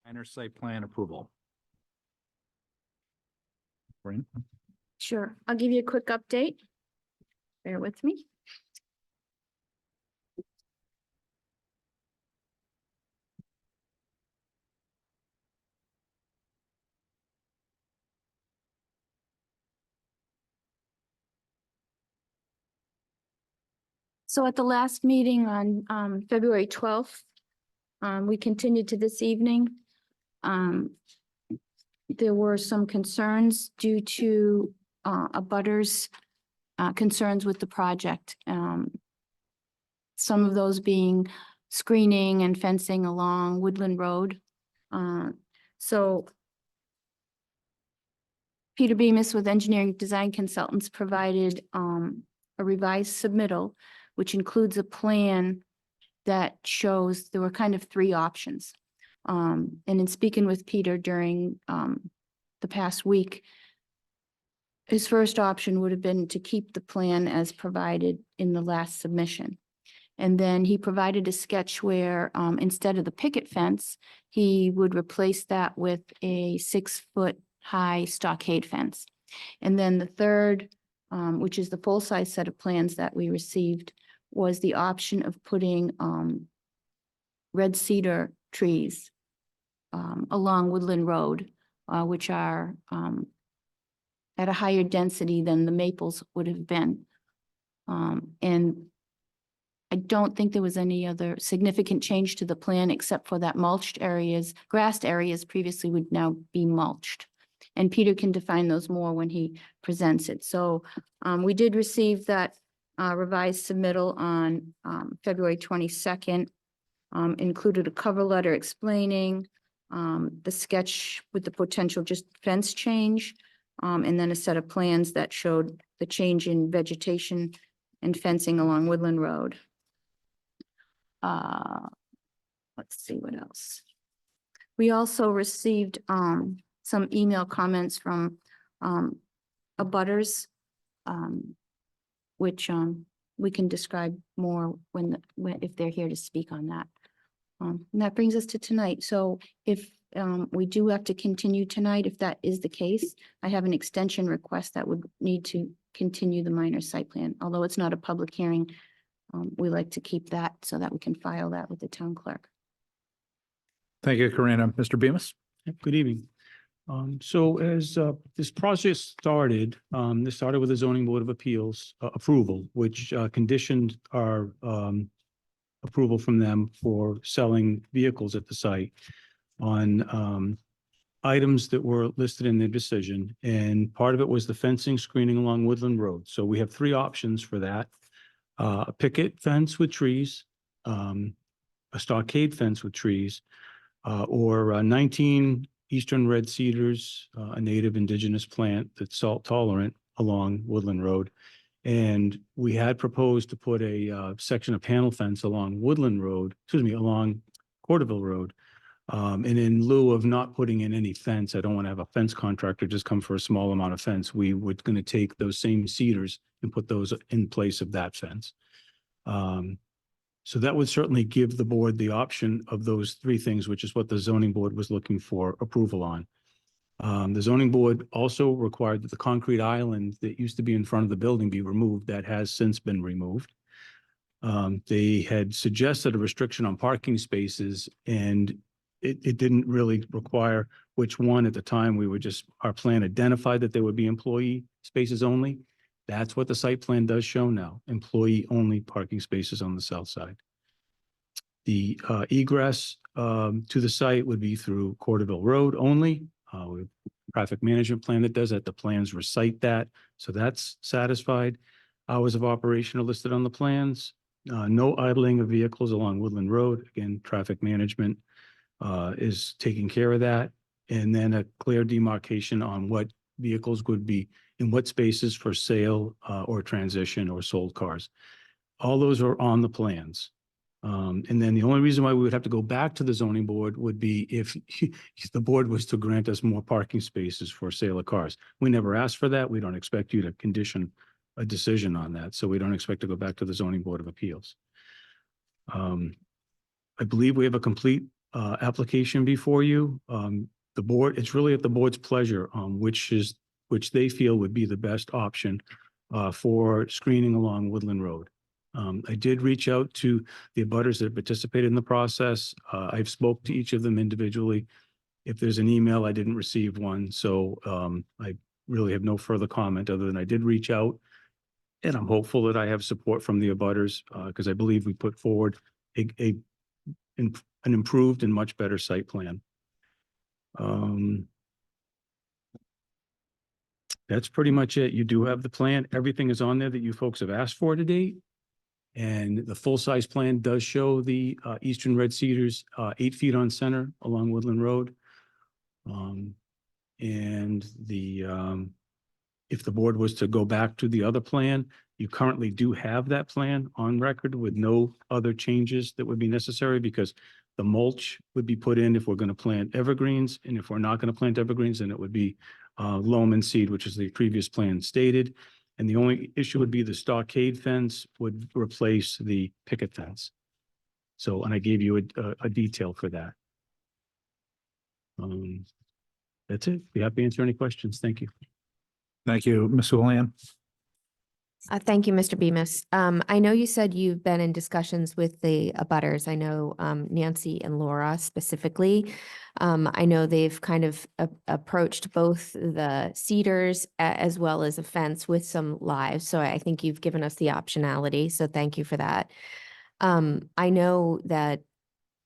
Minor site plan approval. Corinne? Sure. I'll give you a quick update. Bear with me. So at the last meeting on February 12th, we continued to this evening. There were some concerns due to abutters concerns with the project. Some of those being screening and fencing along Woodland Road. So Peter Bemis with Engineering Design Consultants provided a revised submittal, which includes a plan that shows there were kind of three options. And in speaking with Peter during the past week, his first option would have been to keep the plan as provided in the last submission. And then he provided a sketch where instead of the picket fence, he would replace that with a 6-foot high stockade fence. And then the third, which is the full-size set of plans that we received, was the option of putting red cedar trees along Woodland Road, which are at a higher density than the maples would have been. And I don't think there was any other significant change to the plan except for that mulched areas, grassed areas previously would now be mulched. And Peter can define those more when he presents it. So we did receive that revised submittal on February 22nd, included a cover letter explaining the sketch with the potential just fence change, and then a set of plans that showed the change in vegetation and fencing along Woodland Road. Let's see what else. We also received some email comments from abutters, which we can describe more if they're here to speak on that. And that brings us to tonight. So if we do have to continue tonight, if that is the case, I have an extension request that would need to continue the minor site plan. Although it's not a public hearing, we like to keep that so that we can file that with the town clerk. Thank you, Corinne. Mr. Bemis? Good evening. So as this process started, this started with the Zoning Board of Appeals approval, which conditioned our approval from them for selling vehicles at the site on items that were listed in their decision. And part of it was the fencing screening along Woodland Road. So we have three options for that. A picket fence with trees, a stockade fence with trees, or 19 Eastern red cedars, a native indigenous plant that's salt tolerant along Woodland Road. And we had proposed to put a section of panel fence along Woodland Road, along Corderville Road. And in lieu of not putting in any fence, I don't want to have a fence contractor just come for a small amount of fence. We were going to take those same cedars and put those in place of that fence. So that would certainly give the board the option of those three things, which is what the zoning board was looking for approval on. The zoning board also required that the concrete island that used to be in front of the building be removed. That has since been removed. They had suggested a restriction on parking spaces, and it didn't really require which one at the time. Our plan identified that there would be employee spaces only. That's what the site plan does show now, employee only parking spaces on the south side. The egress to the site would be through Corderville Road only. We have a traffic management plan that does that. The plans recite that. So that's satisfied. Hours of operation are listed on the plans. No idling of vehicles along Woodland Road. Again, traffic management is taking care of that. And then a clear demarcation on what vehicles would be in what spaces for sale or transition or sold cars. All those are on the plans. And then the only reason why we would have to go back to the zoning board would be if the board was to grant us more parking spaces for sale of cars. We never asked for that. We don't expect you to condition a decision on that. So we don't expect to go back to the zoning board of appeals. I believe we have a complete application before you. The board, it's really at the board's pleasure, which they feel would be the best option for screening along Woodland Road. I did reach out to the abutters that participated in the process. I've spoke to each of them individually. If there's an email, I didn't receive one, so I really have no further comment other than I did reach out. And I'm hopeful that I have support from the abutters, because I believe we put forward an improved and much better site plan. That's pretty much it. You do have the plan. Everything is on there that you folks have asked for to date. And the full-size plan does show the Eastern Red Cedars 8 feet on center along Woodland Road. And if the board was to go back to the other plan, you currently do have that plan on record with no other changes that would be necessary, because the mulch would be put in if we're going to plant evergreens, and if we're not going to plant evergreens, then it would be loam and seed, which is the previous plan stated. And the only issue would be the stockade fence would replace the picket fence. So, and I gave you a detail for that. That's it. Be happy to answer any questions. Thank you. Thank you, Ms. Houlihan. Thank you, Mr. Bemis. I know you said you've been in discussions with the abutters. I know Nancy and Laura specifically. I know they've kind of approached both the cedars as well as a fence with some lives. So I think you've given us the optionality. So thank you for that. I know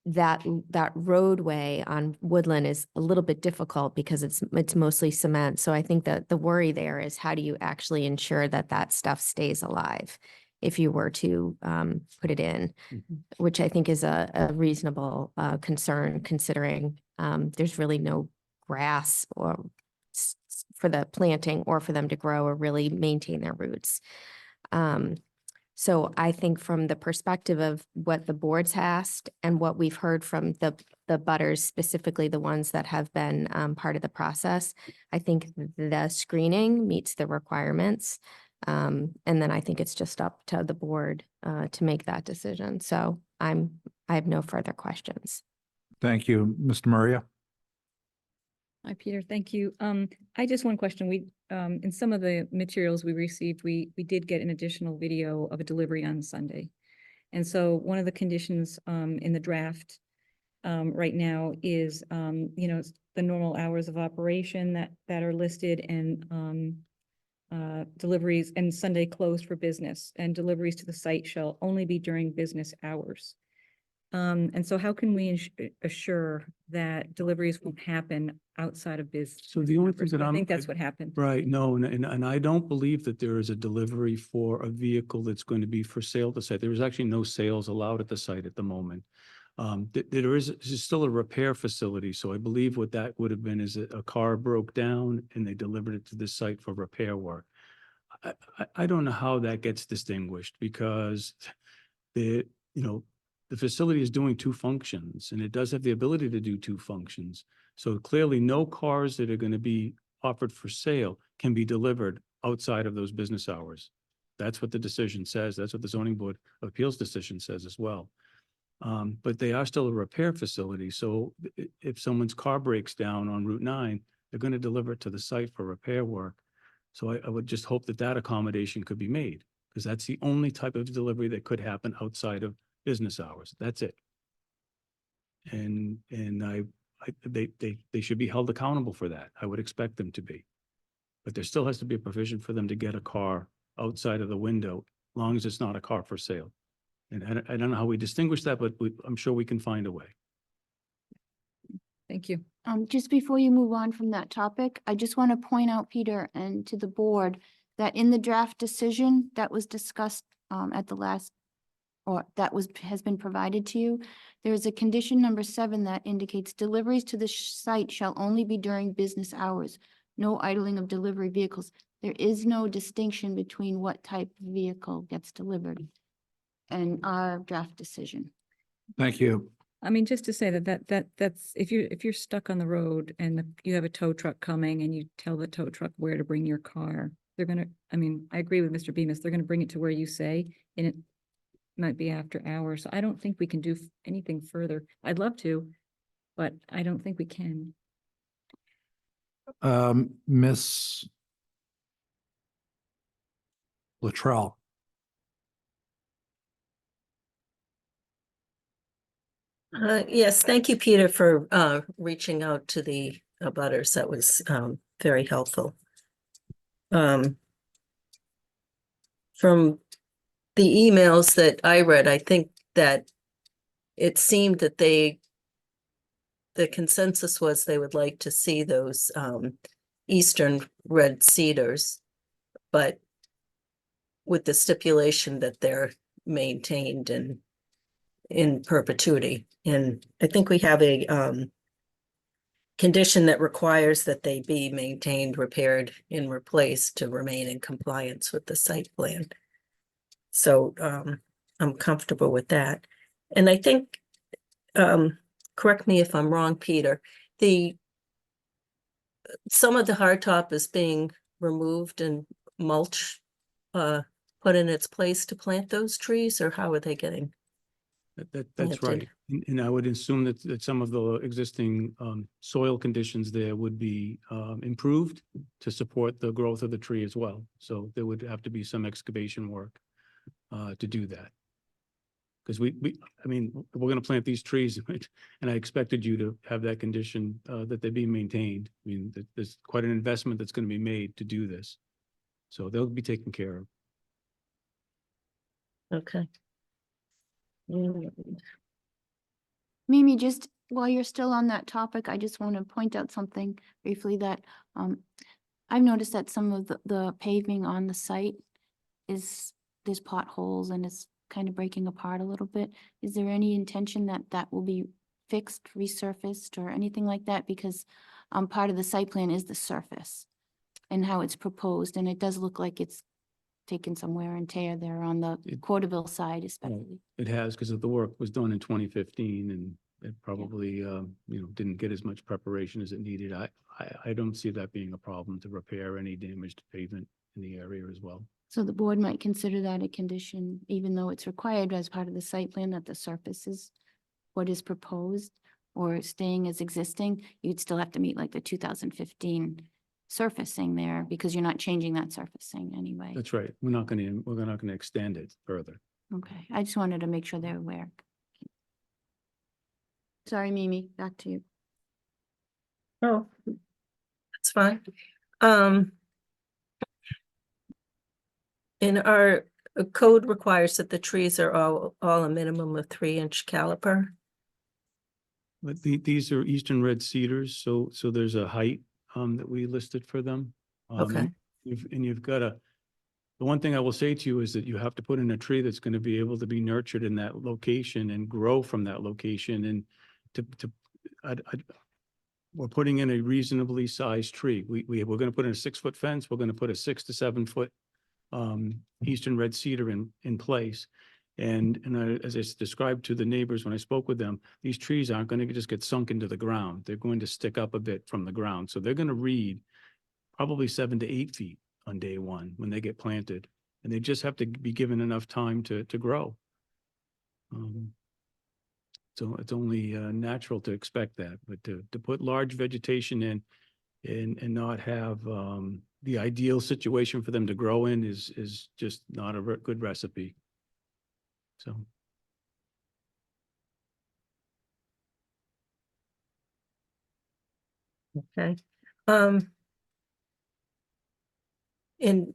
that roadway on Woodland is a little bit difficult because it's mostly cement. So I think that the worry there is, how do you actually ensure that that stuff stays alive if you were to put it in, which I think is a reasonable concern, considering there's really no grass or for the planting or for them to grow or really maintain their roots. So I think from the perspective of what the board's asked and what we've heard from the butters, specifically the ones that have been part of the process, I think the screening meets the requirements. And then I think it's just up to the board to make that decision. So I have no further questions. Thank you, Mr. Maria. Hi, Peter. Thank you. I just one question. We, in some of the materials we received, we did get an additional video of a delivery on Sunday. And so one of the conditions in the draft right now is, the normal hours of operation that are listed, and deliveries, and Sunday closed for business, and deliveries to the site shall only be during business hours. And so how can we assure that deliveries won't happen outside of business? So the only thing that I think that's what happened. Right, no, and I don't believe that there is a delivery for a vehicle that's going to be for sale at the site. There is actually no sales allowed at the site at the moment. There is still a repair facility, so I believe what that would have been is a car broke down and they delivered it to the site for repair work. I don't know how that gets distinguished, because the facility is doing two functions, and it does have the ability to do two functions. So clearly no cars that are going to be offered for sale can be delivered outside of those business hours. That's what the decision says. That's what the Zoning Board of Appeals decision says as well. But they are still a repair facility. So if someone's car breaks down on Route 9, they're going to deliver it to the site for repair work. So I would just hope that that accommodation could be made, because that's the only type of delivery that could happen outside of business hours. That's it. And they should be held accountable for that. I would expect them to be. But there still has to be a provision for them to get a car outside of the window, as long as it's not a car for sale. And I don't know how we distinguish that, but I'm sure we can find a way. Thank you. Just before you move on from that topic, I just want to point out, Peter, and to the board, that in the draft decision that was discussed at the last, or that has been provided to you, there is a condition number 7 that indicates deliveries to the site shall only be during business hours. No idling of delivery vehicles. There is no distinction between what type of vehicle gets delivered in our draft decision. Thank you. I mean, just to say that's, if you're stuck on the road and you have a tow truck coming and you tell the tow truck where to bring your car, they're gonna, I mean, I agree with Mr. Bemis, they're gonna bring it to where you say, and it might be after hours. So I don't think we can do anything further. I'd love to, but I don't think we can. Miss Latrell. Yes, thank you, Peter, for reaching out to the abutters. That was very helpful. From the emails that I read, I think that it seemed that the consensus was they would like to see those eastern red cedars, but with the stipulation that they're maintained and in perpetuity. And I think we have a condition that requires that they be maintained, repaired, and replaced to remain in compliance with the site plan. So I'm comfortable with that. And I think, correct me if I'm wrong, Peter, some of the hardtop is being removed and mulch put in its place to plant those trees, or how are they getting? That's planted? right. And I would assume that some of the existing soil conditions there would be improved to support the growth of the tree as well. So there would have to be some excavation work to do that. Because I mean, we're gonna plant these trees and I expected you to have that condition that they be maintained. I mean, there's quite an investment that's gonna be made to do this. So they'll be taken care of. Okay. Mm, Mimi, just while you're still on that topic, I just want to point out something briefly that I've noticed that some of the paving on the site there's potholes and it's kind of breaking apart a little bit. Is there any intention that that will be fixed, resurfaced, or anything like that? Because part of the site plan is the surface and how it's proposed, and it does look like it's taken some wear and tear there on the Corderville side especially. It has, because the work was done in 2015 and it probably, didn't get as much preparation as it needed. I don't see that being a problem to repair any damaged pavement in the area as well. So the board might consider that a condition, even though it's required as part of the site plan that the surface is what is proposed or staying as existing. You'd still have to meet like the 2015 surfacing there because you're not changing that surfacing anyway. That's right. We're not gonna extend it further. Okay, I just wanted to make sure they're aware. Sorry, Mimi, back to you. Oh, that's fine. And our code requires that the trees are all a minimum of 3-inch caliper. But these are eastern red cedars, so there's a height that we listed for them. Okay. You've got the one thing I will say to you is that you have to put in a tree that's going to be able to be nurtured in that location and grow from that location. And we're putting in a reasonably sized tree. We're going to put in a 6-foot fence. We're going to put a 6 to 7 foot eastern red cedar in place. And as I described to the neighbors when I spoke with them, these trees aren't going to just get sunk into the ground. They're going to stick up a bit from the ground. So they're going to read probably 7 to 8 feet on day one when they get planted. And they just have to be given enough time to grow. So it's only natural to expect that, but to put large vegetation in and not have the ideal situation for them to grow in is just not a good recipe. So. Okay. And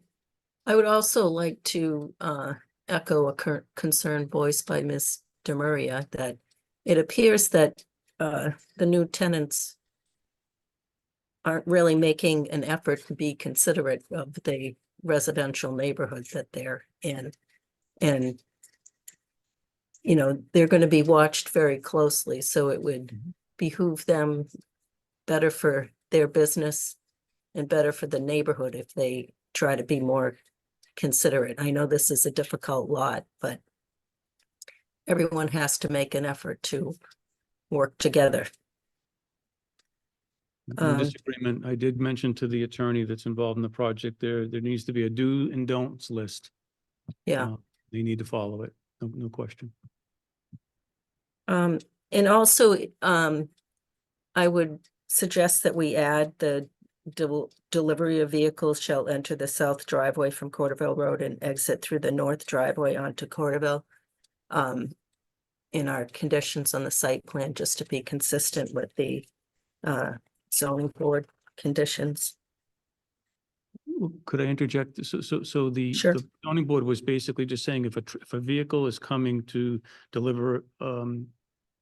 I would also like to echo a concern voiced by Ms. Demuria that it appears that the new tenants aren't really making an effort to be considerate of the residential neighborhood that they're in. And, they're going to be watched very closely, so it would behoove them better for their business and better for the neighborhood if they try to be more considerate. I know this is a difficult lot, but everyone has to make an effort to work together. No disagreement. I did mention to the attorney that's involved in the project there needs to be a do and don'ts list. Yeah. They need to follow it. No question. And also, I would suggest that we add the delivery of vehicles shall enter the south driveway from Corderville Road and exit through the north driveway onto Corderville. In our conditions on the site plan, just to be consistent with the zoning board conditions. Could I interject? So the Sure. the zoning board was basically just saying if if a vehicle is coming to deliver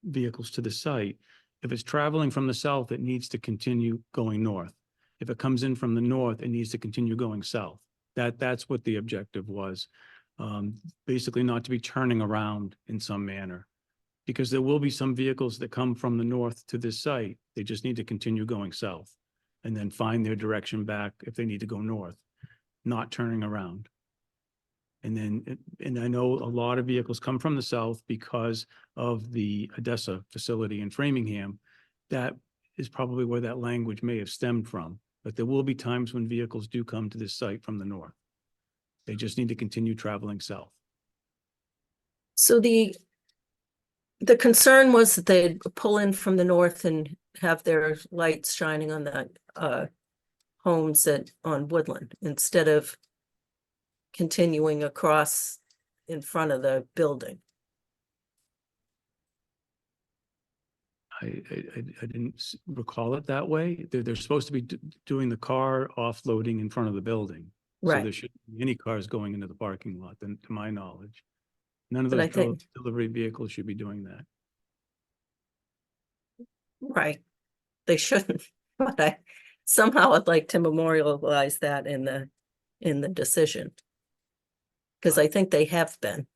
vehicles to the site, if it's traveling from the south, it needs to continue going north. If it comes in from the north, it needs to continue going south. That's what the objective was. Basically not to be turning around in some manner. Because there will be some vehicles that come from the north to this site. They just need to continue going south and then find their direction back if they need to go north, not turning around. And then, and I know a lot of vehicles come from the south because of the Odessa facility in Framingham. That is probably where that language may have stemmed from, but there will be times when vehicles do come to this site from the north. They just need to continue traveling south. So the concern was that they'd pull in from the north and have their lights shining on the homes on Woodland instead of continuing across in front of the building. I didn't recall it that way. They're supposed to be doing the car offloading in front of the building. So there Right. shouldn't be any cars going into the parking lot, then, to my knowledge. None of But I those think- delivery vehicles should be doing that. Right. They shouldn't, but somehow I'd like to memorialize that in the decision. Because I think they have been.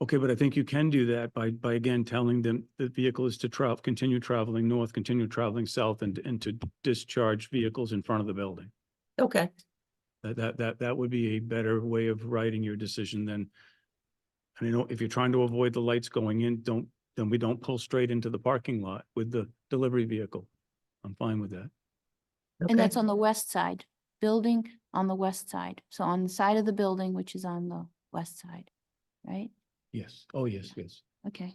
Okay, but I think you can do that by again telling them the vehicle is to continue traveling north, continue traveling south, and to discharge vehicles in front of the building. Okay, That would be a better way of writing your decision than, and you know, if you're trying to avoid the lights going in, then we don't pull straight into the parking lot with the delivery vehicle. I'm fine with that. And that's okay. on the west side, building on the west side. So on the side of the building, which is on the west side, right? Yes. Oh, yes, yes. Okay.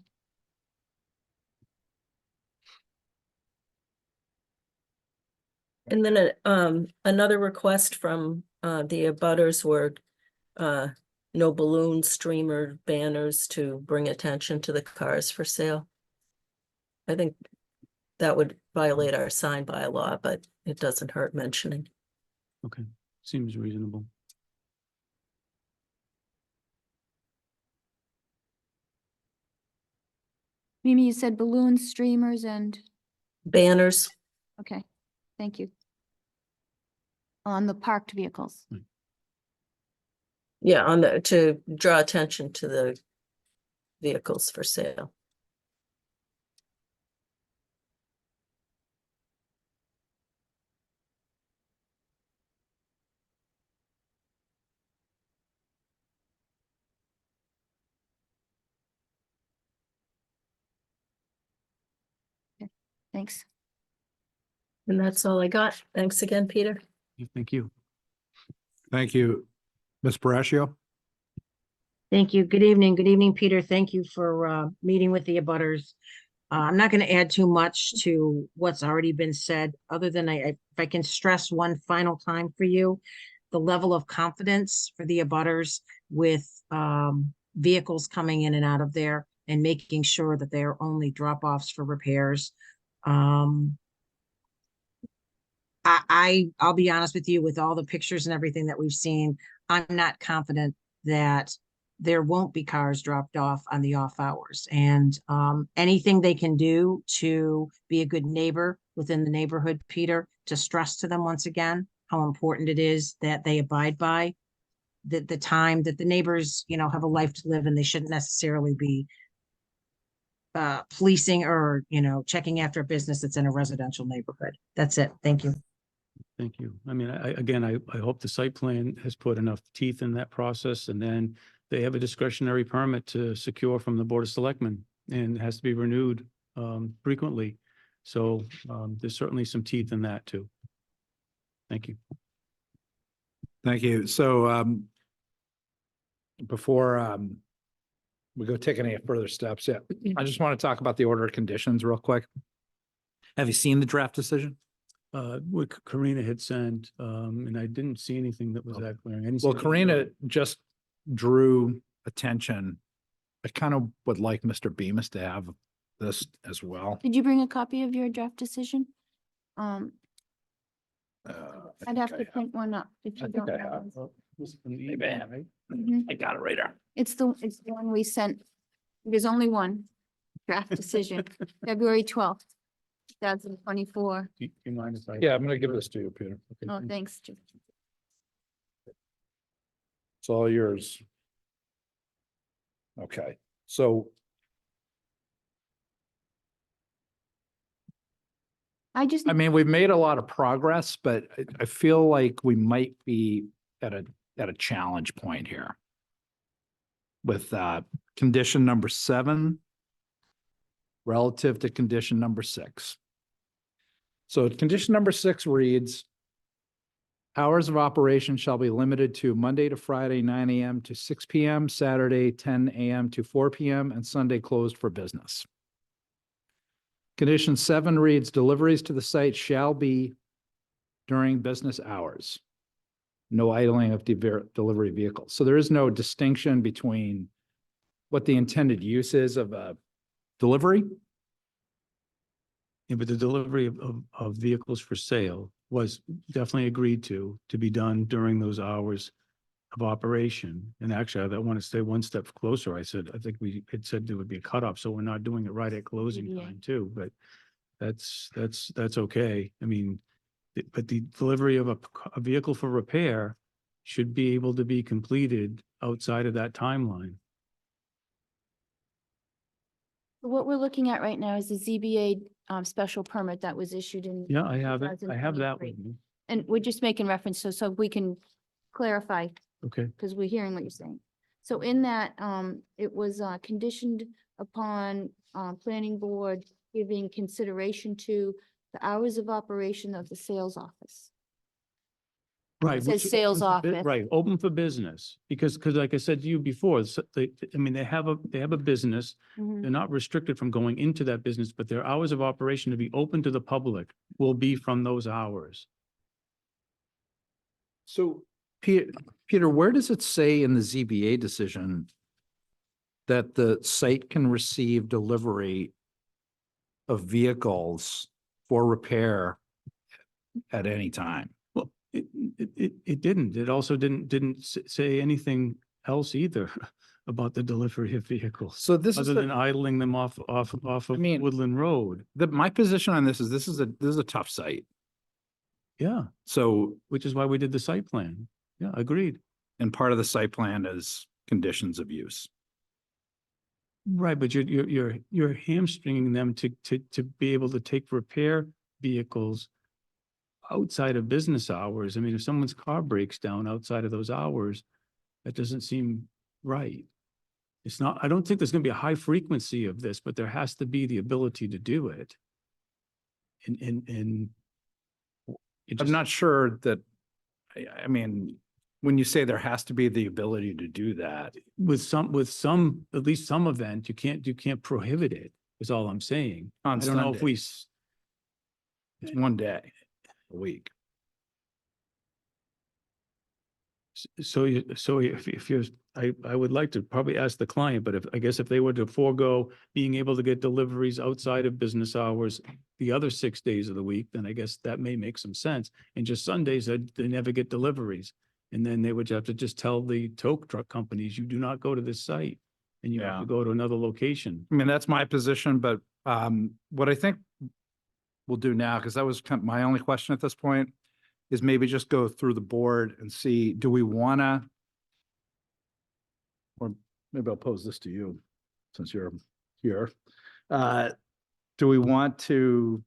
And then another request from the abutters were no balloon streamer banners to bring attention to the cars for sale. I think that would violate our sign bylaw, but it doesn't hurt mentioning. Okay, seems reasonable. Mimi, you said balloons, streamers, and, Banners, okay, thank you. On the parked vehicles. yeah, to draw attention to the vehicles for sale. Thanks. And that's all I got. Thanks again, Peter. Thank you. Thank you. Ms. Brascio? Thank you. Good evening. Good evening, Peter. Thank you for meeting with the abutters. I'm not going to add too much to what's already been said, other than if I can stress one final time for you, the level of confidence for the abutters with vehicles coming in and out of there and making sure that they are only drop-offs for repairs. I'll be honest with you, with all the pictures and everything that we've seen, I'm not confident that there won't be cars dropped off on the off hours. And anything they can do to be a good neighbor within the neighborhood, Peter, to stress to them once again how important it is that they abide by the time that the neighbors, you know, have a life to live, and they shouldn't necessarily be policing or, you know, checking after a business that's in a residential neighborhood. That's it. Thank you. Thank you. I mean, I hope the site plan has put enough teeth in that process, and then they have a discretionary permit to secure from the Board of Selectmen, and it has to be renewed frequently. So there's certainly some teeth in that too. Thank you. Thank you. So before we go take any further steps, I just want to talk about the order of conditions real quick. Have you seen the draft decision? What Karina had sent, and I didn't see anything that was Okay. that clear. I didn't see Well, anything Karina about- just drew attention. I kind of would like Mr. Bemis to have this as well. Did you bring a copy of your draft decision? I I'd have to think I print one up if I you think don't I have have. one. Well, this is from the Maybe I email, have. right? Mhm. I got it right there. It's the one we sent. There's only one draft decision, February 12th, 2024. Do you mind if I? Yeah, I'm gonna give this to you, Peter. Okay, Oh, thank you. thanks. Jim. It's all yours. Okay, so I just, I mean, we've made a lot of progress, but I feel like we might be at a challenge point here. With condition number 7 relative to condition number 6. So condition number 6 reads, hours of operation shall be limited to Monday to Friday, 9 AM to 6 PM, Saturday, 10 AM to 4 PM, and Sunday closed for business. Condition 7 reads, deliveries to the site shall be during business hours. No idling of delivery vehicles. So there is no distinction between what the intended use is of a delivery. Yeah, but the delivery of vehicles for sale was definitely agreed to be done during those hours of operation. And actually, I want to stay one step closer. I think we had said there would be a cutoff, so we're not doing it right at closing Yeah. time too, but that's okay. I mean, but the delivery of a vehicle for repair should be able to be completed outside of that timeline. what we're looking at right now is the ZBA special permit that was issued in. Yeah, I have it. I have that 2023. with me. And we're just making reference, so we can clarify, Okay. because we're hearing what you're saying. So in that, it was conditioned upon planning board giving consideration to the hours of operation of the sales office. Right. says which is sales open for office. Right, open for business, because like I said to you before, I mean, they have a business. Mhm. They're not restricted from going into that business, but their hours of operation to be open to the public will be from those hours. So Peter, where does it say in the ZBA decision that the site can receive delivery of vehicles for repair at any time? Well, it didn't. It also didn't say anything else either about the delivery of vehicles, So this is other than idling them off of mean- Woodland Road. my position on this is this is a tough site. Yeah, So, which is why we did the site plan. Yeah, agreed. and part of the site plan is conditions of use. Right, but you're hamstringing them to be able to take repair vehicles outside of business hours. I mean, if someone's car breaks down outside of those hours, that doesn't seem right. It's not, I don't think there's gonna be a high frequency of this, but there has to be the ability to do it. And it I'm just- not sure that, I mean, when you say there has to be the ability to do that, with some, at least some event, you can't prohibit it, is all I'm saying. I on don't know if Sunday, we, it's one day a week. so if you're, I would like to probably ask the client, but I guess if they were to forego being able to get deliveries outside of business hours the other 6 days of the week, then I guess that may make some sense. And just Sundays, they never get deliveries. And then they would have to just tell the tow truck companies, you do not go to this site and you have Yeah. to go to another location. I mean, that's my position, but what I think we'll do now, because that was kind of my only question at this point, is maybe just go through the board and see, do we wanna, or maybe I'll pose this to you, since you're here. Do we want to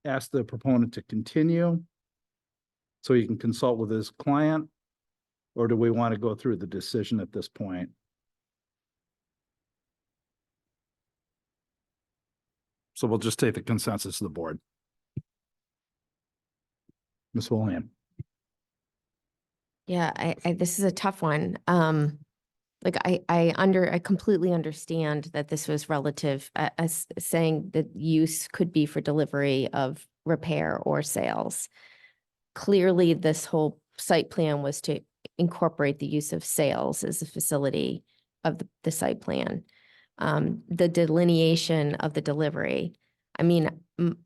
ask the proponent to continue so he can consult with his client? Or do we want to go through the decision at this point? So we'll just take the consensus of the board. Ms. William. Yeah, this is a tough one. like I completely understand that this was relative, as saying that use could be for delivery of repair or sales. Clearly, this whole site plan was to incorporate the use of sales as a facility of the site plan. The delineation of the delivery. I mean,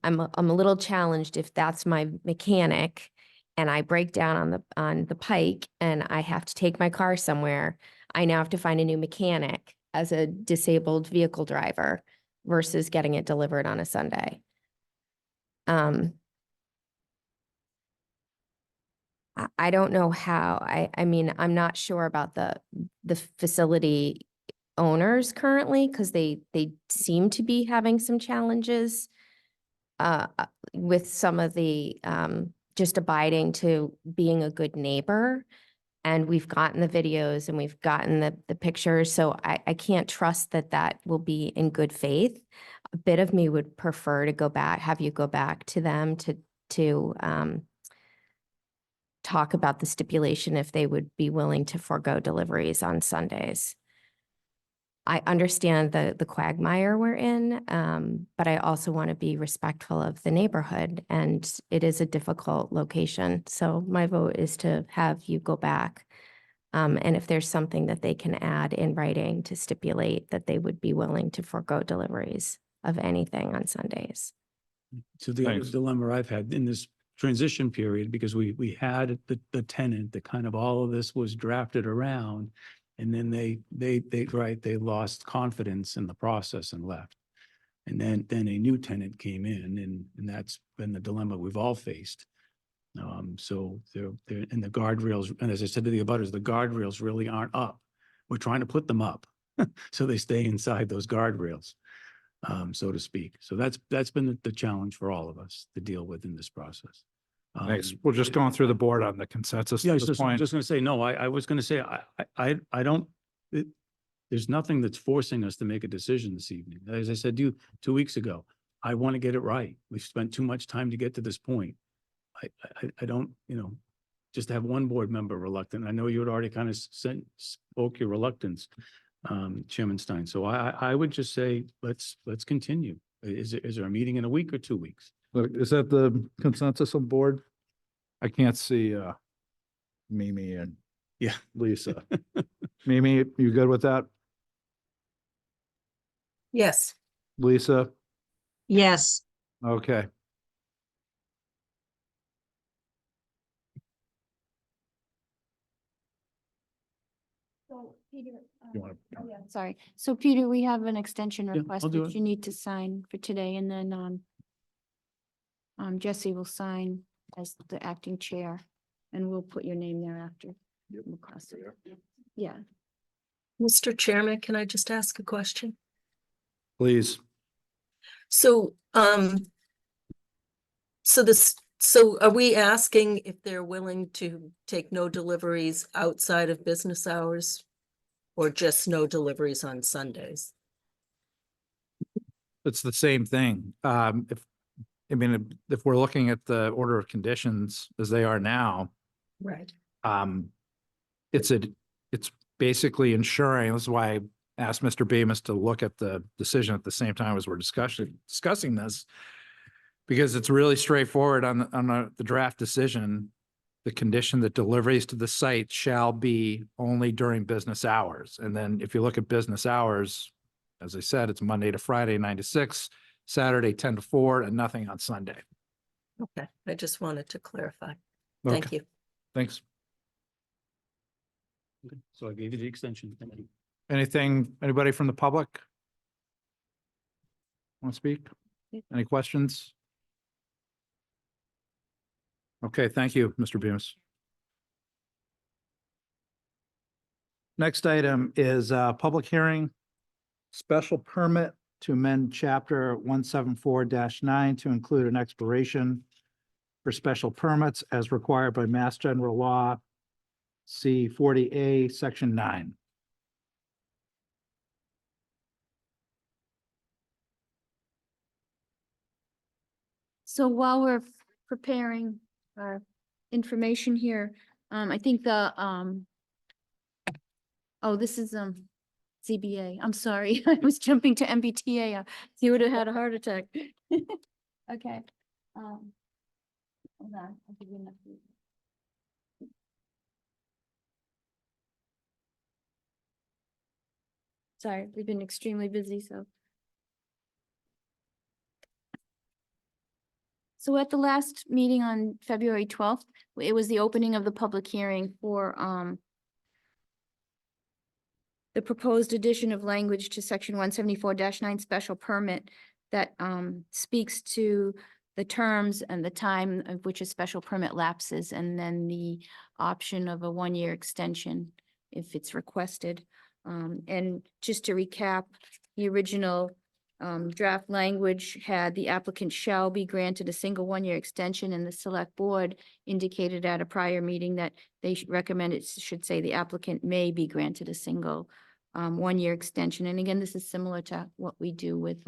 I'm a little challenged if that's my mechanic and I break down on the pike and I have to take my car somewhere. I now have to find a new mechanic as a disabled vehicle driver versus getting it delivered on a Sunday. I don't know how. I mean, I'm not sure about the facility owners currently because they seem to be having some challenges with some of the just abiding to being a good neighbor. And we've gotten the videos and we've gotten the pictures, so I can't trust that that will be in good faith. A bit of me would prefer to have you go back to them to talk about the stipulation if they would be willing to forego deliveries on Sundays. I understand the quagmire we're in, but I also want to be respectful of the neighborhood, and it is a difficult location. So my vote is to have you go back. And if there's something that they can add in writing to stipulate that they would be willing to forego deliveries of anything on Sundays. So the other Thanks. dilemma I've had in this transition period, because we had the tenant that kind of all of this was drafted around. And then they lost confidence in the process and left. And then a new tenant came in and that's been the dilemma we've all faced. So they're and the guardrails, and as I said to the abutters, the guardrails really aren't up. We're trying to put them up. So they stay inside those guardrails, so to speak. So that's been the challenge for all of us to deal with in this process. Thanks. We're just going through the board on the consensus Yeah, I at was this just, I'm point. just gonna say, no, I was gonna say, I don't, there's nothing that's forcing us to make a decision this evening. As I said to you 2 weeks ago, I want to get it right. We've spent too much time to get to this point. I don't, just have one board member reluctant. I know you had already kind of spoke your reluctance, Chairman Stein. So I would just say, let's continue. Is there a meeting in a week or 2 weeks? Look, is that the consensus on board? I can't see Mimi and Yeah. Lisa. Mimi, you good with that? Yes, Lisa? Yes, Okay. So Peter. You want to? Yeah, sorry. So Peter, we have an extension I'll request do that it. you need to sign for today, and then Jesse will sign as the acting chair, and we'll put your name there after. We'll cross it. Yeah. Mr. Chairman, can I just ask a question? Please. So, so are we asking if they're willing to take no deliveries outside of business hours? Or just no deliveries on Sundays? It's the same thing. If we're looking at the order of conditions as they are now, Right. it's basically ensuring, this is why I asked Mr. Bemis to look at the decision at the same time as we're discussing this. Because it's really straightforward on the draft decision. The condition that deliveries to the site shall be only during business hours. And then if you look at business hours, as I said, it's Monday to Friday, 9 to 6, Saturday, 10 to 4, and nothing on Sunday. Okay, I just wanted to clarify. Thank Okay, you. thanks. Okay, so I gave you the extension. Thank you. Anybody from the public? Want to speak? Any questions? Okay, thank you, Mr. Bemis. Next item is a public hearing, special permit to amend chapter 174-9 to include an expiration for special permits as required by Mass General Law C 40A, Section 9. So while we're preparing our information here, I think Oh, this is, ZBA. I'm sorry. I was jumping to MBTA. He would have had a heart attack. Okay. Hold on. I'll give you enough. Sorry, we've been extremely busy, so. So at the last meeting on February 12th, it was the opening of the public hearing for, the proposed addition of language to section 174-9 special permit that, speaks to the terms and the time of which a special permit lapses, and then the option of a one-year extension if it's requested. And just to recap, the original draft language had the applicant shall be granted a single one-year extension, and the select board indicated at a prior meeting that they recommend it should say the applicant may be granted a single one-year extension. And again, this is similar to what we do with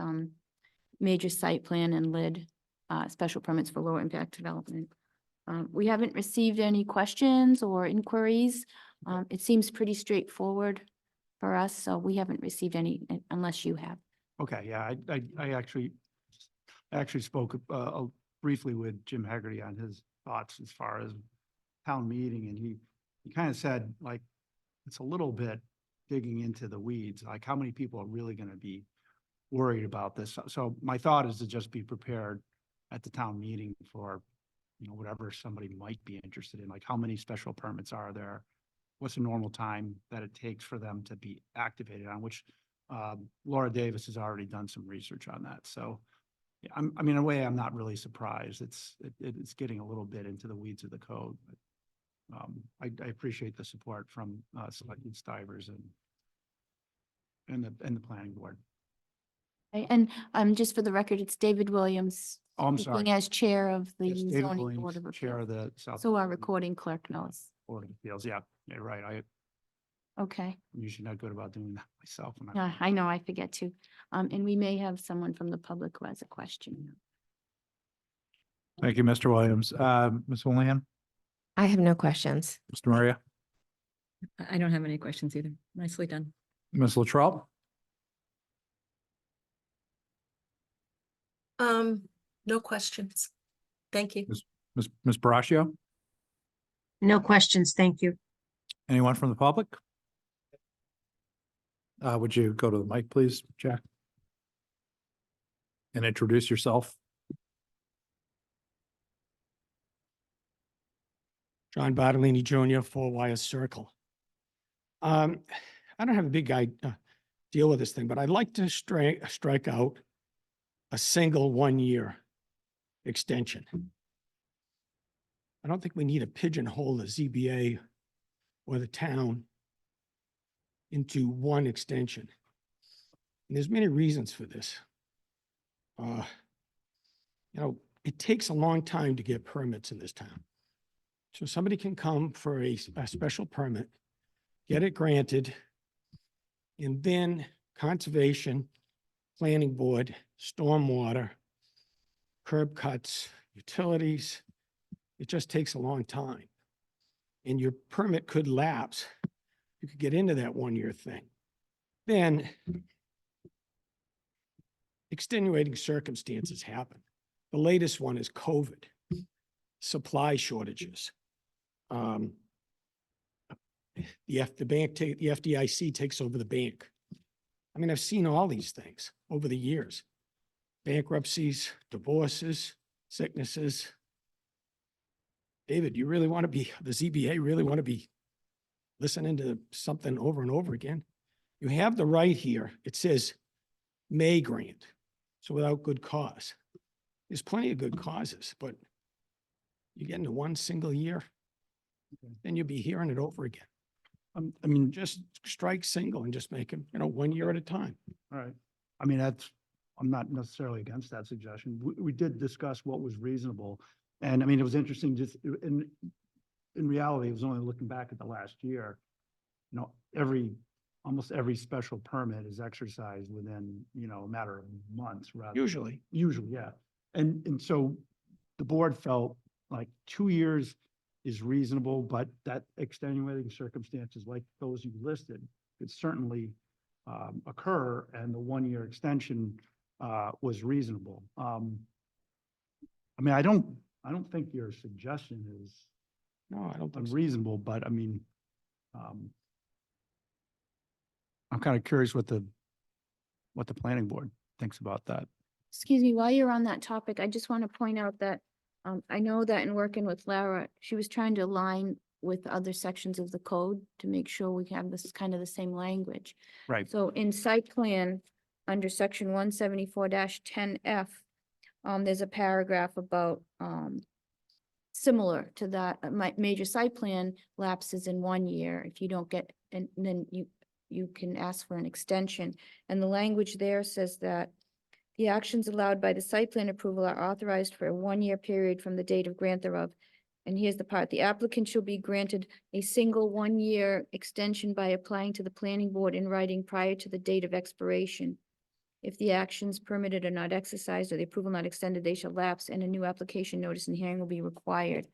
major site plan and LID special permits for low impact development. We haven't received any questions or inquiries. It seems pretty straightforward for us, so we haven't received any unless you have. Okay, yeah, I actually spoke briefly with Jim Haggerty on his thoughts as far as town meeting, and he kind of said, like, it's a little bit digging into the weeds, like how many people are really going to be worried about this? So my thought is to just be prepared at the town meeting for, whatever somebody might be interested in, like how many special permits are there? What's the normal time that it takes for them to be activated on, which Laura Davis has already done some research on that. So yeah, in a way, I'm not really surprised. It's getting a little bit into the weeds of the code. But, I appreciate the support from Selectman Stivers and the planning board. And just for the record, it's David Williams. Oh, I'm speaking sorry. as chair of the Yes, David zoning Williams, board of Chair appeals. of the South. So our recording clerk knows. Board of Appeals. Yeah, right. I'm Okay. usually not good about doing that myself. when Yeah, I know, I forget to. And we may have someone from the public who has a question. Thank you, Mr. Williams. Ms. Houlihan, I have no questions. Mr. Maria, I don't have any questions either. Nicely done. Ms. Latrell, No questions. Thank you. Ms. Braccio, No questions, thank you. anyone from the public? Would you go to the mic, please, Jack? And introduce yourself. John Bartolini Jr., 4 Wire Circle. I don't have a big deal with this thing, but I'd like to strike out a single 1-year extension. I don't think we need to pigeonhole the ZBA or the town into one extension. And there's many reasons for this. It takes a long time to get permits in this town. So somebody can come for a special permit, get it granted, and then conservation, planning board, stormwater, curb cuts, utilities. It just takes a long time. And your permit could lapse. You could get into that 1-year thing. Then extenuating circumstances happen. The latest one is COVID, supply shortages. The FDIC takes over the bank. I've seen all these things over the years. Bankruptcies, divorces, sicknesses. David, the ZBA really want to be listening to something over and over again? You have the right here. It says may grant, so without good cause. There's plenty of good causes, but you get into one single year, then you'll be hearing it over again. Just strike single and just make them, 1 year at a time. All right. I'm not necessarily against that suggestion. We did discuss what was reasonable. And it was interesting, just in reality, it was only looking back at the last year. Almost every special permit is exercised within, a matter of months rather. Usually. Usually, yeah. And so the board felt like 2 years is reasonable, but that extenuating circumstances like those you listed could certainly occur, and the 1-year extension was reasonable. I mean, I don't think your suggestion is No, I don't think so. unreasonable, but I mean, I'm kind of curious what the planning board thinks about that. Excuse me, while you're on that topic, I just want to point out that I know that in working with Lara, she was trying to align with other sections of the code to make sure we have this kind of the same language. Right. So in site plan, under section 174-10F, there's a paragraph about similar to that, major site plan lapses in 1 year. If you don't get, and then you can ask for an extension. And the language there says that the actions allowed by the site plan approval are authorized for a 1-year period from the date of grant thereof. And here's the part, the applicant shall be granted a single 1-year extension by applying to the planning board in writing prior to the date of expiration. If the actions permitted are not exercised or the approval not extended, they shall lapse and a new application notice and hearing will be required.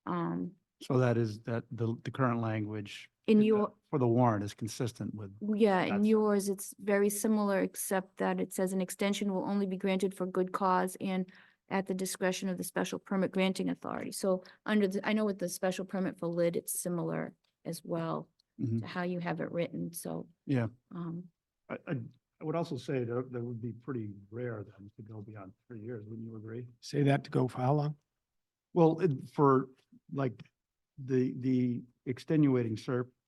So that is that the current language In your, for the warrant is consistent with, yeah, in That's- yours, it's very similar, except that it says an extension will only be granted for good cause and at the discretion of the special permit granting authority. So under the, I know with the special permit for lid, it's similar as well Mhm. to how you have it written, so. Yeah. Um, I would also say that would be pretty rare then to go beyond 3 years. Wouldn't you agree? Say that to go for how long? Well, for like the extenuating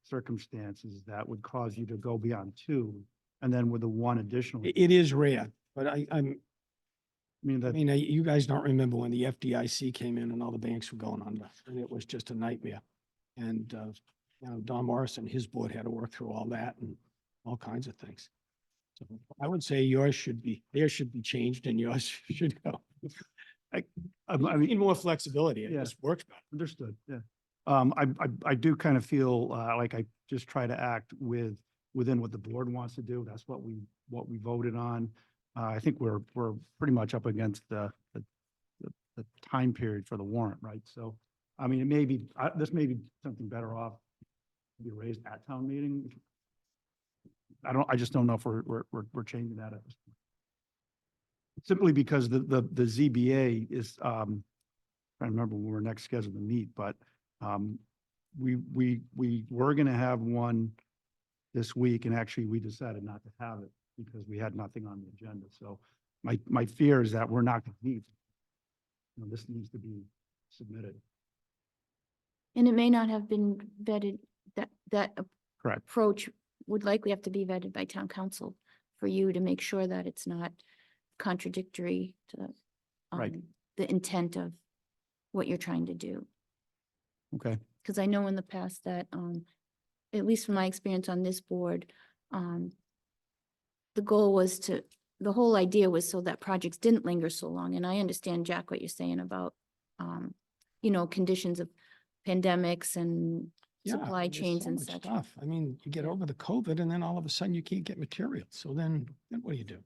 circumstances that would cause you to go beyond 2, and then with the 1 additional, It is rare, but I I mean, that, mean, you guys don't remember when the FDIC came in and all the banks were going under, and it was just a nightmare. And, you know, Don Morris and his board had to work through all that and all kinds of things. So I would say theirs should be changed and yours should go. I I mean, need more flexibility. It Yeah. just works better. understood, yeah. I do kind of feel like I just try to act within what the board wants to do. That's what we voted on. I think we're pretty much up against the time period for the warrant, right? So, I mean, it may be, this may be something better off to be raised at town meeting. I just don't know if we're changing that at this point. Simply because the ZBA is, I remember when we were next scheduled to meet, but we were gonna have one this week, and actually we decided not to have it because we had nothing on the agenda. So my fear is that we're not gonna meet. You know, this needs to be submitted. And it may not have been vetted, that Correct. approach would likely have to be vetted by town council for you to make sure that it's not contradictory to Right. the intent of what you're trying to do. Okay. Because I know in the past that, at least from my experience on this board, the goal was the whole idea was so that projects didn't linger so long. And I understand, Jack, what you're saying about, conditions of pandemics and Yeah, supply there's chains so and much such. stuff. I mean, you get over the COVID and then all of a sudden you can't get material. So then what do you do?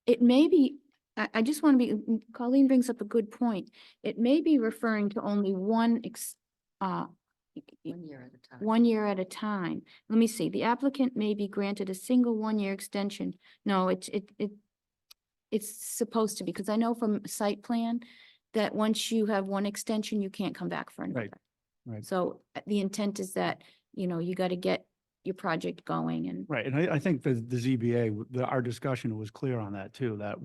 It may be, I just want to be, Colleen brings up a good point. It may be referring to only one 1 year at a time. 1 year at a time. Let me see, the applicant may be granted a single 1-year extension. No, it's supposed to be, because I know from site plan that once you have one extension, you can't come back for another. right. So the intent is that, you got to get your project going and. Right, and I think the ZBA, our discussion was clear on that too, that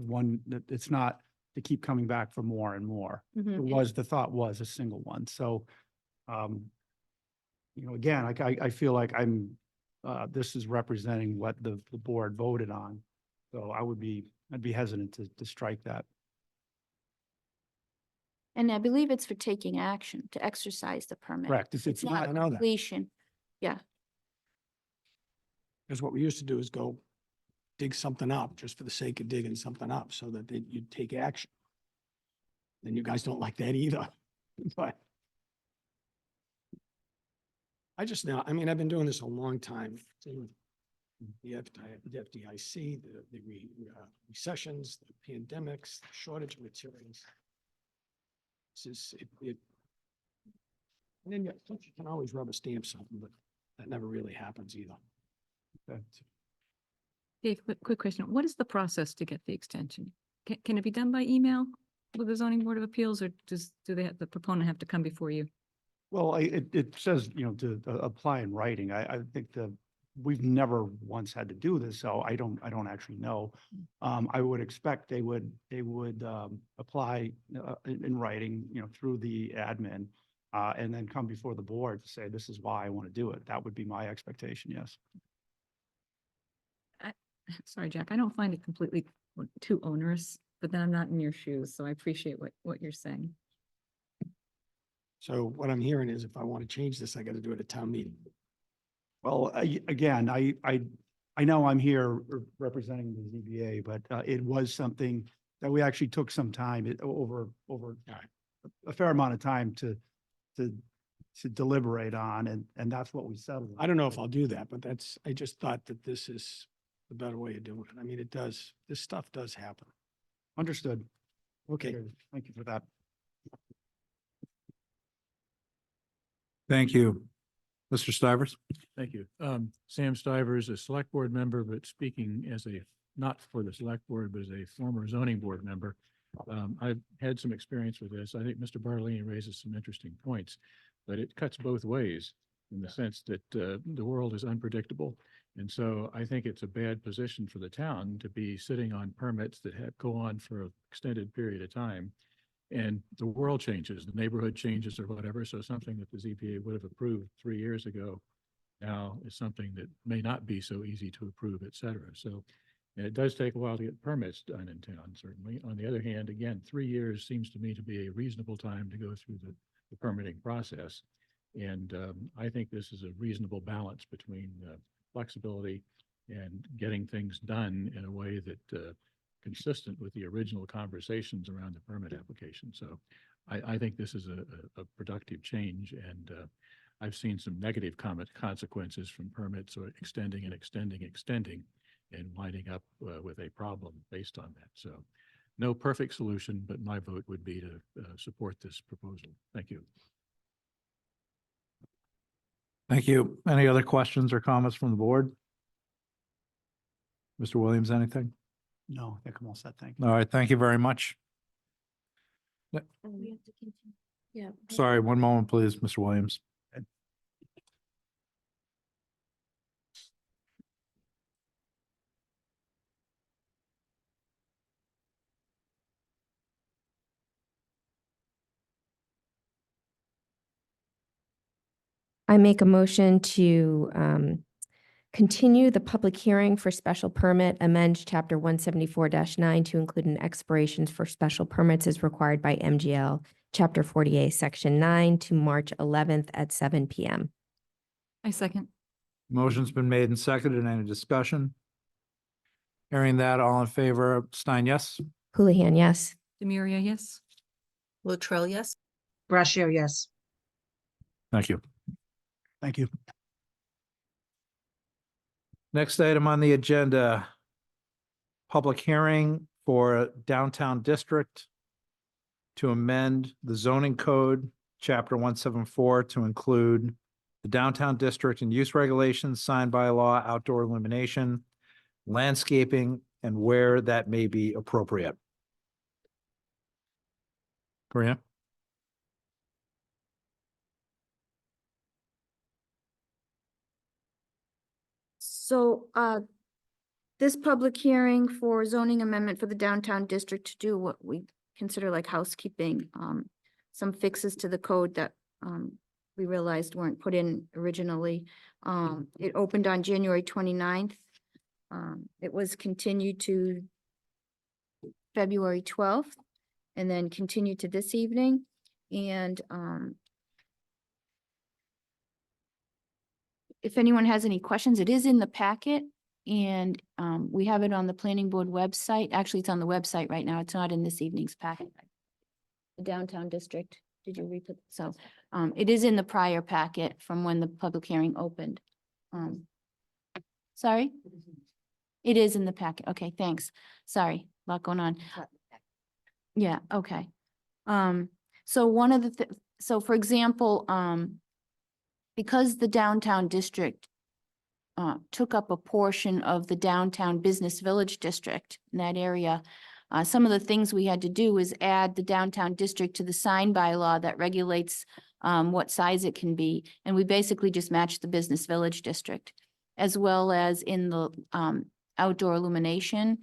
it's not to keep coming back for more and more. Mhm. The thought was a single one, so, again, I feel like this is representing what the board voted on. So I'd be hesitant to strike that. And I believe it's for taking action, to exercise the permit. Correct, It's it's not I know that. completion. Yeah, Because what we used to do is go dig something up just for the sake of digging something up so that you'd take action. Then you guys don't like that either, but I've been doing this a long time. The FDIC, the recessions, the pandemics, the shortage of materials. It's just, and then you can always rubber stamp something, but that never really happens either. Dave, quick question. What is the process to get the extension? Can it be done by email with the zoning board of appeals, or do the proponent have to come before you? Well, it says, to apply in writing. I think we've never once had to do this, so I don't actually know. I would expect they would apply in writing, through the admin, and then come before the board to say, this is why I want to do it. That would be my expectation, yes. Sorry, Jack, I don't find it completely too onerous, but then I'm not in your shoes, so I appreciate what you're saying. So what I'm hearing is if I want to change this, I got to do it at town meeting. Well, again, I know I'm here representing the ZBA, but it was something that we actually took some time over a fair amount of time to deliberate on, and that's what we settled on. I don't know if I'll do that, but I just thought that this is the better way of doing it. I mean, this stuff does happen. Understood. Okay. Thank you for that. Thank you. Mr. Stivers? Thank you. Sam Stivers, a select board member, but speaking as not for the select board, but as a former zoning board member. I've had some experience with this. I think Mr. Bartolini raises some interesting points, but it cuts both ways in the sense that the world is unpredictable. And so I think it's a bad position for the town to be sitting on permits that go on for an extended period of time. And the world changes, the neighborhood changes or whatever. So something that the ZBA would have approved 3 years ago now is something that may not be so easy to approve, et cetera. So it does take a while to get permits done in town, certainly. On the other hand, again, 3 years seems to me to be a reasonable time to go through the permitting process. And I think this is a reasonable balance between flexibility and getting things done in a way that consistent with the original conversations around the permit application. So I think this is a productive change, and I've seen some negative consequences from permits or extending and winding up with a problem based on that. So no perfect solution, but my vote would be to support this proposal. Thank you. Thank you. Any other questions or comments from the board? Mr. Williams, anything? No, I think I'm all set. Thank you. All right, thank you very much. Yeah. Sorry, one moment, please, Mr. Williams. I make a motion to continue the public hearing for special permit, amend chapter 174-9 to include an expiration for special permits as required by MGL, chapter 48, section 9 to March 11th at 7 p.m. I second. Motion's been made and seconded. Any discussion? Hearing that, all in favor, Stein, yes? Houlihan, yes. Demiria, yes. Latrell, yes? Brascio, yes. Thank you. Thank you. Next item on the agenda, public hearing for downtown district to amend the zoning code, chapter 174, to include the downtown district and use regulations, sign by law, outdoor illumination, landscaping, and where that may be appropriate. Korea? So, this public hearing for zoning amendment for the downtown district to do what we consider like housekeeping, some fixes to the code that, we realized weren't put in originally. It opened on January 29th. It was continued to February 12th and then continued to this evening. And, if anyone has any questions, it is in the packet and we have it on the planning board website. Actually, it's on the website right now. It's not in this evening's packet. The downtown district, did you read it? So it is in the prior packet from when the public hearing opened. Sorry? It is in the packet. Okay, thanks. Sorry, a lot going on. Yeah, okay. So one of the, so for example, because the downtown district took up a portion of the downtown business village district in that area, some of the things we had to do is add the downtown district to the sign bylaw that regulates what size it can be. And we basically just matched the business village district, as well as in the outdoor illumination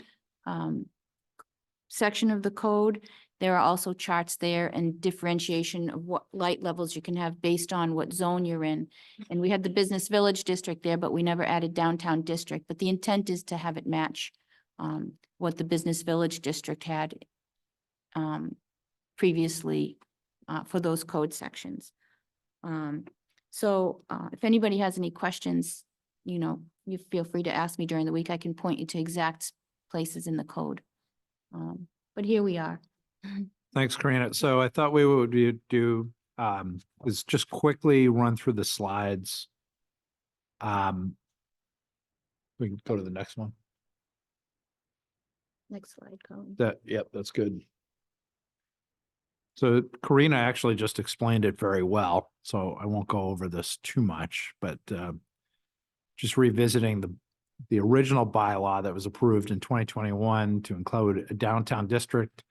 section of the code. There are also charts there and differentiation of what light levels you can have based on what zone you're in. And we had the business village district there, but we never added downtown district. But the intent is to have it match what the business village district had previously for those code sections. So if anybody has any questions, you feel free to ask me during the week. I can point you to exact places in the code. But here we are. Thanks, Karina. So I thought we would do is just quickly run through the slides. We can go to the next one. Next slide, Colin. Yep, that's good. So Karina actually just explained it very well, so I won't go over this too much, but just revisiting the original bylaw that was approved in 2021 to include a downtown district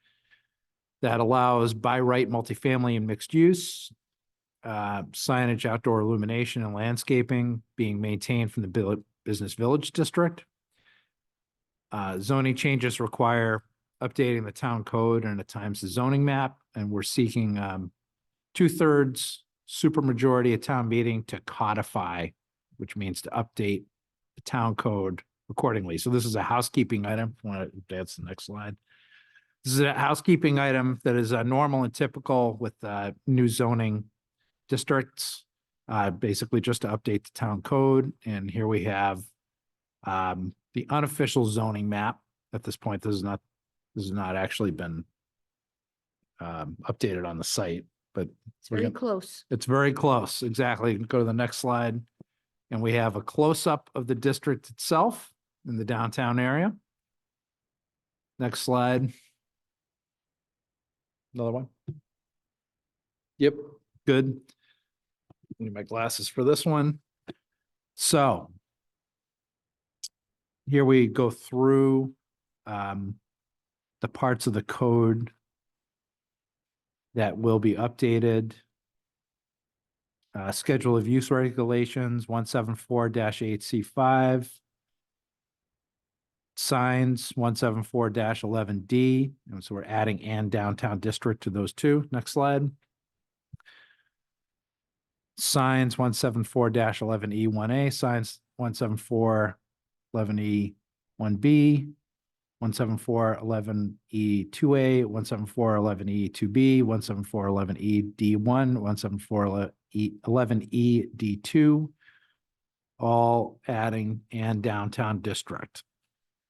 that allows by right multifamily and mixed use, signage, outdoor illumination, and landscaping being maintained from the business village district. Zoning changes require updating the town code and at times the zoning map, and we're seeking 2/3 supermajority at town meeting to codify, which means to update the town code accordingly. So this is a housekeeping item. Want to advance the next slide? This is a housekeeping item that is normal and typical with new zoning districts, basically just to update the town code. And here we have the unofficial zoning map. At this point, this has not actually been updated on the site, but It's very close. it's very close. Exactly. Go to the next slide. And we have a close-up of the district itself in the downtown area. Next slide. Another one. Yep, good. Need my glasses for this one. So here we go through the parts of the code that will be updated. Schedule of use regulations, 174-8C5. Signs, 174-11D. And so we're adding and downtown district to those two. Next slide. Signs, 174-11E1A. Signs, 174-11E1B. 174-11E2A, 174-11E2B, 174-11ED1, 174-11ED2, all adding and downtown district.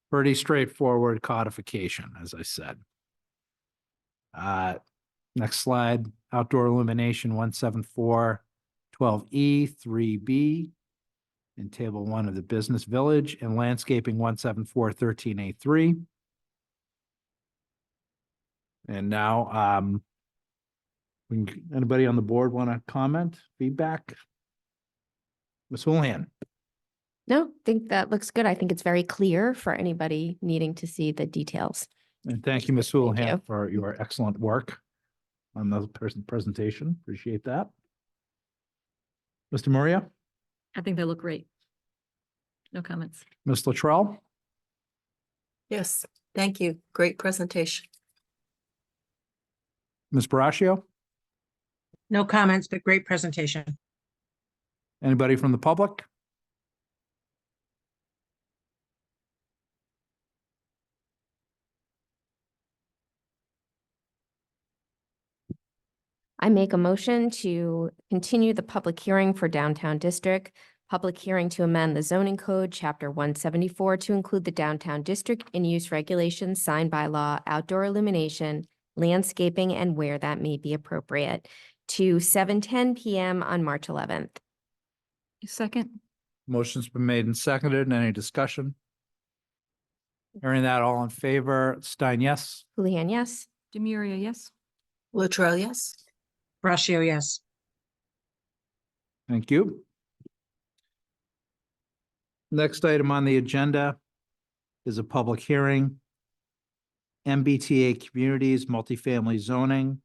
Pretty straightforward codification, as I said. Next slide, outdoor illumination 174-12E3B in table 1 of the business village, and landscaping 174-13A3. And now, anybody on the board want to comment, feedback? Ms. Houlihan? No, I think that looks good. I think it's very clear for anybody needing to see the details. And thank you, Ms. you. Houlihan, for your excellent work on the presentation. Appreciate that. Mr. Maria? I think they look great. No comments. Ms. Latrell? Yes, thank you. Great presentation. Ms. Braccio? No comments, but great presentation. Anybody from the public? I make a motion to continue the public hearing for downtown district, public hearing to amend the zoning code, chapter 174, to include the downtown district in use regulations, sign by law, outdoor illumination, landscaping, and where that may be appropriate, to 7:10 PM on March 11th. Second? Motion's been made and seconded. Any discussion? Hearing that, all in favor, Stein, yes. Houlihan, yes. Demiria, yes? Latrell, yes? Brashio, yes. Thank you. Next item on the agenda is a public hearing. MBTA Communities Multifamily Zoning.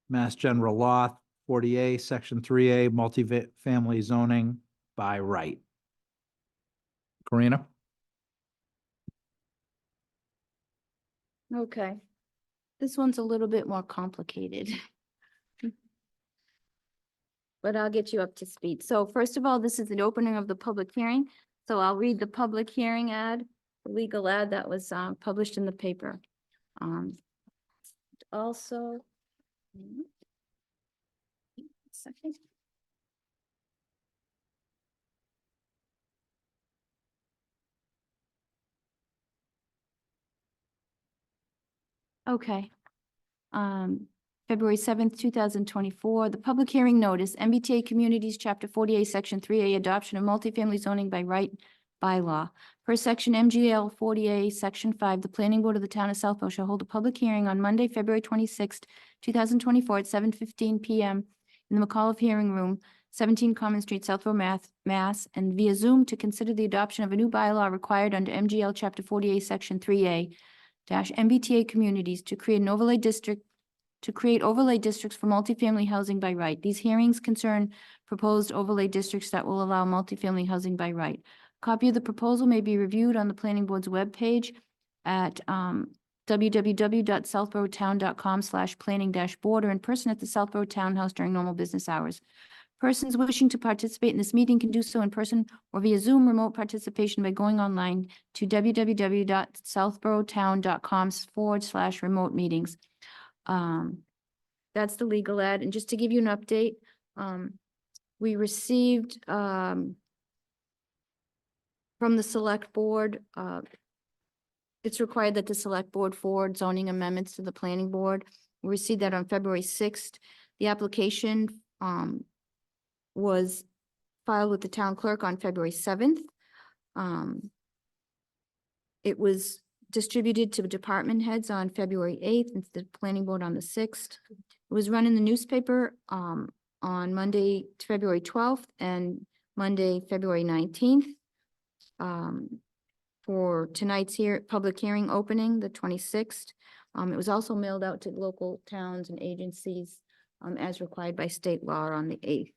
Mass General Law 40A, Section 3A, Multifamily Zoning by right. Karina? Okay. This one's a little bit more complicated. But I'll get you up to speed. So first of all, this is the opening of the public hearing. So I'll read the public hearing ad, the legal ad that was published in the paper. Also. Second. Okay. February 7th, 2024, the public hearing notice, MBTA Communities, Chapter 48, Section 3A, adoption of multifamily zoning by right bylaw. Per section MGL 40A, Section 5, the planning board of the town of Southborough shall hold a public hearing on Monday, February 26th, 2024 at 7:15 PM in the McAuliffe Hearing Room, 17 Common Street, Southborough, Mass, and via Zoom to consider the adoption of a new bylaw required under MGL Chapter 48, Section 3A MBTA communities to create overlay districts for multifamily housing by right. These hearings concern proposed overlay districts that will allow multifamily housing by right. Copy of the proposal may be reviewed on the planning board's webpage at www.southboroughtown.com/planning-board or in person at the Southborough Townhouse during normal business hours. Persons wishing to participate in this meeting can do so in person or via Zoom remote participation by going online to www.southboroughtown.com/remote meetings. That's the legal ad. And just to give you an update, we received, from the select board, it's required that the select board forward zoning amendments to the planning board. We received that on February 6th. The application, was filed with the town clerk on February 7th. It was distributed to department heads on February 8th and to the planning board on the 6th. It was run in the newspaper on Monday, February 12th and Monday, February 19th. For tonight's public hearing opening, the 26th. It was also mailed out to local towns and agencies as required by state law on the 8th.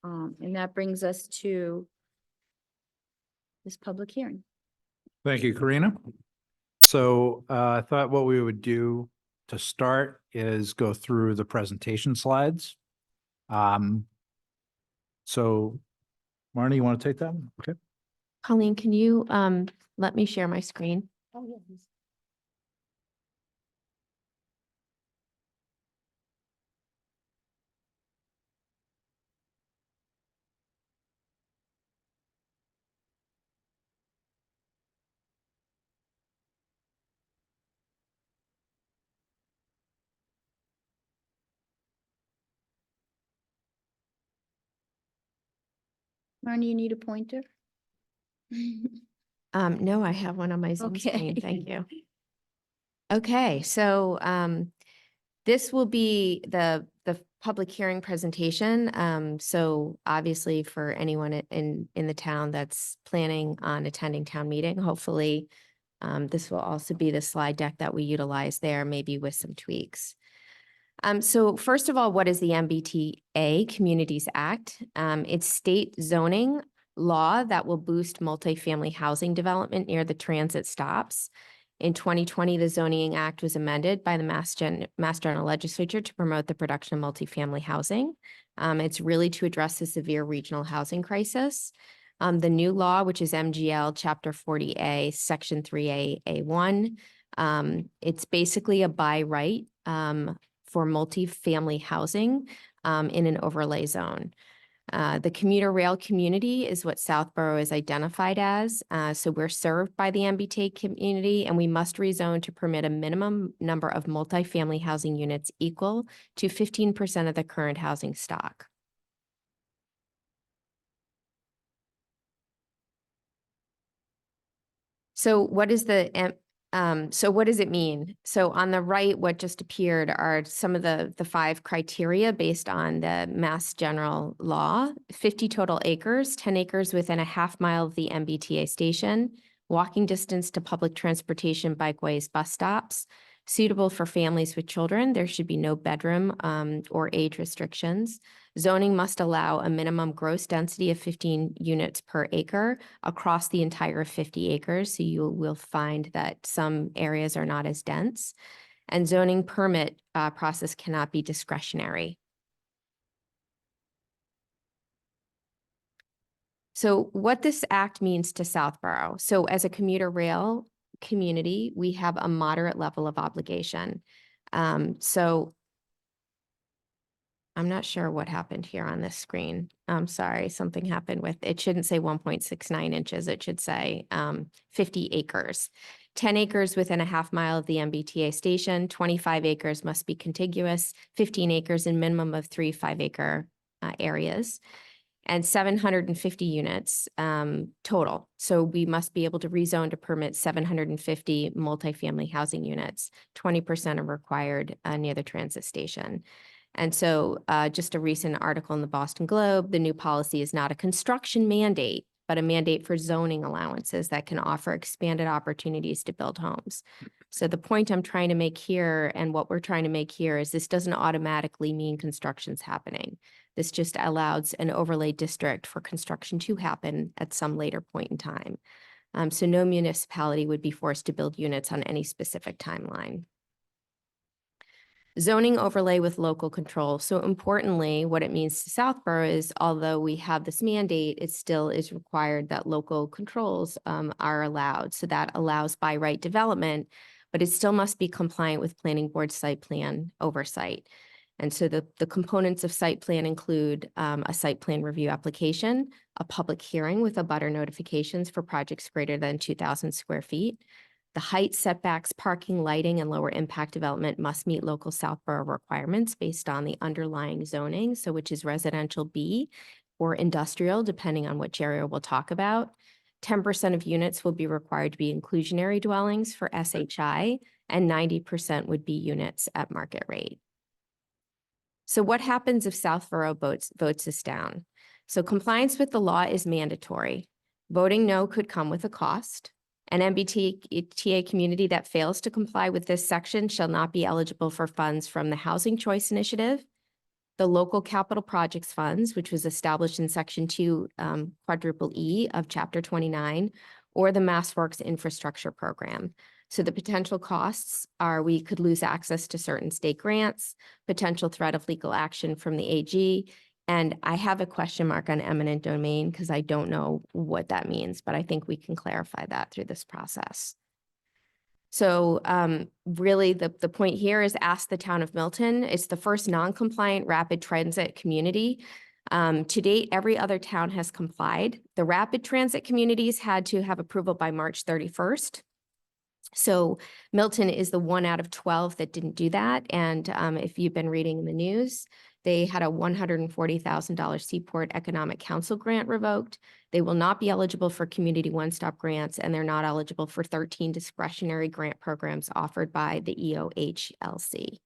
And that brings us to this public hearing. Thank you, Karina. So I thought what we would do to start is go through the presentation slides. So Marnie, you want to take that? Okay. Colleen, can you let me share my screen? Oh, yeah. Marnie, you need a pointer? No, I have one on my Zoom screen. Okay. Thank you. Okay, so this will be the public hearing presentation. So obviously for anyone in the town that's planning on attending town meeting, hopefully this will also be the slide deck that we utilize there, maybe with some tweaks. So first of all, what is the MBTA Communities Act? It's state zoning law that will boost multifamily housing development near the transit stops. In 2020, the Zoning Act was amended by the Mass General Legislature to promote the production of multifamily housing. It's really to address the severe regional housing crisis. The new law, which is MGL Chapter 40A, Section 3A, A1, it's basically a by right for multifamily housing in an overlay zone. The commuter rail community is what Southborough is identified as. So we're served by the MBTA community and we must rezone to permit a minimum number of multifamily housing units equal to 15% of the current housing stock. So what is the So what does it mean? So on the right, what just appeared are some of the 5 criteria based on the Mass General Law. 50 total acres, 10 acres within a half mile of the MBTA station, walking distance to public transportation, bikeways, bus stops, suitable for families with children. There should be no bedroom or age restrictions. Zoning must allow a minimum gross density of 15 units per acre across the entire 50 acres. So you will find that some areas are not as dense. And zoning permit process cannot be discretionary. So what this act means to Southborough. So as a commuter rail community, we have a moderate level of obligation. So I'm not sure what happened here on this screen. I'm sorry, something happened with, it shouldn't say 1.69 inches. It should say 50 acres. 10 acres within a half mile of the MBTA station, 25 acres must be contiguous, 15 acres in minimum of 3 5-acre areas, and 750 units total. So we must be able to rezone to permit 750 multifamily housing units. 20% are required near the transit station. And so just a recent article in the Boston Globe, the new policy is not a construction mandate, but a mandate for zoning allowances that can offer expanded opportunities to build homes. So the point I'm trying to make here and what we're trying to make here is this doesn't automatically mean construction's happening. This just allows an overlay district for construction to happen at some later point in time. So no municipality would be forced to build units on any specific timeline. Zoning overlay with local control. So importantly, what it means to Southborough is although we have this mandate, it still is required that local controls are allowed. So that allows by right development, but it still must be compliant with planning board site plan oversight. And so the components of site plan include a site plan review application, a public hearing with abutter notifications for projects greater than 2,000 square feet. The height setbacks, parking, lighting, and lower impact development must meet local Southborough requirements based on the underlying zoning, so which is residential B or industrial, depending on which area we'll talk about. 10% of units will be required to be inclusionary dwellings for SHI, and 90% would be units at market rate. So what happens if Southborough votes this down? So compliance with the law is mandatory. Voting no could come with a cost. An MBTA community that fails to comply with this section shall not be eligible for funds from the Housing Choice Initiative, the Local Capital Projects Funds, which was established in Section 2, quadruple E of Chapter 29, or the MassWorks Infrastructure Program. So the potential costs are we could lose access to certain state grants, potential threat of legal action from the AG, and I have a question mark on eminent domain because I don't know what that means, but I think we can clarify that through this process. So really the point here is ask the town of Milton. It's the first non-compliant rapid transit community. To date, every other town has complied. The rapid transit communities had to have approval by March 31st. So Milton is the 1 out of 12 that didn't do that. And if you've been reading in the news, they had a $140,000 Seaport Economic Council grant revoked. They will not be eligible for community one-stop grants, and they're not eligible for 13 discretionary grant programs offered by the EOHLC.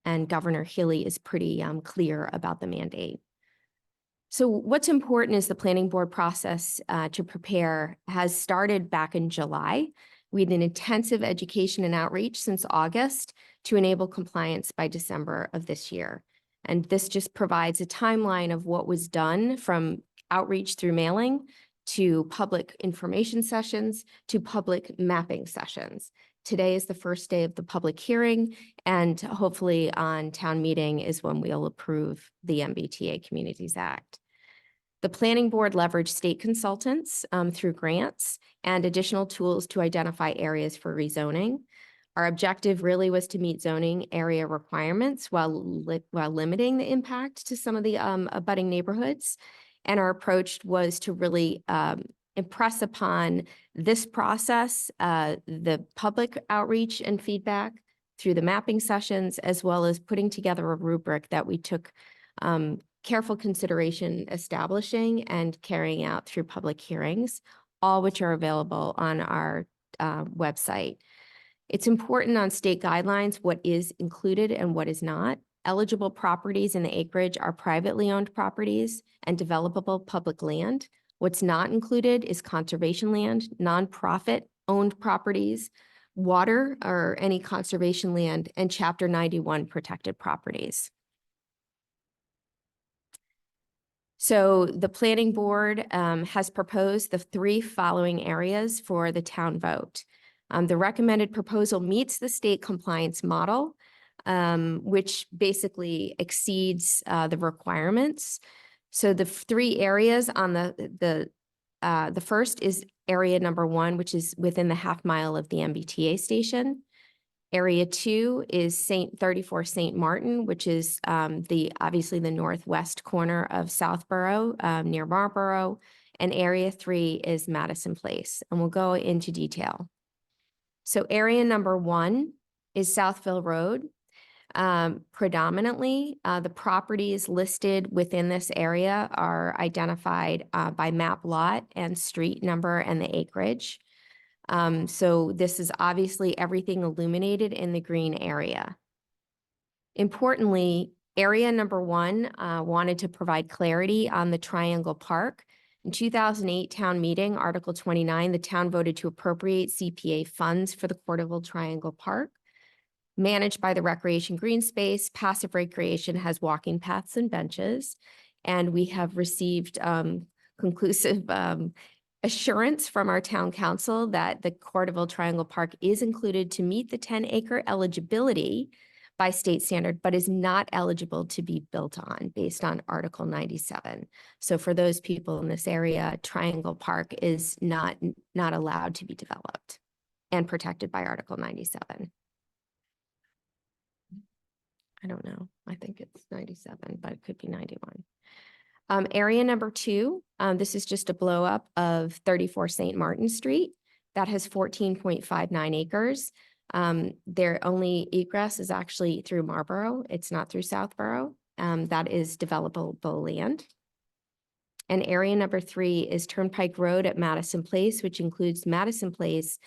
And Governor Healy is pretty clear about the mandate. So what's important is the planning board process to prepare has started back in July. We had an intensive education and outreach since August to enable compliance by December of this year. And this just provides a timeline of what was done from outreach through mailing to public information sessions to public mapping sessions. Today is the first day of the public hearing, and hopefully on town meeting is when we'll approve the MBTA Communities Act. The planning board leveraged state consultants through grants and additional tools to identify areas for rezoning. Our objective really was to meet zoning area requirements while limiting the impact to some of the abutting neighborhoods. And our approach was to really impress upon this process, the public outreach and feedback through the mapping sessions, as well as putting together a rubric that we took careful consideration establishing and carrying out through public hearings, all which are available on our website. It's important on state guidelines what is included and what is not. Eligible properties in the acreage are privately owned properties and developable public land. What's not included is conservation land, nonprofit owned properties, water or any conservation land, and Chapter 91 protected properties. So the planning board has proposed the 3 following areas for the town vote. The recommended proposal meets the state compliance model, which basically exceeds the requirements. So the 3 areas on the first is area number 1, which is within the half mile of the MBTA station. Area 2 is 34 St. Martin, which is obviously the northwest corner of Southborough, near Marlborough. And area 3 is Madison Place, and we'll go into detail. So area number 1 is Southville Road. Predominantly, the properties listed within this area are identified by map lot and street number and the acreage. So this is obviously everything illuminated in the green area. Importantly, area number 1 wanted to provide clarity on the Triangle Park. In 2008 town meeting, Article 29, the town voted to appropriate CPA funds for the Corderville Triangle Park. Managed by the Recreation Green Space, passive recreation has walking paths and benches. And we have received conclusive assurance from our town council that the Corderville Triangle Park is included to meet the 10-acre eligibility by state standard, but is not eligible to be built on based on Article 97. So for those people in this area, Triangle Park is not allowed to be developed and protected by Article 97. I don't know. I think it's 97, but it could be 91. Area number 2, this is just a blow up of 34 St. Martin Street. That has 14.59 acres. Their only egress is actually through Marlborough. It's not through Southborough. That is developable land. And area number 3 is Turnpike Road at Madison Place, which includes Madison Place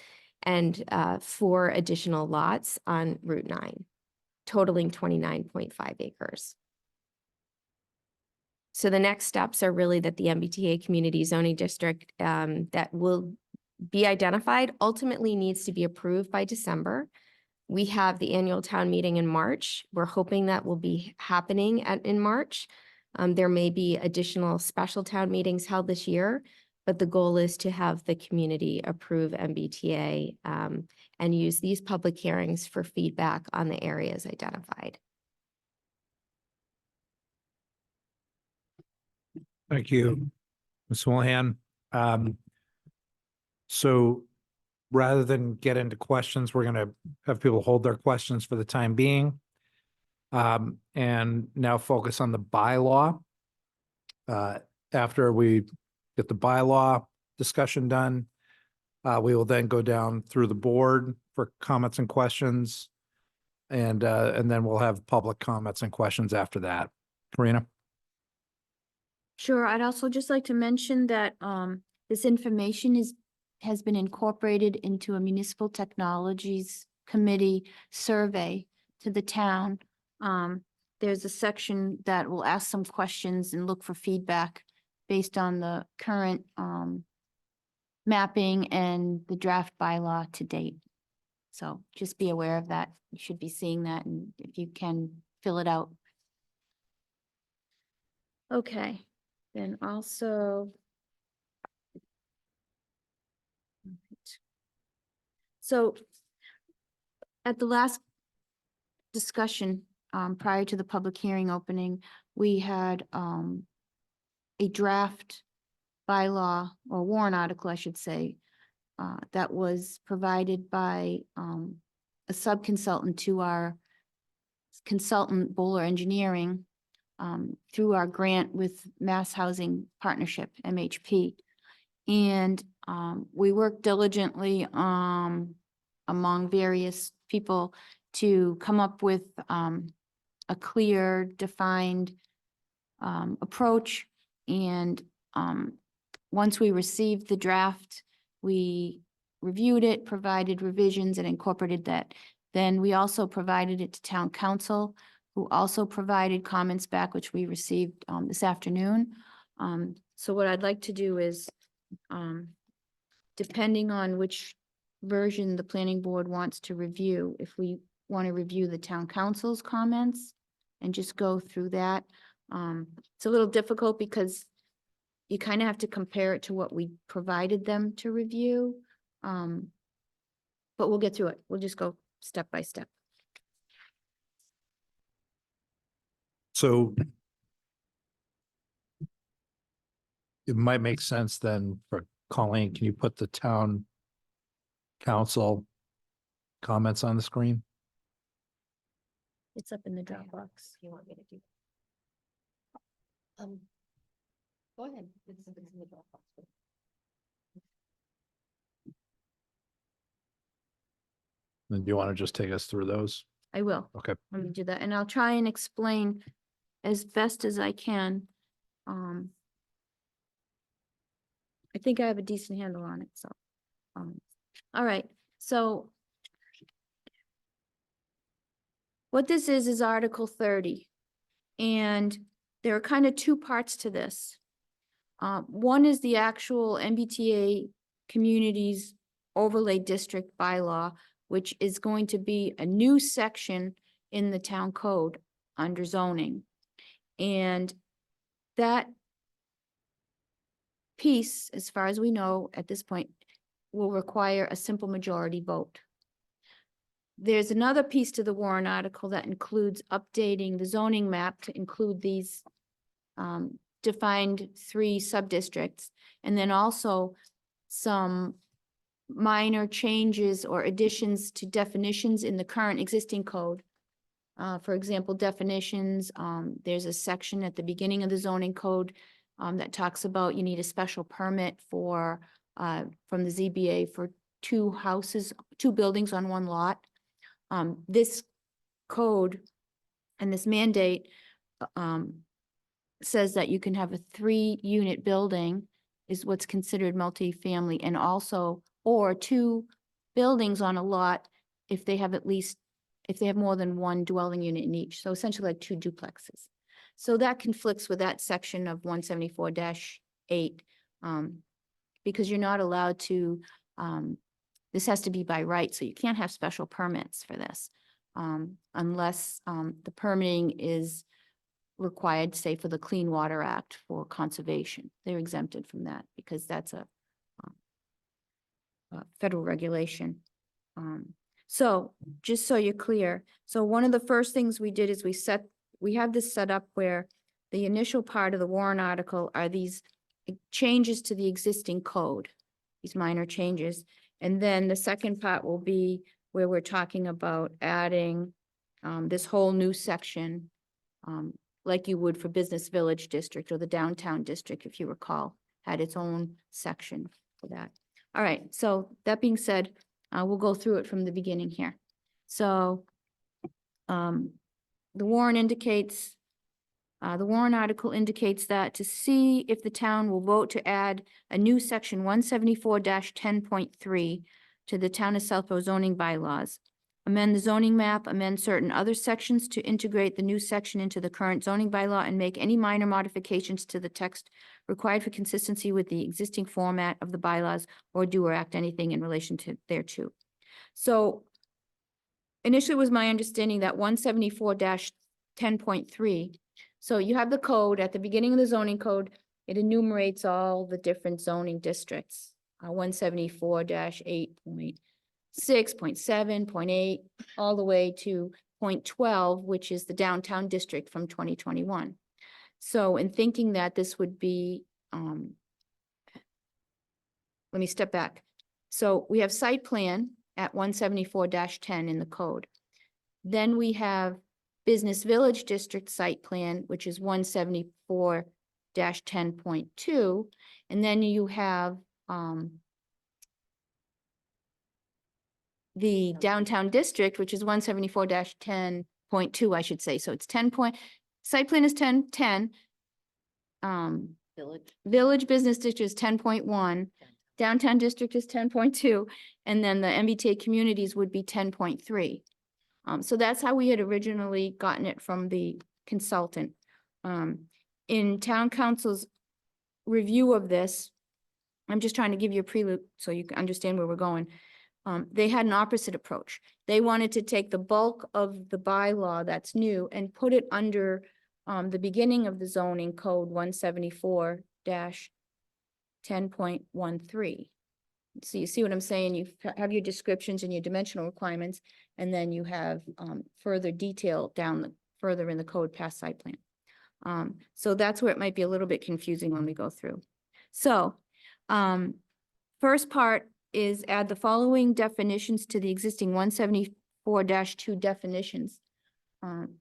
and 4 additional lots on Route 9, totaling 29.5 acres. So the next steps are really that the MBTA Community Zoning District that will be identified ultimately needs to be approved by December. We have the annual town meeting in March. We're hoping that will be happening in March. There may be additional special town meetings held this year, but the goal is to have the community approve MBTA and use these public hearings for feedback on the areas identified. Thank you, Ms. Houlihan. So rather than get into questions, we're going to have people hold their questions for the time being. And now focus on the bylaw. After we get the bylaw discussion done, we will then go down through the board for comments and questions. And then we'll have public comments and questions after that. Karina? Sure. I'd also just like to mention that this information has been incorporated into a Municipal Technologies Committee survey to the town. There's a section that will ask some questions and look for feedback based on the current mapping and the draft bylaw to date. So just be aware of that. You should be seeing that, and if you can, fill it out. Okay. Then also. So at the last discussion, prior to the public hearing opening, we had a draft bylaw or warrant article, I should say, that was provided by a sub-consultant to our consultant Bowler Engineering through our grant with Mass Housing Partnership, MHP. And we worked diligently among various people to come up with a clear, defined approach. And once we received the draft, we reviewed it, provided revisions and incorporated that. Then we also provided it to town council, who also provided comments back, which we received this afternoon. So what I'd like to do is, depending on which version the planning board wants to review, if we want to review the town council's comments and just go through that. It's a little difficult because you kind of have to compare it to what we provided them to review. But we'll get through it. We'll just go step by step. So it might make sense then for Colleen, can you put the town council comments on the screen? It's up in the Dropbox. You want me to do? Go ahead. It's in the Dropbox. Then do you want to just take us through those? I will. Okay. Let me do that, and I'll try and explain as best as I can. I think I have a decent handle on it, so. All right, so. What this is Article 30. And there are kind of two parts to this. One is the actual MBTA Communities Overlay District bylaw, which is going to be a new section in the town code under zoning. And that piece, as far as we know at this point, will require a simple majority vote. There's another piece to the warrant article that includes updating the zoning map to include these defined 3 sub-districts, and then also some minor changes or additions to definitions in the current existing code. For example, definitions, there's a section at the beginning of the zoning code that talks about you need a special permit for from the ZBA for 2 buildings on 1 lot. This code and this mandate says that you can have a 3-unit building is what's considered multifamily, and also, or 2 buildings on a lot if they have more than 1 dwelling unit in each. So essentially like 2 duplexes. So that conflicts with that section of 174-8, because you're not allowed to, this has to be by right, so you can't have special permits for this unless the permitting is required, say, for the Clean Water Act for conservation. They're exempted from that because that's a federal regulation. So just so you're clear, so one of the first things we did is we have this set up where the initial part of the warrant article are these changes to the existing code, these minor changes. And then the second part will be where we're talking about adding this whole new section, like you would for Business Village District or the Downtown District, if you recall, had its own section for that. All right, so that being said, we'll go through it from the beginning here. So the warrant article indicates that to see if the town will vote to add a new section 174-10.3 to the Town of Southborough zoning bylaws, amend the zoning map, amend certain other sections to integrate the new section into the current zoning bylaw, and make any minor modifications to the text required for consistency with the existing format of the bylaws, or do or act anything in relation to thereto. So initially it was my understanding that 174-10.3, so you have the code at the beginning of the zoning code, it enumerates all the different zoning districts, 174-8.6, 0.7, 0.8, all the way to 0.12, which is the downtown district from 2021. So in thinking that this would be, let me step back. So we have site plan at 174-10 in the code. Then we have Business Village District Site Plan, which is 174-10.2. And then you have the Downtown District, which is 174-10.2, I should say. So it's 10 point, site plan is 10. Village Business District is 10.1. Downtown district is 10.2, and then the MBTA communities would be 10.3. So that's how we had originally gotten it from the consultant. In town council's review of this, I'm just trying to give you a prelude so you can understand where we're going. They had an opposite approach. They wanted to take the bulk of the bylaw that's new and put it under the beginning of the zoning code 174-10.13. So you see what I'm saying? You have your descriptions and your dimensional requirements, and then you have further detail further in the code past site plan. So that's where it might be a little bit confusing when we go through. So first part is add the following definitions to the existing 174-2 definitions.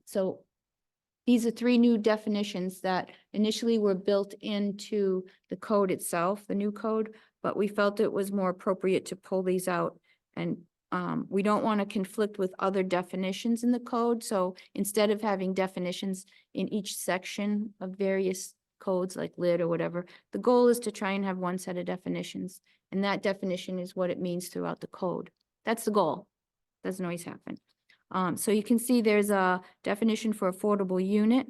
So these are 3 new definitions that initially were built into the code itself, the new code, but we felt it was more appropriate to pull these out. And we don't want to conflict with other definitions in the code. So instead of having definitions in each section of various codes like lit or whatever, the goal is to try and have one set of definitions. And that definition is what it means throughout the code. That's the goal. Doesn't always happen. So you can see there's a definition for affordable unit,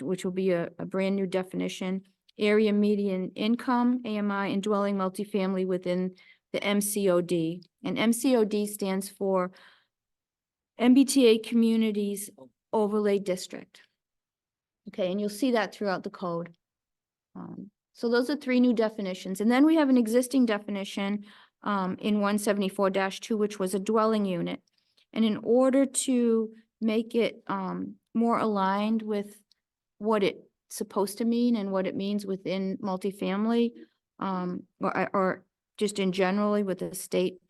which will be a brand new definition. Area median income, AMI, and dwelling multifamily within the MCOD. And MCOD stands for MBTA Communities Overlay District. Okay, and you'll see that throughout the code. So those are 3 new definitions. And then we have an existing definition in 174-2, which was a dwelling unit. And in order to make it more aligned with what it's supposed to mean and what it means within multifamily, or just in generally with the state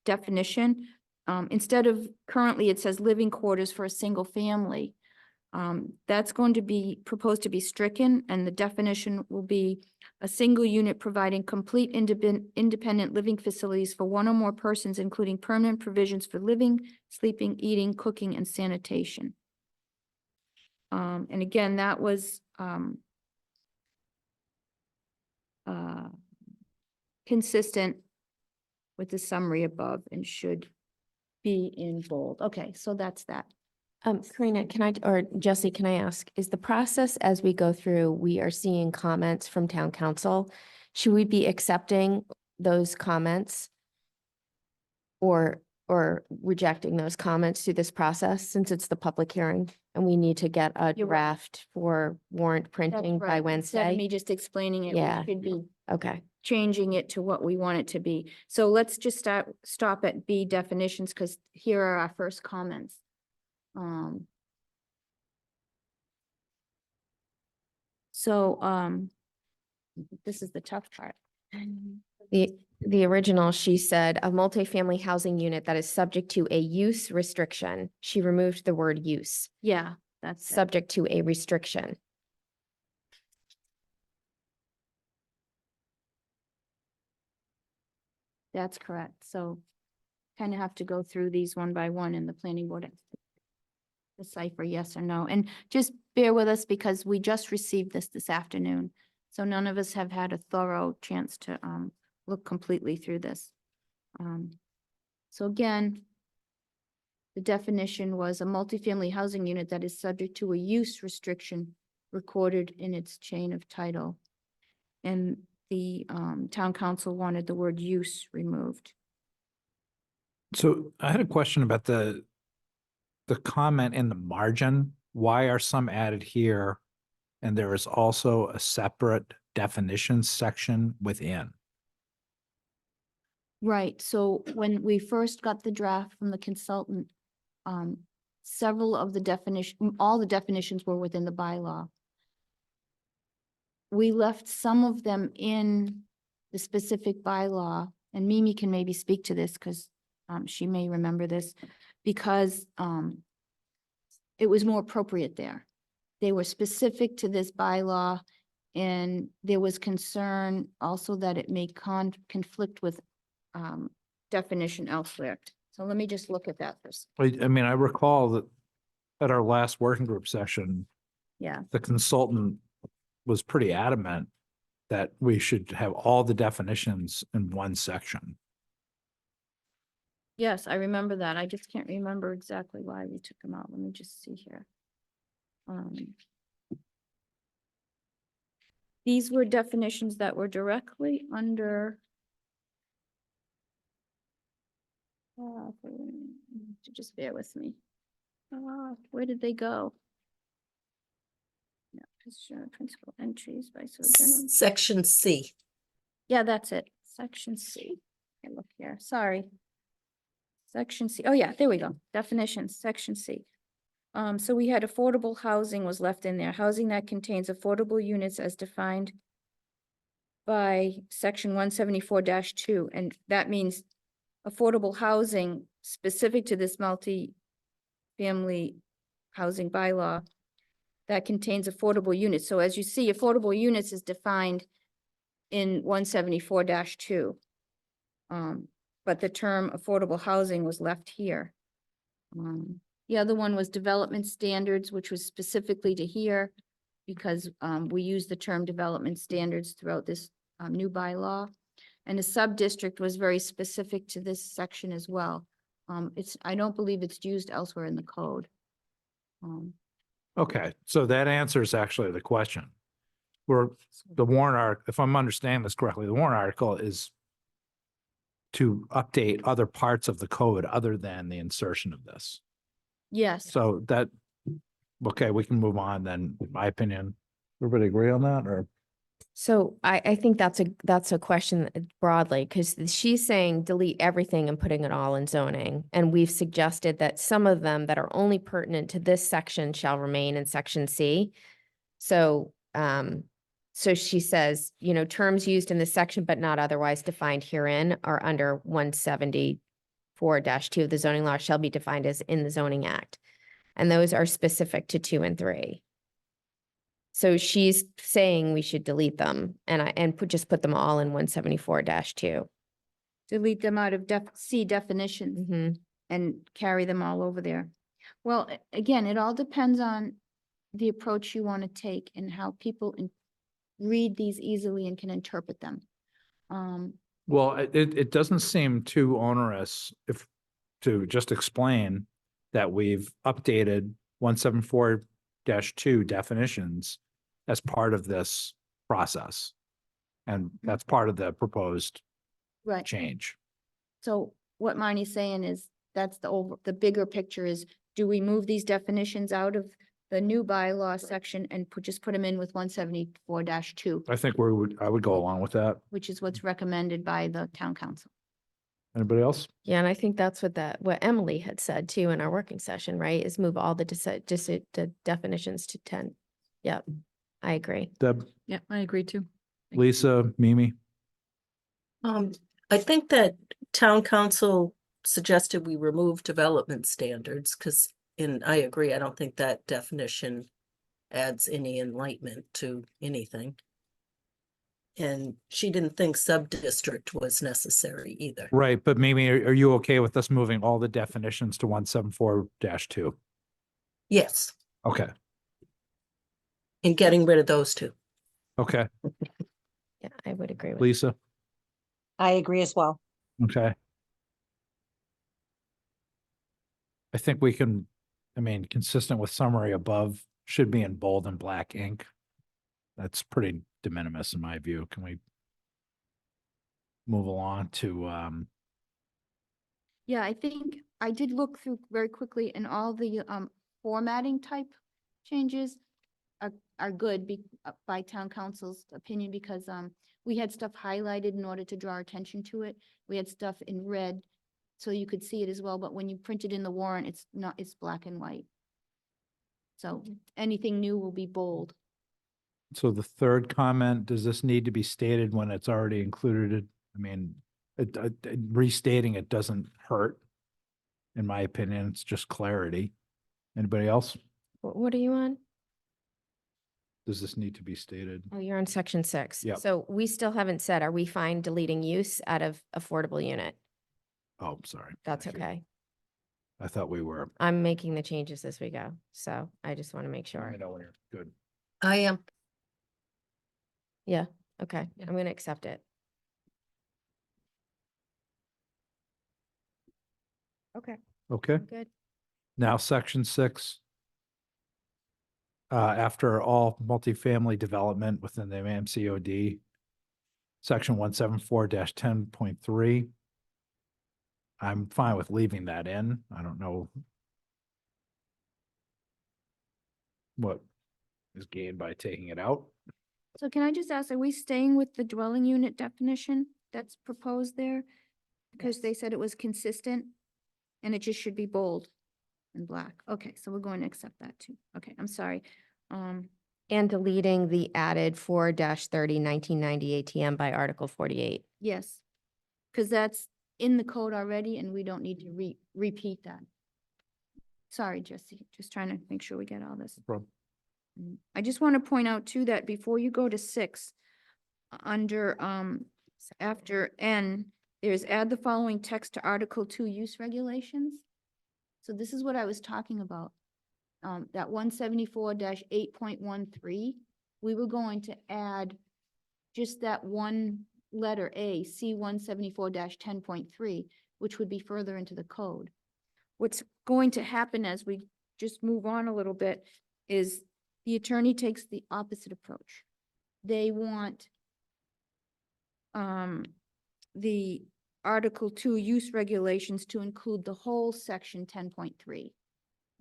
definition, instead of currently it says living quarters for a single family, that's going to be proposed to be stricken, and the definition will be a single unit providing complete independent living facilities for 1 or more persons, including permanent provisions for living, sleeping, eating, cooking, and sanitation. And again, that was consistent with the summary above and should be in bold. Okay, so that's that. Karina, or Jesse, can I ask, is the process as we go through, we are seeing comments from town council? Should we be accepting those comments or rejecting those comments through this process since it's the public hearing and we need to get a You're right. draft for warrant printing by Instead of Wednesday? me just explaining it, Yeah. we should be Okay, changing it to what we want it to be. So let's just stop at B definitions, because here are our first comments. This is the tough part. the original, she said, a multifamily housing unit that is subject to a use restriction. She removed the word use, Yeah, that's it. subject to a restriction. That's correct. So kind of have to go through these one by one in the planning board. Decipher yes or no. And just bear with us because we just received this afternoon. So none of us have had a thorough chance to look completely through this. So again, the definition was a multifamily housing unit that is subject to a use restriction recorded in its chain of title. And the town council wanted the word use removed. So I had a question about the comment in the margin. Why are some added here? And there is also a separate definition section within. Right, so when we first got the draft from the consultant, several of the all the definitions were within the bylaw. We left some of them in the specific bylaw, and Mimi can maybe speak to this because she may remember this, because it was more appropriate there. They were specific to this bylaw, and there was concern also that it may conflict with definition elsewhere. So let me just look at that first. I mean, I recall that at our last working group session, Yeah, the consultant was pretty adamant that we should have all the definitions in one section. Yes, I remember that. I just can't remember exactly why we took them out. Let me just see here. These were definitions that were directly under. Just bear with me. Where did they go? Yeah, principal entries by so general. Section C. Yeah, that's it. Section C. Okay, look here, sorry. Section C. Oh, yeah, there we go. Definitions, section C. So we had affordable housing was left in there. Housing that contains affordable units as defined by section 174-2, and that means affordable housing specific to this multi-family housing bylaw that contains affordable units. So as you see, affordable units is defined in 174-2. But the term affordable housing was left here. The other one was development standards, which was specifically to here because we use the term development standards throughout this new bylaw. And the sub-district was very specific to this section as well. I don't believe it's used elsewhere in the code. Okay, so that answers actually the question. Where the warrant article, if I'm understanding this correctly, the warrant article is to update other parts of the code other than the insertion of this. Yes, So that, okay, we can move on then, in my opinion. Everybody agree on that or? So I think that's a question broadly, because she's saying delete everything and putting it all in zoning. And we've suggested that some of them that are only pertinent to this section shall remain in section C. So, so she says, you know, terms used in this section but not otherwise defined herein are under 174-2 of the zoning law shall be defined as in the zoning act. And those are specific to 2 and 3. So she's saying we should delete them and just put them all in 174-2. delete them out of C definitions Mm-hmm. and carry them all over there. Well, again, it all depends on the approach you want to take and how people read these easily and can interpret them. Well, it doesn't seem too onerous to just explain that we've updated 174-2 definitions as part of this process. And that's part of the proposed Right. change. So what Marnie's saying is that's the bigger picture is, do we move these definitions out of the new bylaw section and just put them in with 174-2, I think I would go along with that. which is what's recommended by the town council. Anybody else? Yeah, and I think that's what Emily had said too in our working session, right? Is move all the the definitions to 10. Yep, I agree. Deb, Yeah, I agree too. Lisa, Mimi? I think that town council suggested we remove development standards because, and I agree, I don't think that definition adds any enlightenment to anything. And she didn't think sub-district was necessary either. Right, but Mimi, are you okay with us moving all the definitions to 174-2? Yes, Okay, and getting rid of those two. okay. Yeah, I would agree with. Lisa? I agree as well. Okay. I think we can, consistent with summary above, should be in bold and black ink. That's pretty de minimis in my view. Can we move along to, Yeah, I think I did look through very quickly and all the formatting type changes are good by town council's opinion because we had stuff highlighted in order to draw attention to it. We had stuff in red so you could see it as well, but when you print it in the warrant, it's black and white. So anything new will be bold. so the third comment, does this need to be stated when it's already included? Restating it doesn't hurt. In my opinion, it's just clarity. Anybody else? What are you on? Does this need to be stated? Oh, you're on section 6. Yep. So we still haven't said, are we fine deleting use out of affordable unit? Oh, sorry. That's Thank you. okay. I thought we were. I'm making the changes as we go. So I just want to make I sure. know when you're good. I am. Yeah, Okay, Yeah. I'm gonna accept it. Okay, Okay, good. now section 6. After all multifamily development within the MCOD, section 174-10.3. I'm fine with leaving that in. I don't know what is gained by taking it out. So can I just ask, are we staying with the dwelling unit definition that's proposed there? Because they said it was consistent and it just should be bold and black. Okay, so we're going to accept that too. Okay, I'm sorry. And deleting the added 4-30 1990 ATM by Article 48. Yes, because that's in the code already and we don't need to repeat that. Sorry, Jesse, just trying to make sure we get all this. Problem. I just want to point out too that before you go to 6, under, after N, there's add the following text to Article 2 use regulations. So this is what I was talking about. That 174-8.13, we were going to add just that one letter A, C 174-10.3, which would be further into the code. What's going to happen as we just move on a little bit is the attorney takes the opposite approach. They want the Article 2 use regulations to include the whole section 10.3,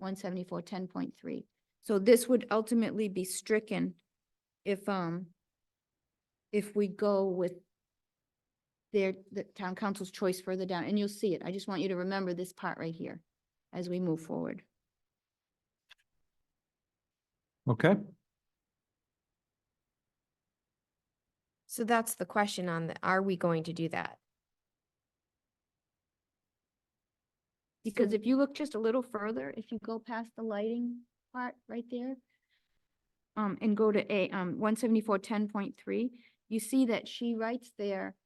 174-10.3. So this would ultimately be stricken if we go with the town council's choice further down, and you'll see it. I just want you to remember this part right here as we move forward. Okay, So that's the question on the, are we going to do that? Because if you look just a little further, if you go past the lighting part right there, and go to 174-10.3, you see that she writes there,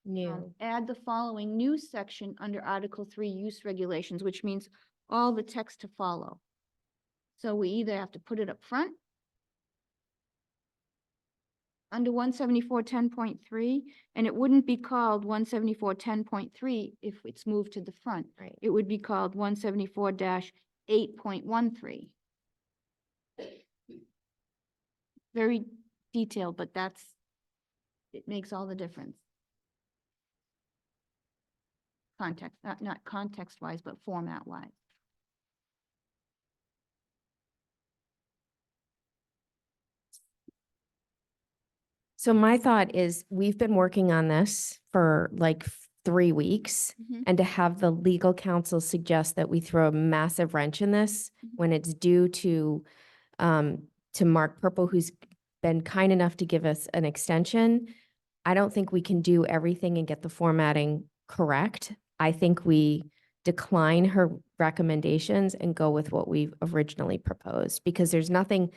New. add the following new section under Article 3 use regulations, which means all the text to follow. So we either have to put it up front under 174-10.3, and it wouldn't be called 174-10.3 if it's moved to the front. Right. It would be called 174-8.13. Very detailed, but it makes all the difference. Context, not context-wise, but format-wise. So my thought is, we've been working on this for like 3 weeks. Mhm. And to have the legal counsel suggest that we throw a massive wrench in this Mhm. when it's due to Mark Purple, who's been kind enough to give us an extension. I don't think we can do everything and get the formatting correct. I think we decline her recommendations and go with what we've originally proposed, because there's nothing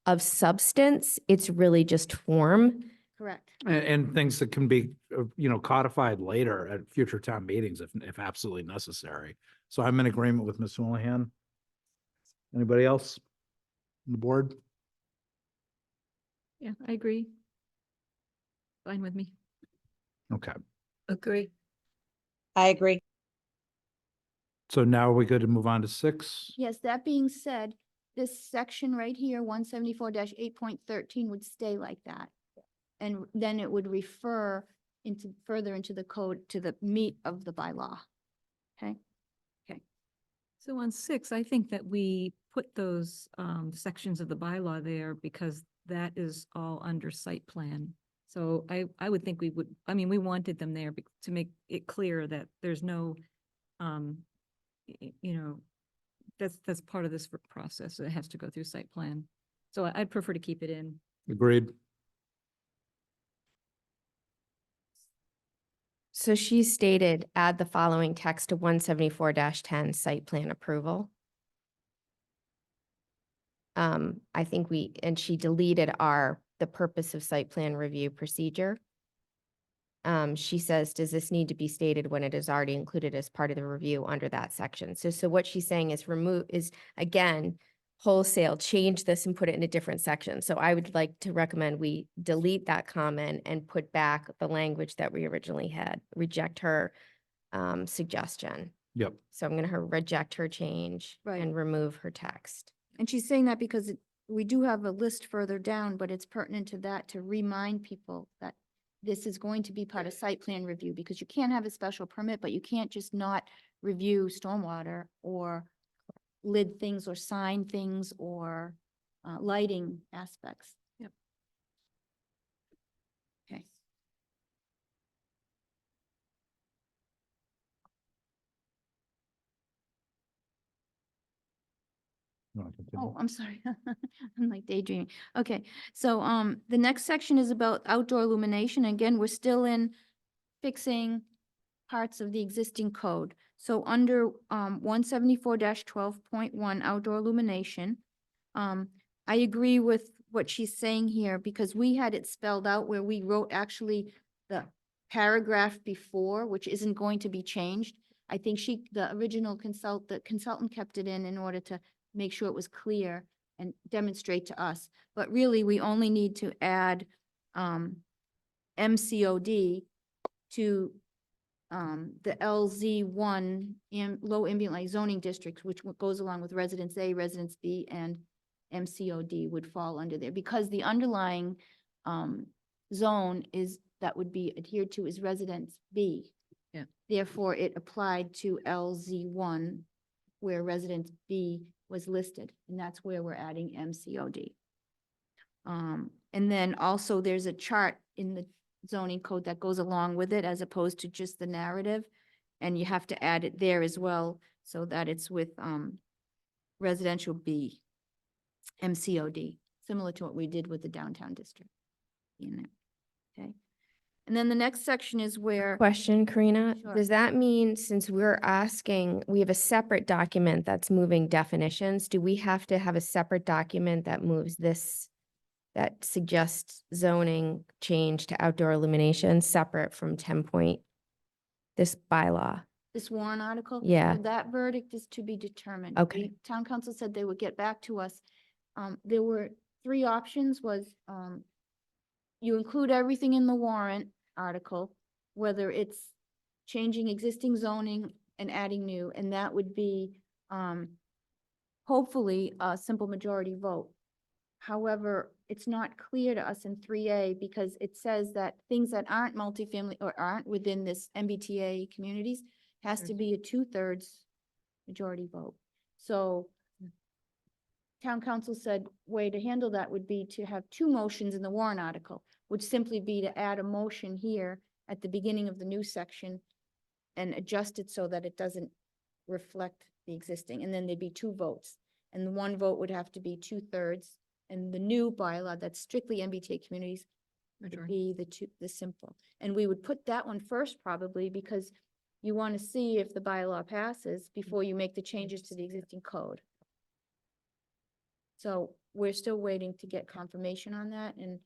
of substance. It's really just form. Correct. and things that can be, codified later at future town meetings if absolutely necessary. So I'm in agreement with Ms. Houlihan. Anybody else on the board? Yeah, I agree. Fine with me. Okay, Agree. I agree. so now are we good to move on to 6? Yes, that being said, this section right here, 174-8.13 would stay like that. And then it would refer further into the code to the meat of the bylaw. Okay? So on 6, I think that we put those sections of the bylaw there because that is all under site plan. So I would think we wanted them there to make it clear that there's no, that's part of this process. It has to go through site plan. So I'd prefer to keep it in. Agreed. So she stated, add the following text to 174-10 site plan approval. I think and she deleted the purpose of site plan review procedure. She says, does this need to be stated when it is already included as part of the review under that section? So what she's saying is again, wholesale change this and put it in a different section. So I would like to recommend we delete that comment and put back the language that we originally had, reject her suggestion. Yep. So I'm gonna reject her change Right. and remove her text. And she's saying that because we do have a list further down, but it's pertinent to that to remind people that this is going to be part of site plan review, because you can't have a special permit, but you can't just not review stormwater or lid things or sign things or lighting aspects. Yep. Okay. You wanna continue? Oh, I'm sorry. I'm like daydreaming. Okay, so the next section is about outdoor illumination. Again, we're still in fixing parts of the existing code. So under 174-12.1 outdoor illumination, I agree with what she's saying here, because we had it spelled out where we wrote actually the paragraph before, which isn't going to be changed. I think the original consultant kept it in order to make sure it was clear and demonstrate to us. But really, we only need to add MCOD to the LZ1 low ambient light zoning district, which goes along with Residence A, Residence B, and MCOD would fall under there, because the underlying zone that would be adhered to is Residence B. Yeah. Therefore, it applied to LZ1 where Residence B was listed, and that's where we're adding MCOD. And then also there's a chart in the zoning code that goes along with it as opposed to just the narrative. And you have to add it there as well so that it's with residential B, MCOD, similar to what we did with the downtown district. In it. Okay. And then the next section is where. Question, Karina, Sure. does that mean, since we're asking, we have a separate document that's moving definitions, do we have to have a separate document that moves this, that suggests zoning change to outdoor illumination separate from 10 point, this bylaw? This warrant article? Yeah. So that verdict is to be determined. Okay. The Town council said they would get back to us. There were three options, was you include everything in the warrant article, whether it's changing existing zoning and adding new, and that would be hopefully a simple majority vote. However, it's not clear to us in 3A because it says that things that aren't multifamily or aren't within this MBTA communities has to be a 2/3 majority vote. So Town council said way to handle that would be to have two motions in the warrant article, would simply be to add a motion here at the beginning of the new section and adjust it so that it doesn't reflect the existing, and then there'd be two votes. And the one vote would have to be 2/3, and the new bylaw that's strictly MBTA communities would be the simple. And we would put that one first probably because you want to see if the bylaw passes before you make the changes to the existing code. So we're still waiting to get confirmation on that, and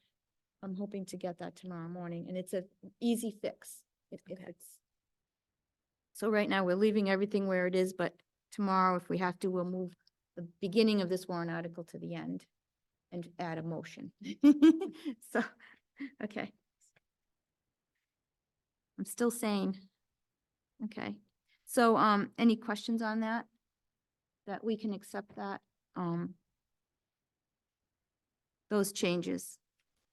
I'm hoping to get that tomorrow morning, and it's a easy fix if it's. So right now, we're leaving everything where it is, but tomorrow, if we have to, we'll move the beginning of this warrant article to the end and add a motion. So, okay. I'm still sane. Okay, so, any questions on that? That we can accept that? Those changes.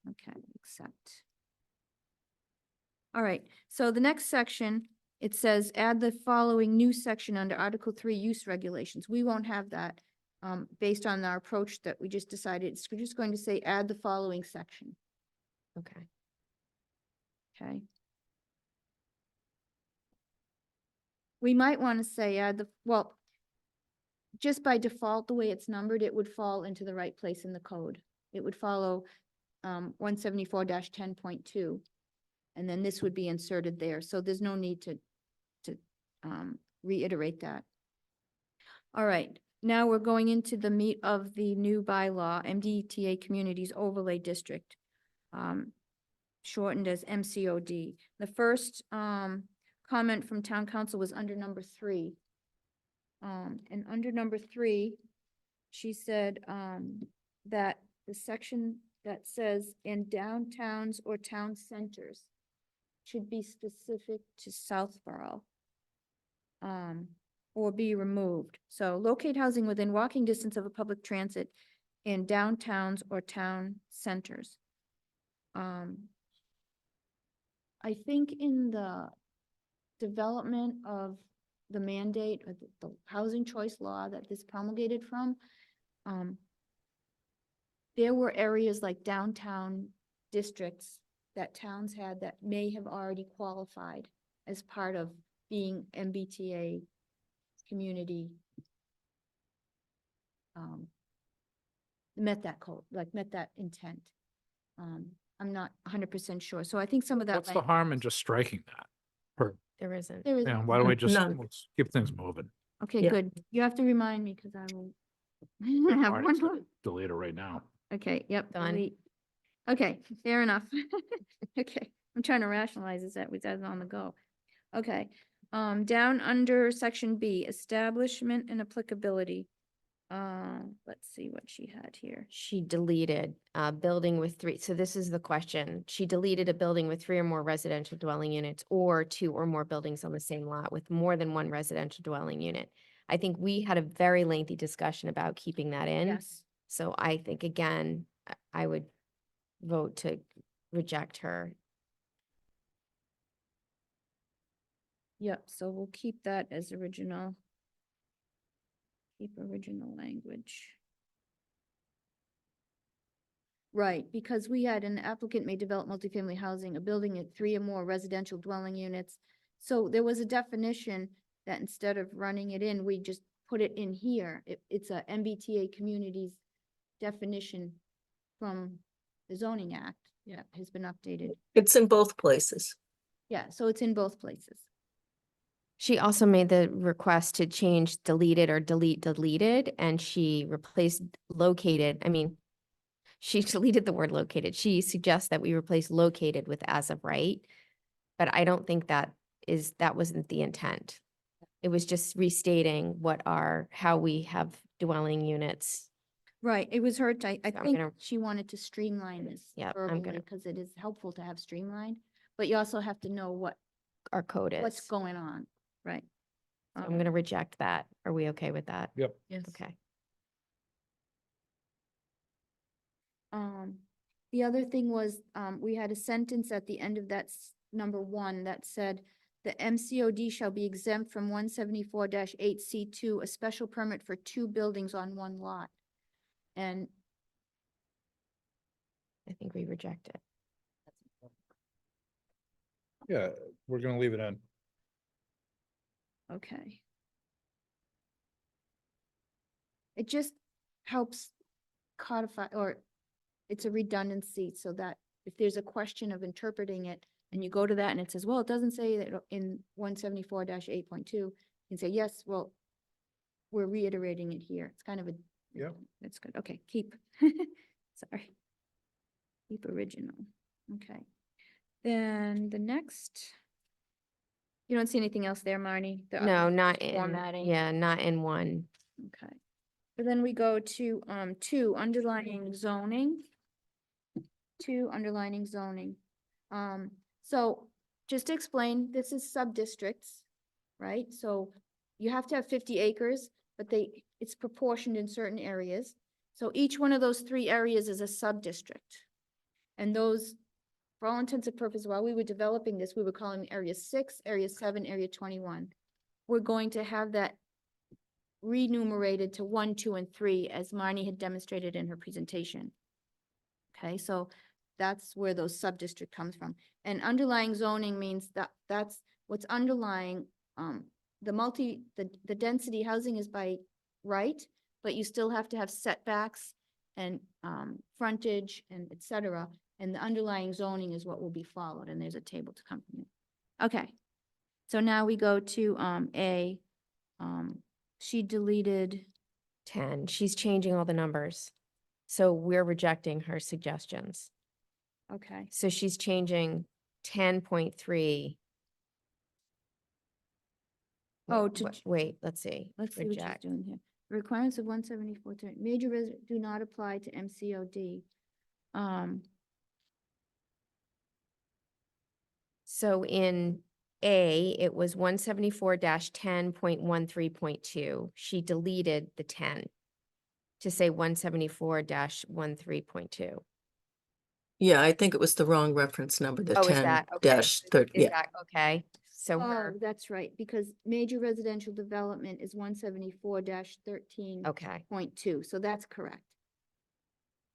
Okay, accept. All right, so the next section, it says add the following new section under Article 3 use regulations. We won't have that based on our approach that we just decided. We're just going to say add the following section. Okay. Okay. We might want to say well, just by default, the way it's numbered, it would fall into the right place in the code. It would follow 174-10.2. And then this would be inserted there. So there's no need to reiterate that. All right, now we're going into the meat of the new bylaw, MDTA Communities Overlay District, shortened as MCOD. The first comment from Town Council was under number 3. And under number 3, she said, that the section that says in downtowns or town centers should be specific to Southborough. Or be removed. So locate housing within walking distance of a public transit in downtowns or town centers. I think in the development of the mandate or the housing choice law that this promulgated from, there were areas like downtown districts that towns had that may have already qualified as part of being MBTA community. Met that code, like met that intent. I'm not 100% sure. So I think some of that. What's the harm in just striking that? There isn't. There is, Yeah, why don't we just, None. let's keep things moving? okay, Yeah. good. You have to remind me because I will. have Alright, one so more. delete it right now. Okay, yep. Done. delete. Okay, fair enough. Okay, I'm trying to rationalize this, that was on the go. Okay, down under section B, establishment and applicability. Let's see what she had here. She deleted a building with three. So this is the question. She deleted a building with 3 or more residential dwelling units or 2 or more buildings on the same lot with more than 1 residential dwelling unit. I think we had a very lengthy discussion about keeping that in. Yes, So I think, again, I would vote to reject her. yep, so we'll keep that as original. Keep original language. Right, because we had an applicant may develop multifamily housing, a building at 3 or more residential dwelling units. So there was a definition that instead of running it in, we just put it in here. It's a MBTA communities definition from the zoning act. Yeah, has been updated. It's in both places. Yeah, so it's in both places. She also made the request to change deleted or deleted, and she replaced located. I mean, she deleted the word located. She suggests that we replace located with as of right. But I don't think that wasn't the intent. It was just restating how we have dwelling units. Right, it was her, I I'm think gonna- she wanted to streamline this Yep, I'm verbally gonna- because it is helpful to have streamlined, but you also have to know Our code is. what's going on, right? So I'm gonna reject that. Are we okay with that? Yep. Yes. Okay. The other thing was, we had a sentence at the end of that number 1 that said, the MCOD shall be exempt from 174-8C2, a special permit for 2 buildings on 1 lot. And I think we reject it. Yeah, we're gonna leave it in. okay. It just helps codify, or it's a redundancy so that if there's a question of interpreting it and you go to that and it says, well, it doesn't say that in 174-8.2, you can say, yes, well, we're reiterating it here. It's kind of a. Yep. That's good. Okay, keep. Sorry. Keep original. Okay. Then the next. You don't see anything else there, Marnie? The No, other not in, formatting? yeah, not in one. Okay. So then we go to, 2, underlining zoning. 2, underlining zoning. So just to explain, this is sub-districts, right? So you have to have 50 acres, but it's proportioned in certain areas. So each one of those 3 areas is a sub-district. And those, for all intents and purposes, while we were developing this, we were calling area 6, area 7, area 21. We're going to have that renumerated to 1, 2, and 3, as Marnie had demonstrated in her presentation. Okay, so that's where those sub-district comes from. And underlying zoning means that that's what's underlying, the density housing is by right, but you still have to have setbacks and, frontage and et cetera. And the underlying zoning is what will be followed, and there's a table to come from it. Okay, so now we go to, A, she deleted, 10. She's changing all the numbers. So we're rejecting her suggestions. okay, So she's changing 10.3. Oh, to ch- Wait, let's see. let's see what she's Reject. doing here. requirements of 174, major do not apply to MCOD. So in A, it was 174-10.13.2. She deleted the 10 to say 174-13.2. Yeah, I think it was the wrong reference number, the Oh, is 10 that, okay. dash 30, Is yeah. that, okay? So Oh, her, that's right, because major residential development is 174-13. okay. 0.2, so that's correct.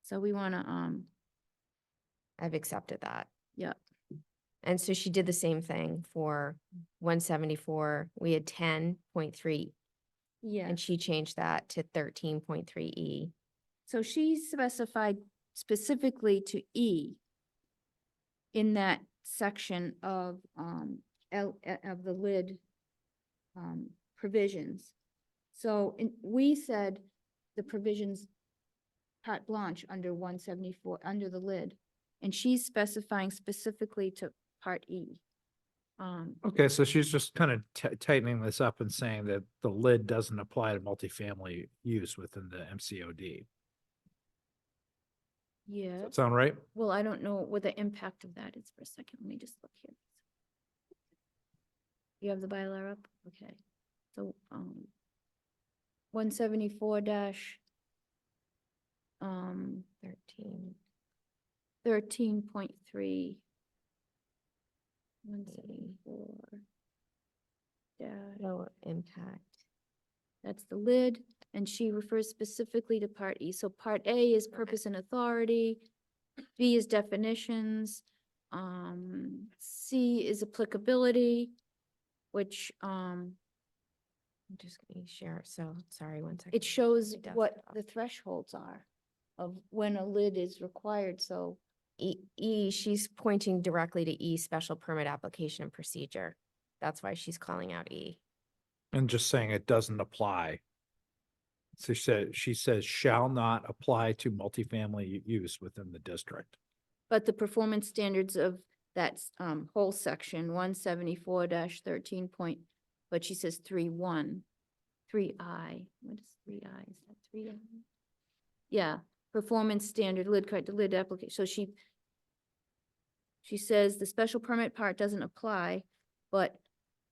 So we wanna, I've accepted that. yeah, And so she did the same thing for 174. We had 10.3 yeah. and she changed that to 13.3E. So she specified specifically to E in that section of, of the lid, provisions. So we said the provisions carte blanche under 174, under the lid, and she's specifying specifically to part E. Okay, so she's just kind of tightening this up and saying that the lid doesn't apply to multifamily use within the MCOD. Yeah. Does that sound right? Well, I don't know what the impact of that is for a second. Let me just look here. You have the bylaw up? Okay. So, 174 dash, 13. 13.3. 174 dash, Lower impact. that's the lid, and she refers specifically to part E. So part A is purpose and authority, B is definitions, C is applicability, which, I'm just gonna share. So sorry, one second. it shows My what desktop. the thresholds are of when a lid is required, so. E, she's pointing directly to E, special permit application and procedure. That's why she's calling out E. And just saying it doesn't apply. So she says shall not apply to multifamily use within the district. But the performance standards of that whole section, 174-13 point, but she says 3.1, 3I, what is 3I? Is that 3I? Yeah, performance standard, lid application, so she says the special permit part doesn't apply, but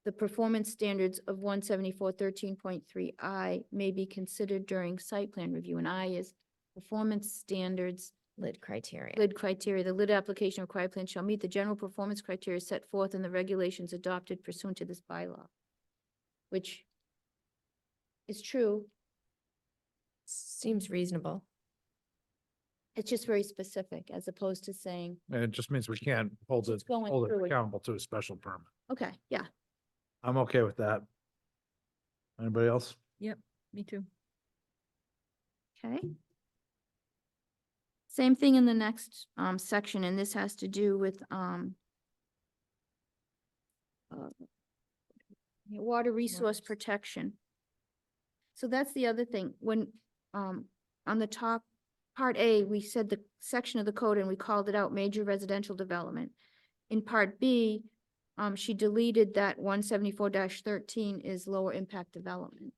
the performance standards of 174-13.3I may be considered during site plan review, and I is performance standards, Lid criteria. lid criteria. The lid application required plan shall meet the general performance criteria set forth in the regulations adopted pursuant to this bylaw, which is true. Seems reasonable. It's just very specific as opposed to saying, And it just means we can't hold it, It's going hold it through it. accountable to a special permit. okay, yeah, I'm okay with that. Anybody else? Me too. okay. Same thing in the next section, and this has to do with water resource protection. So that's the other thing, when on the top, part A, we said the section of the code and we called it out, major residential development. In part B, she deleted that 174-13 is lower impact development.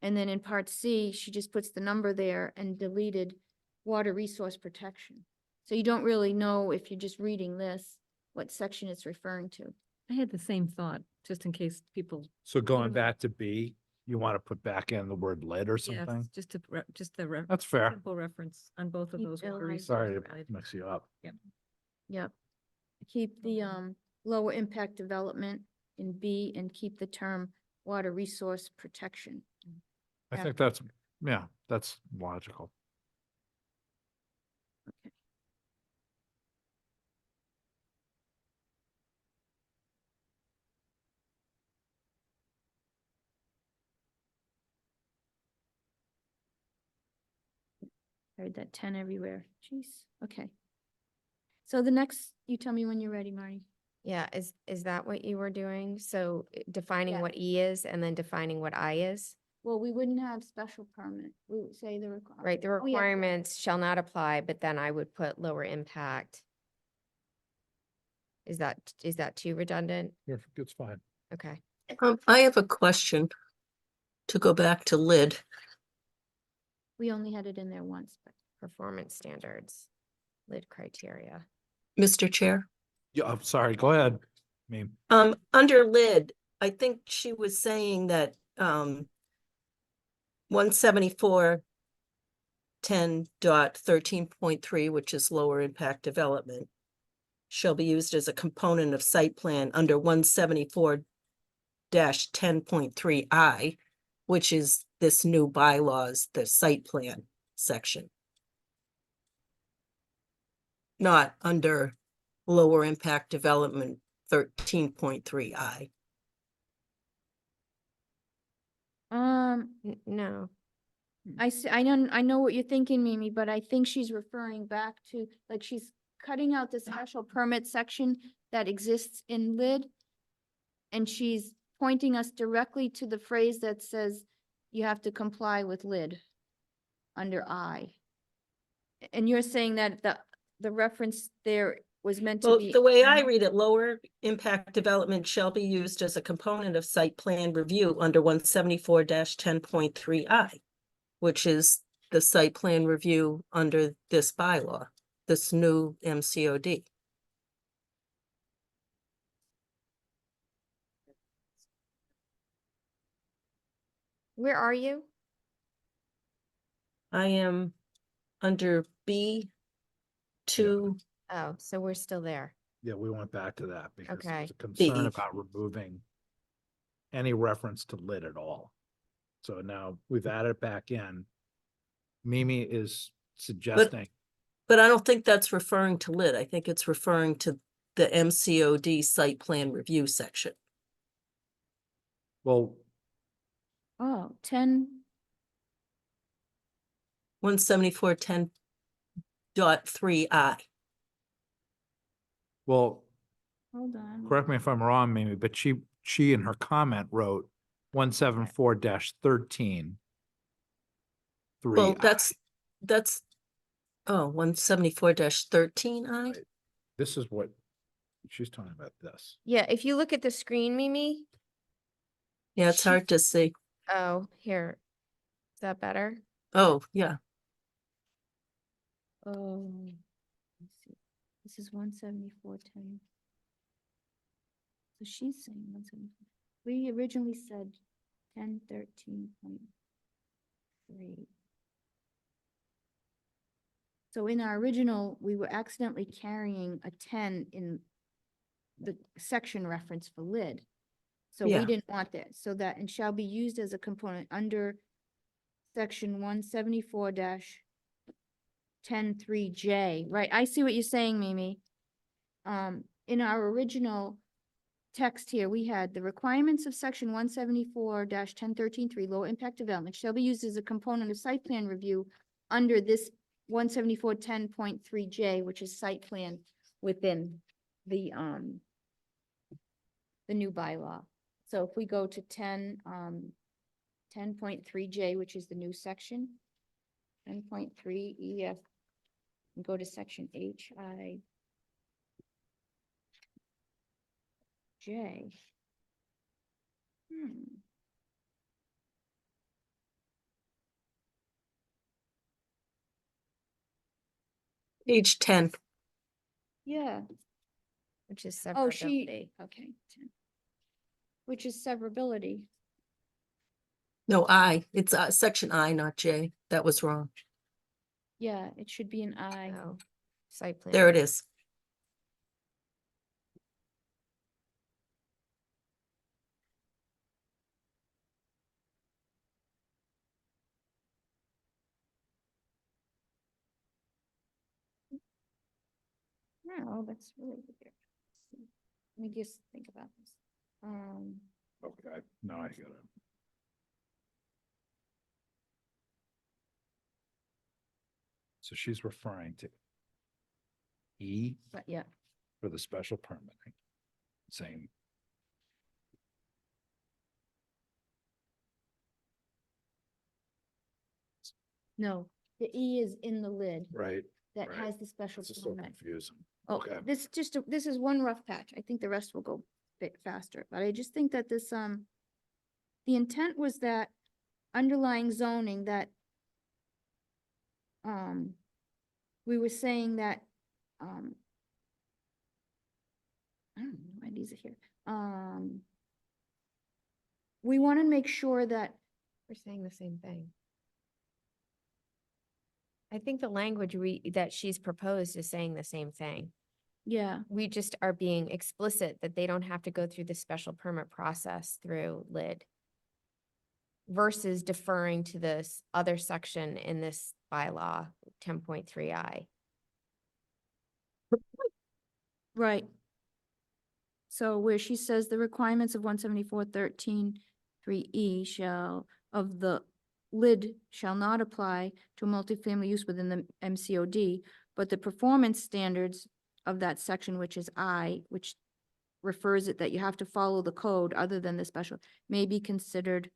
And then in part C, she just puts the number there and deleted water resource protection. So you don't really know if you're just reading this, what section it's referring to. I had the same thought, just in case people. So going back to B, you want to put back in the word lid or Yes, something? just to, just the. That's fair. Simple reference on both of Keep those. L water I- resource Sorry to provided. mix you up. Yep. Keep the lower impact development in B and keep the term water resource protection. I Yeah. think that's, yeah, that's logical. Okay. Heard that 10 everywhere. Jeez, okay. So the next, you tell me when you're ready, Marty. Yeah, is that what you were doing? So defining Yeah. what E is and then defining what I is? Well, we wouldn't have special permit. We would say the requirement. Right, the requirements shall not apply, but then I would put lower impact. Is that too redundant? It's fine. Okay. I have a question to go back to lid. We only had it in there once, but Performance standards, lid criteria. Mr. Chair, Yeah, I'm sorry, go ahead. I mean, under lid, I think she was saying that, 174.10.13.3, which is lower impact development, shall be used as a component of site plan under 174-10.3I, which is this new bylaws, the site plan section. Not under lower impact development 13.3I. No, I know what you're thinking, Mimi, but I think she's referring back to, like, she's cutting out the special permit section that exists in lid. And she's pointing us directly to the phrase that says you have to comply with lid under I. And you're saying that the reference there was meant to Well, be. the way I read it, lower impact development shall be used as a component of site plan review under 174-10.3I, which is the site plan review under this bylaw, this new MCOD. where are you? I am under B2. Oh, so we're still there. yeah, we went back to that because Okay. there's a concern B. about removing any reference to lid at all. So now we've added it back in. Mimi is suggesting, But I don't think that's referring to lid. I think it's referring to the MCOD site plan review section. well, Oh, 10, 174.10.3I. well, hold on. correct me if I'm wrong, Mimi, but she in her comment wrote 174-13. Well, that's, oh, 174-13I. This is what she's talking about this. Yeah, if you look at the screen, Mimi. Yeah, it's hard to see. Oh, here. Is that better? Oh, yeah. Oh, let's see. This is 174.10. So she's saying 174. We originally said 1013.3. So in our original, we were accidentally carrying a 10 in the section reference for lid. So Yeah. we didn't want that, so that, and shall be used as a component under section 174-10.3J, right? I see what you're saying, Mimi. In our original text here, we had the requirements of section 174-1013.3 low impact development shall be used as a component of site plan review under this 174-10.3J, which is site plan within the new bylaw. So if we go to 10.3J, which is the new section, 10.3 EF, and go to section HIJ. Page 10. Yeah, Which is oh, she, severability. okay. 10. Which is severability. No, I. It's section I, not J. That was wrong. Yeah, it should be an I. Oh, site plan. There it is. No, that's really weird. Let me just think about this. Okay, no, I get it. So she's referring to E But yeah, for the special permitting, saying no, the E is in the lid right. that right. has the special It's just so permit. confusing. Oh, Okay. this is one rough patch. I think the rest will go a bit faster, but I just think that this, the intent was that underlying zoning that we were saying that, I don't know why these are here. We want to make sure that, We're saying the same thing. I think the language that she's proposed is saying the same thing. yeah, We just are being explicit that they don't have to go through the special permit process through LID versus deferring to this other section in this bylaw, 10.3I. right. So where she says the requirements of 174.13.3E of the lid shall not apply to multifamily use within the MCOD, but the performance standards of that section, which is I, which refers it that you have to follow the code other than the special, may be considered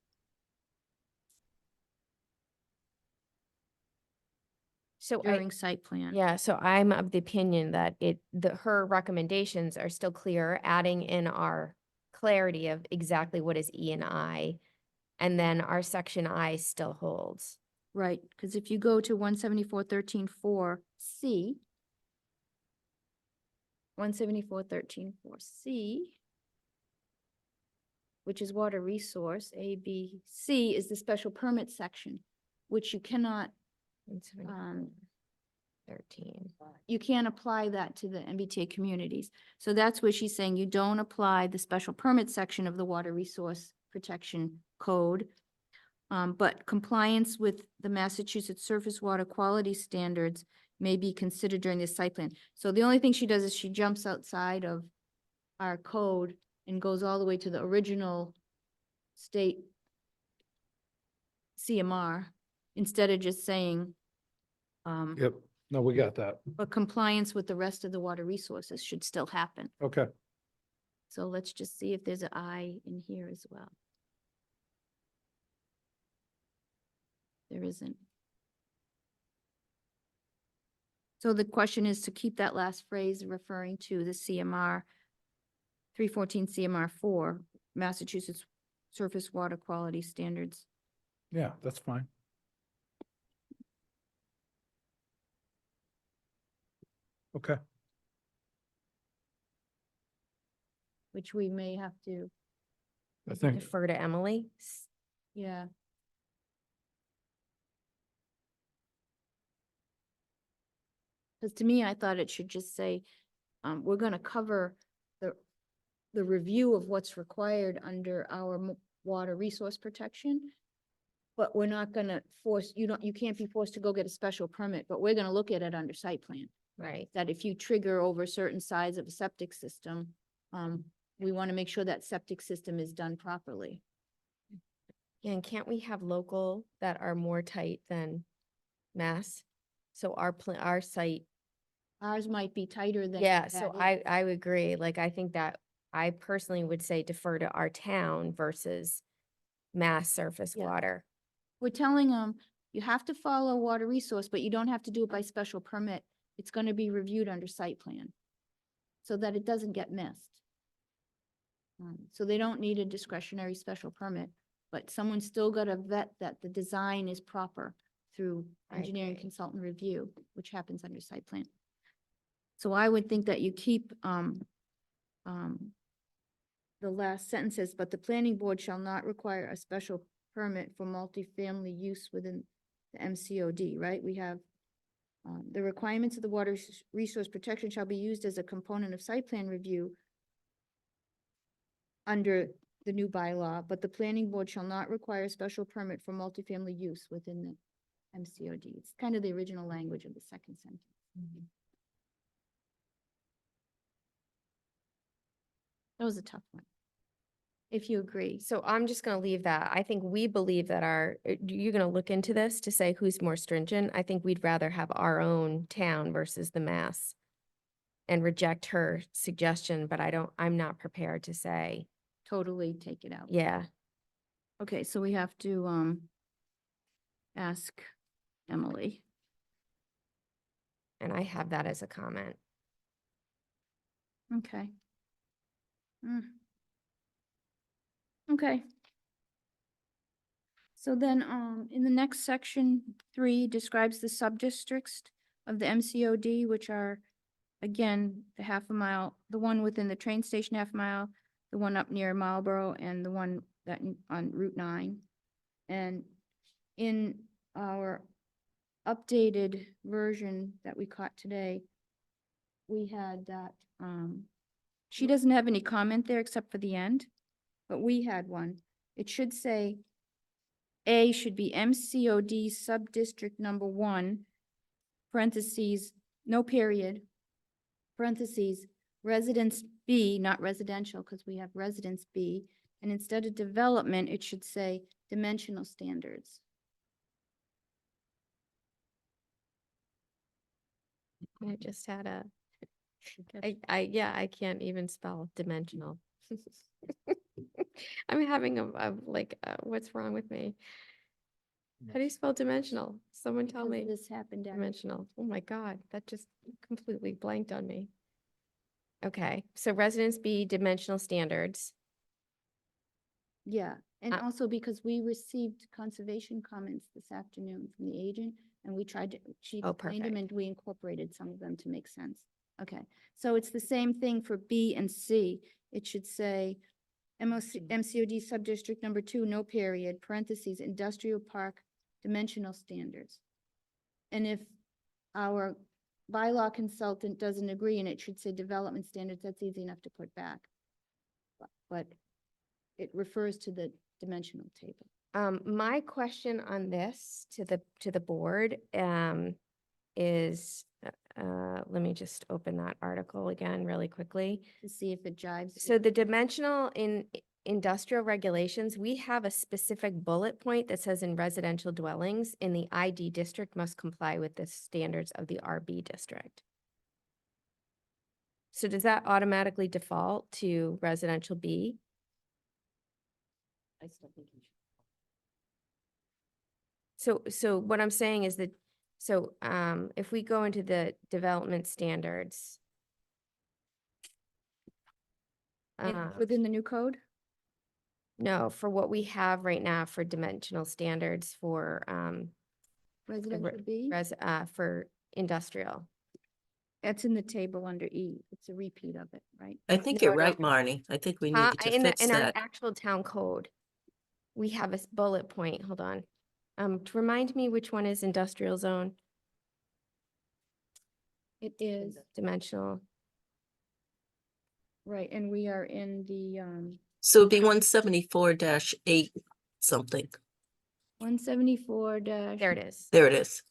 So during site plan. yeah, so I'm of the opinion that her recommendations are still clear, adding in our clarity of exactly what is E and I. And then our section I still holds. Right, because if you go to 174.13.4C, 174.13.4C, which is water resource, A, B, C is the special permit section, which you cannot, 13. you can't apply that to the MBTA communities. So that's where she's saying you don't apply the special permit section of the Water Resource Protection Code. But compliance with the Massachusetts Surface Water Quality Standards may be considered during the site plan. So the only thing she does is she jumps outside of our code and goes all the way to the original state CMR, instead of just saying, Yep. No, we got that. but compliance with the rest of the water resources should still happen. Okay. So let's just see if there's an I in here as well. There isn't. So the question is to keep that last phrase referring to the CMR 314 CMR 4, Massachusetts Surface Water Quality Standards. Yeah, that's fine. Okay. Which we may have to, I think, Defer to Emily. yeah. Because to me, I thought it should just say, we're gonna cover the review of what's required under our water resource protection. But we're not gonna force, you can't be forced to go get a special permit, but we're gonna look at it under site plan. Right. That if you trigger over certain size of a septic system, we want to make sure that septic system is done properly. And can't we have local that are more tight than mass? So our site, Ours might be tighter than. yeah, so that is. I would agree. Like, I think that I personally would say defer to our town versus mass surface Yeah. water. We're telling them, you have to follow water resource, but you don't have to do it by special permit. It's gonna be reviewed under site plan. So that it doesn't get missed. So they don't need a discretionary special permit, but someone's still gotta vet that the design is proper through I engineering agree. consultant review, which happens under site plan. So I would think that you keep, the last sentences, but the planning board shall not require a special permit for multifamily use within the MCOD, right? We have, the requirements of the water resource protection shall be used as a component of site plan review under the new bylaw, but the planning board shall not require a special permit for multifamily use within the MCOD. It's kind of the original language of the second sentence. That was a tough one. If you agree. So I'm just gonna leave that. I think we believe that you're gonna look into this to say who's more stringent. I think we'd rather have our own town versus the mass and reject her suggestion, but I'm not prepared to say, Totally take it out. yeah. Okay, so we have to, ask Emily. And I have that as a comment. Okay. Okay. So then, in the next section, 3 describes the sub-districts of the MCOD, which are, again, the half a mile, the one within the train station half mile, the one up near Marlboro, and the one on Route 9. And in our updated version that we caught today, we had that, she doesn't have any comment there except for the end, but we had one. It should say, A should be MCOD sub-district number 1, parentheses, no period, parentheses, residence B, not residential, because we have residence B, and instead of development, it should say dimensional standards. I just had I can't even spell dimensional. I'm having what's wrong with me? How do you spell dimensional? Someone tell Because me. This happened. Dimensional. Oh my God, that just completely blanked on me. Okay, so residence B dimensional standards. Yeah, and Uh, also because we received conservation comments this afternoon from the agent, and we tried to, she Oh, explained them, perfect. and we incorporated some of them to make sense. Okay, so it's the same thing for B and C. It should say MCOD sub-district number 2, no period, parentheses, industrial park dimensional standards. And if our bylaw consultant doesn't agree, and it should say development standards, that's easy enough to put back. But it refers to the dimensional table. My question on this to the board, is, let me just open that article again really quickly. To see if it jives. So the dimensional in industrial regulations, we have a specific bullet point that says in residential dwellings in the ID district must comply with the standards of the RB district. So does that automatically default to residential B? I still think you should. So what I'm saying is that, if we go into the development standards. Within the new code? No, for what we have right now for dimensional standards for, Residential B? for industrial. That's in the table under E. It's a repeat of it, right? I think No, you're no. right, Marnie. I think we needed to fix In our that. actual town code, we have a bullet point, hold on. To remind me which one is industrial zone, It is, dimensional. right, and we are in the, So it'd be 174-8 something. 174 There it is. There it is.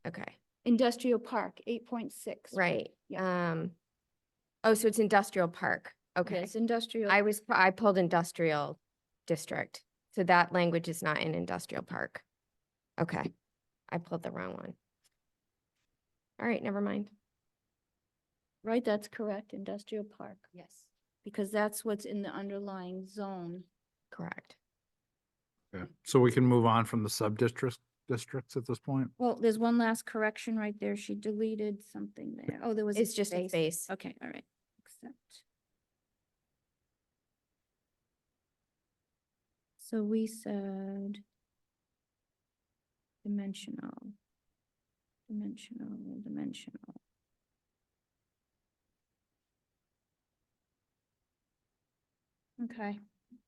Okay, industrial park, 8.6. right. Yeah. Oh, so it's industrial park. Okay. Yes, industrial. I pulled industrial district. So that language is not in industrial park. Okay, I pulled the wrong one. All right, never mind. Right, that's correct, industrial park, Yes. because that's what's in the underlying zone. Correct. Okay. So we can move on from the districts at this point? Well, there's one last correction right there. She deleted something there. Oh, there was. It's just a space. Okay, all right, accept. So we said dimensional, dimensional. Okay,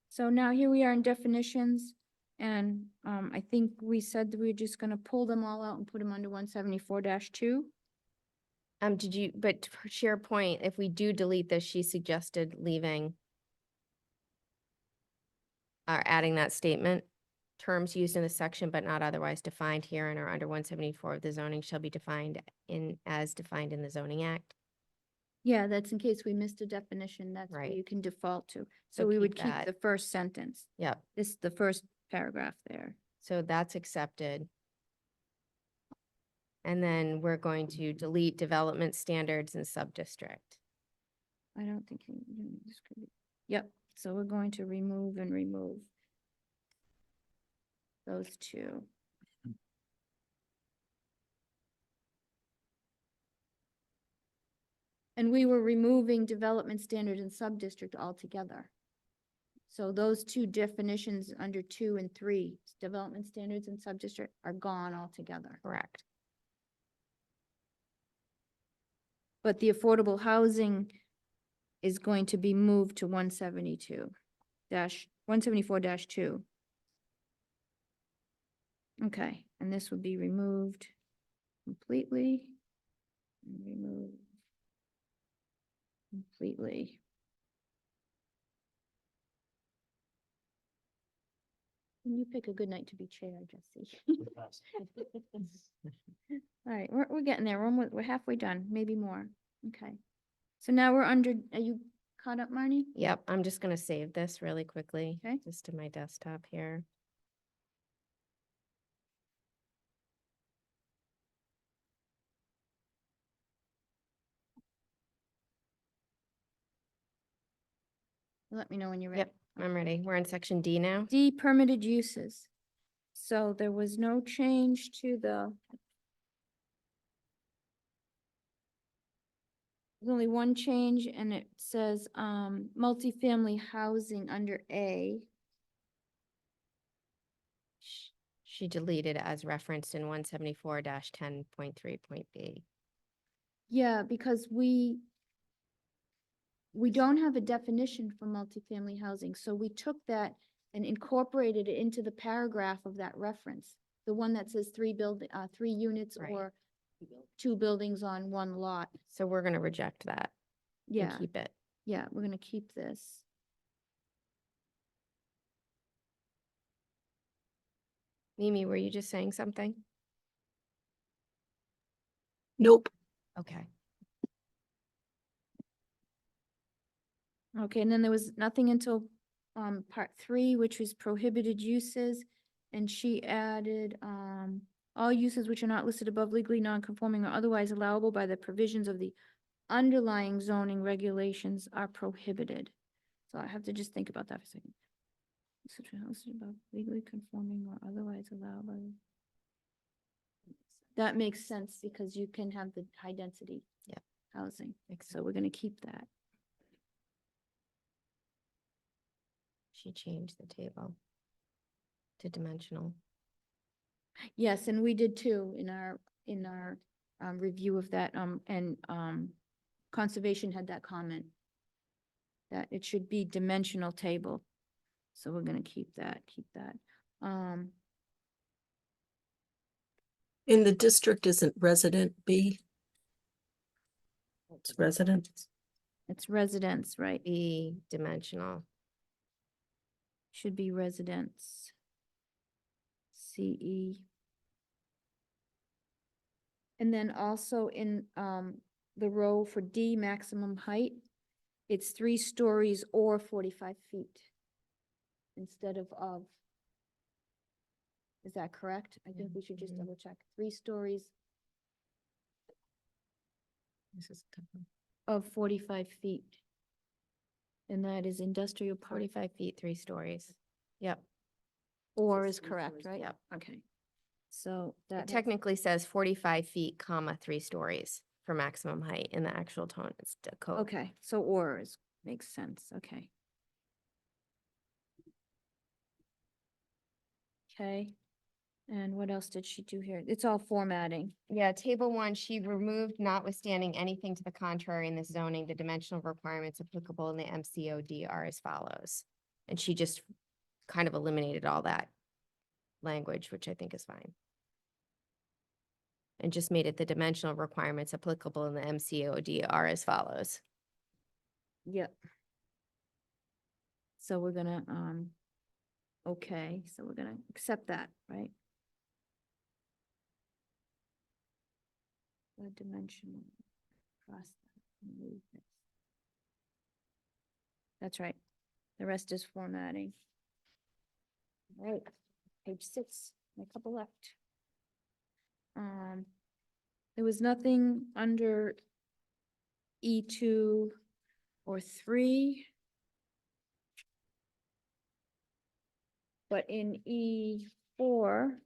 so now here we are in definitions, and I think we said that we were just gonna pull them all out and put them under 174-2. But for SharePoint, if we do delete this, she suggested leaving or adding that statement. Terms used in the section but not otherwise defined herein or under 174 of the zoning shall be defined as defined in the zoning act. Yeah, that's in case we missed a definition, that's what Right. you can default to. So So we keep would keep that. the first sentence, Yep. the first paragraph there. So that's accepted. And then we're going to delete development standards and sub-district. I don't think this could be, yep, so we're going to remove and remove those two. And we were removing development standard and sub-district altogether. So those two definitions under 2 and 3, development standards and sub-district, are gone altogether. Correct. But the affordable housing is going to be moved to 174-2. Okay, and this would be removed completely. And remove completely. Can you pick a good night to be chair, Jesse? All right, we're getting there. We're halfway done, maybe more. Okay. So now we're under, are you caught up, Marnie? Yep, I'm just gonna save this really quickly. Okay. Just to my desktop here. Let me know when you're ready. Yep, I'm ready. We're in section D now. D, permitted uses. So there was no change to the. There's only one change and it says, multifamily housing under A. She deleted as referenced in 174-10.3.b. Yeah, because we don't have a definition for multifamily housing, so we took that and incorporated it into the paragraph of that reference. The one that says 3 units Right. or 2 buildings on 1 lot. So we're gonna reject that and Yeah, keep it. yeah, we're gonna keep this. Mimi, were you just saying something? Nope. Okay. Okay, and then there was nothing until part 3, which was prohibited uses. And she added all uses which are not listed above legally non-conforming or otherwise allowable by the provisions of the underlying zoning regulations are prohibited. So I have to just think about that for a second. Such a house above legally conforming or otherwise allowable. That makes sense because you can have the high density. Yep. Housing, Makes so we're gonna keep that. She changed the table to dimensional. Yes, and we did too in our review of that, and conservation had that comment that it should be dimensional table. So we're gonna keep that. In the district, isn't resident B? It's resident. It's residence, right? B, dimensional. Should be residence. CE. And then also in the row for D, maximum height, it's 3 stories or 45 feet instead of. Is that correct? I think we should just Mhm. double check. 3 stories This is a tough one. of 45 feet. And that is industrial park. 45 feet, 3 stories. Yep. Or is correct, right? Yep. Okay. So It that has- technically says 45 feet, comma, 3 stories for maximum height in the actual tone. It's the code. okay, so or is, makes sense, okay. Okay, and what else did she do here? It's all formatting. Yeah, table 1, she removed notwithstanding anything to the contrary in the zoning, the dimensional requirements applicable in the MCOD are as follows. And she just kind of eliminated all that language, which I think is fine. And just made it the dimensional requirements applicable in the MCOD are as follows. Yep. So we're gonna, okay, so we're gonna accept that, right? The dimensional cross that, remove this. That's right. The rest is formatting. All right, page 6, a couple left. There was nothing under E2 or 3. But in E4,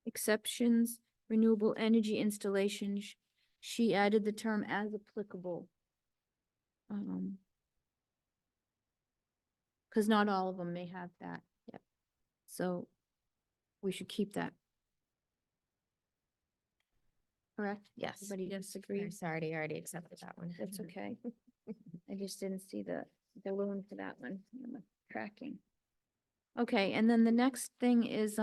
exceptions, renewable energy installations she added the term as applicable. Cause not all of them may have that. Yep. So we should keep that. Correct? Yes. Everybody disagrees? I'm sorry, I already accepted that one. That's okay. I just didn't see the room for that one, in the tracking. Okay, and then the next thing is,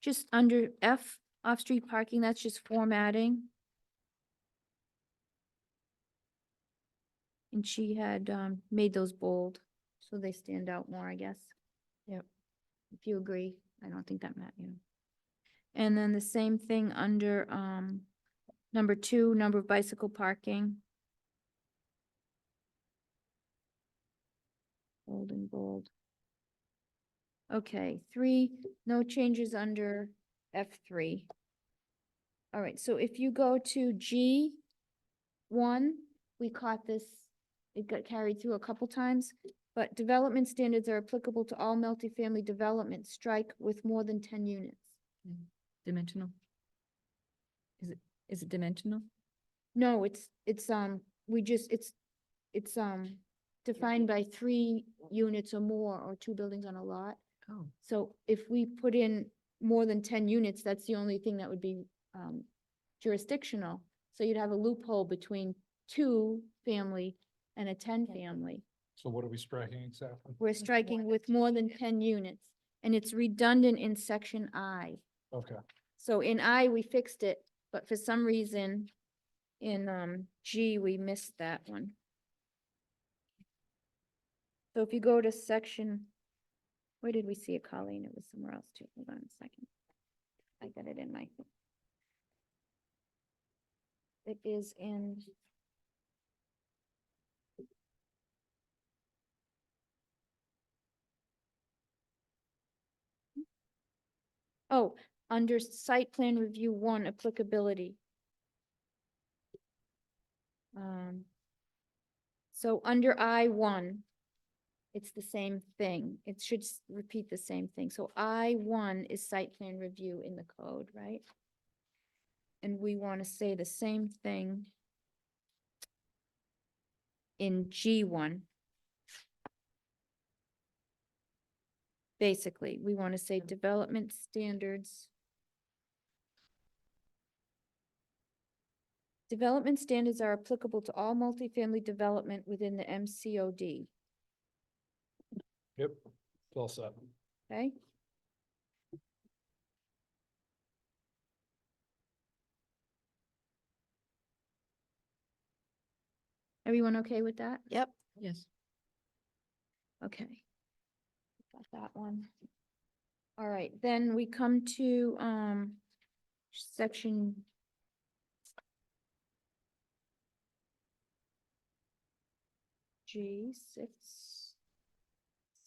just under F, off-street parking, that's just formatting. And she had, made those bold, so they stand out more, I guess. Yep. If you agree, I don't think that matters, And then the same thing under, number 2, number of bicycle parking. Bold and bold. Okay, 3, no changes under F3. All right, so if you go to G1, we caught this, it got carried through a couple times, but development standards are applicable to all multifamily development, strike with more than 10 units. Dimensional? Is it dimensional? No, it's, it's defined by 3 units or more, or 2 buildings on a lot. Oh. So if we put in more than 10 units, that's the only thing that would be jurisdictional. So you'd have a loophole between 2 family and a 10 family. So what are we striking exactly? We're striking with more than 10 units, and it's redundant in section I. Okay. So in I, we fixed it, but for some reason in G, we missed that one. So if you go to section, where did we see it, Colleen? It was somewhere else too. Hold on a second. I got it in my. It is in. Oh, under site plan review 1 applicability. So under I1, it's the same thing. It should repeat the same thing. So I1 is site plan review in the code, right? And we want to say the same thing in G1. Basically, we want to say development standards. Development standards are applicable to all multifamily development within the MCOD, Yep. Well said. okay? Everyone okay with that? Yep. Yes. Okay. Got that one. All right, then we come to, section G 6,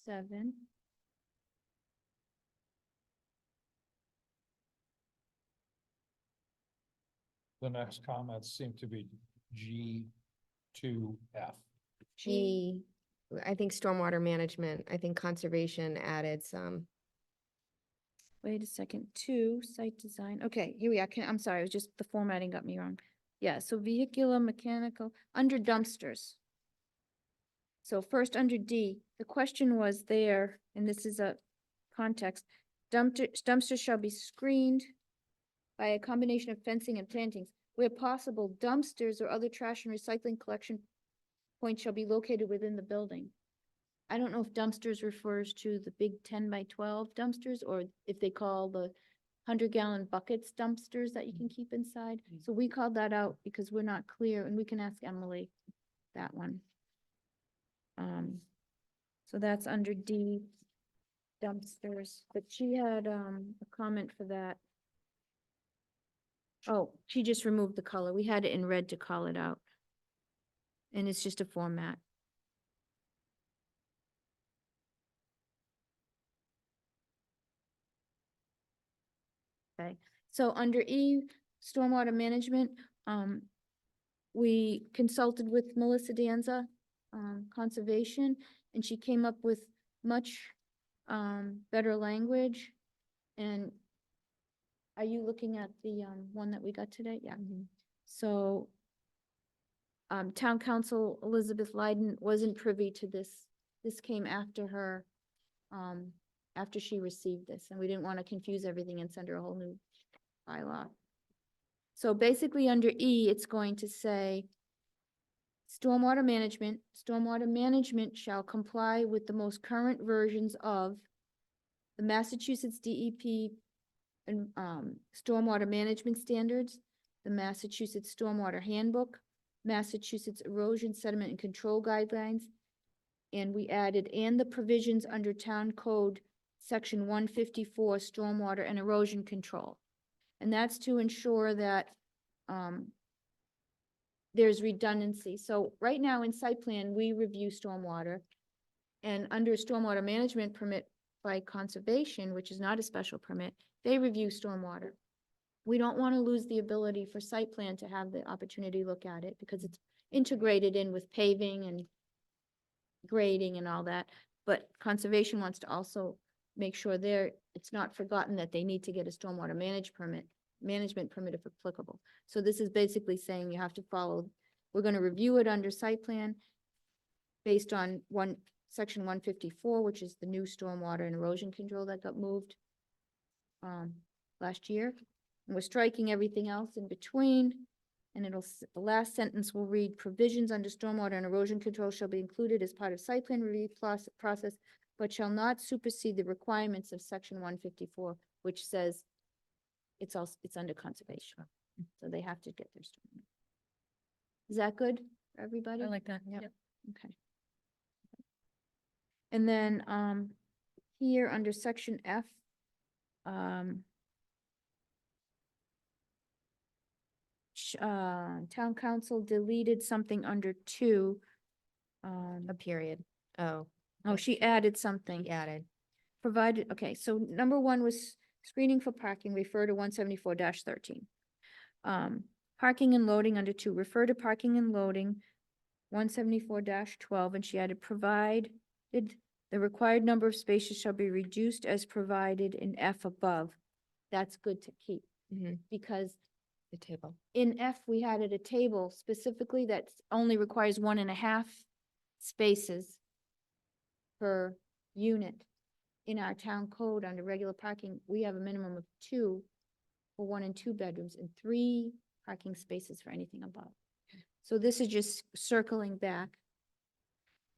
7. The next comments seem to be G2F. G, I think stormwater management, I think conservation added some. Wait a second, 2, site design. Okay, here we are. I'm sorry, it was just the formatting got me wrong. Yeah, so vehicular, mechanical, under dumpsters. So first under D, the question was there, and this is a context, dumpsters shall be screened by a combination of fencing and plantings. Where possible, dumpsters or other trash and recycling collection points shall be located within the building. I don't know if dumpsters refers to the big 10 by 12 dumpsters, or if they call the 100-gallon buckets dumpsters that you can keep inside. So we called that out because we're not clear, and we can ask Emily that one. So that's under D, dumpsters, but she had a comment for that. Oh, she just removed the color. We had it in red to call it out. And it's just a format. Okay, so under E, stormwater management, we consulted with Melissa Danza, Conservation, and she came up with much better language. And are you looking at the one that we got today? Yeah. So Town Council Elizabeth Leiden wasn't privy to this. This came after her, after she received this, and we didn't want to confuse everything and send her a whole new bylaw. So basically, under E, it's going to say, stormwater management shall comply with the most current versions of the Massachusetts DEP and, stormwater management standards, the Massachusetts Stormwater Handbook, Massachusetts Erosion Sediment and Control Guidelines, and we added, and the provisions under Town Code, Section 154, Stormwater and Erosion Control. And that's to ensure that there's redundancy. So right now in site plan, we review stormwater. And under stormwater management permit by conservation, which is not a special permit, they review stormwater. We don't want to lose the ability for site plan to have the opportunity to look at it because it's integrated in with paving and grading and all that. But conservation wants to also make sure it's not forgotten that they need to get a stormwater management permit if applicable. So this is basically saying you have to follow, we're going to review it under site plan based on section 154, which is the new stormwater and erosion control that got moved last year. And we're striking everything else in between. And the last sentence will read, provisions under stormwater and erosion control shall be included as part of site plan review process, but shall not supersede the requirements of section 154, which says it's under conservation. So they have to get their stormwater. Is that good for everybody? I like that. Yep. Yep. Okay. And then, here under section F, town council deleted something under 2. A period. Oh, She added something. he added. Provided, okay, so number 1 was screening for parking, refer to 174-13. Parking and loading under 2, refer to parking and loading, 174-12, and she added provided the required number of spaces shall be reduced as provided in F above. That's good to keep, Mhm. because The table. in F, we had at a table specifically that only requires 1.5 spaces per unit. In our town code under regular parking, we have a minimum of 2 for 1 and 2 bedrooms and 3 parking spaces for anything above. So this is just circling back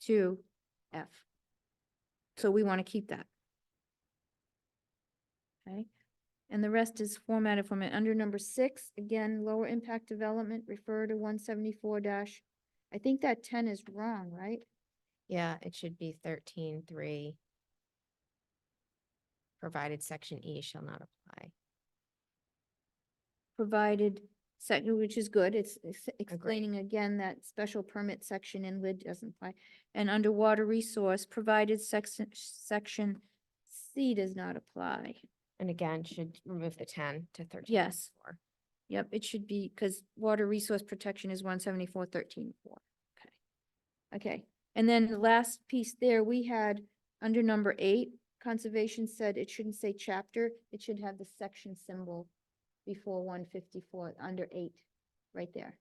to F. So we want to keep that. Okay, and the rest is formatted from it. Under number 6, again, lower impact development, refer to 174 I think that 10 is wrong, right? Yeah, it should be 13.3. Provided section E shall not apply. Provided section, which is good. It's explaining again that special permit section in LID doesn't apply. And under water resource, provided section C does not apply. And again, should remove the 10 to 13. Yes. Yep, it should be, because water resource protection is 174-13-4. Okay. Okay, and then the last piece there, we had under number 8, conservation said it shouldn't say chapter, it should have the section symbol before 154, under 8, right there.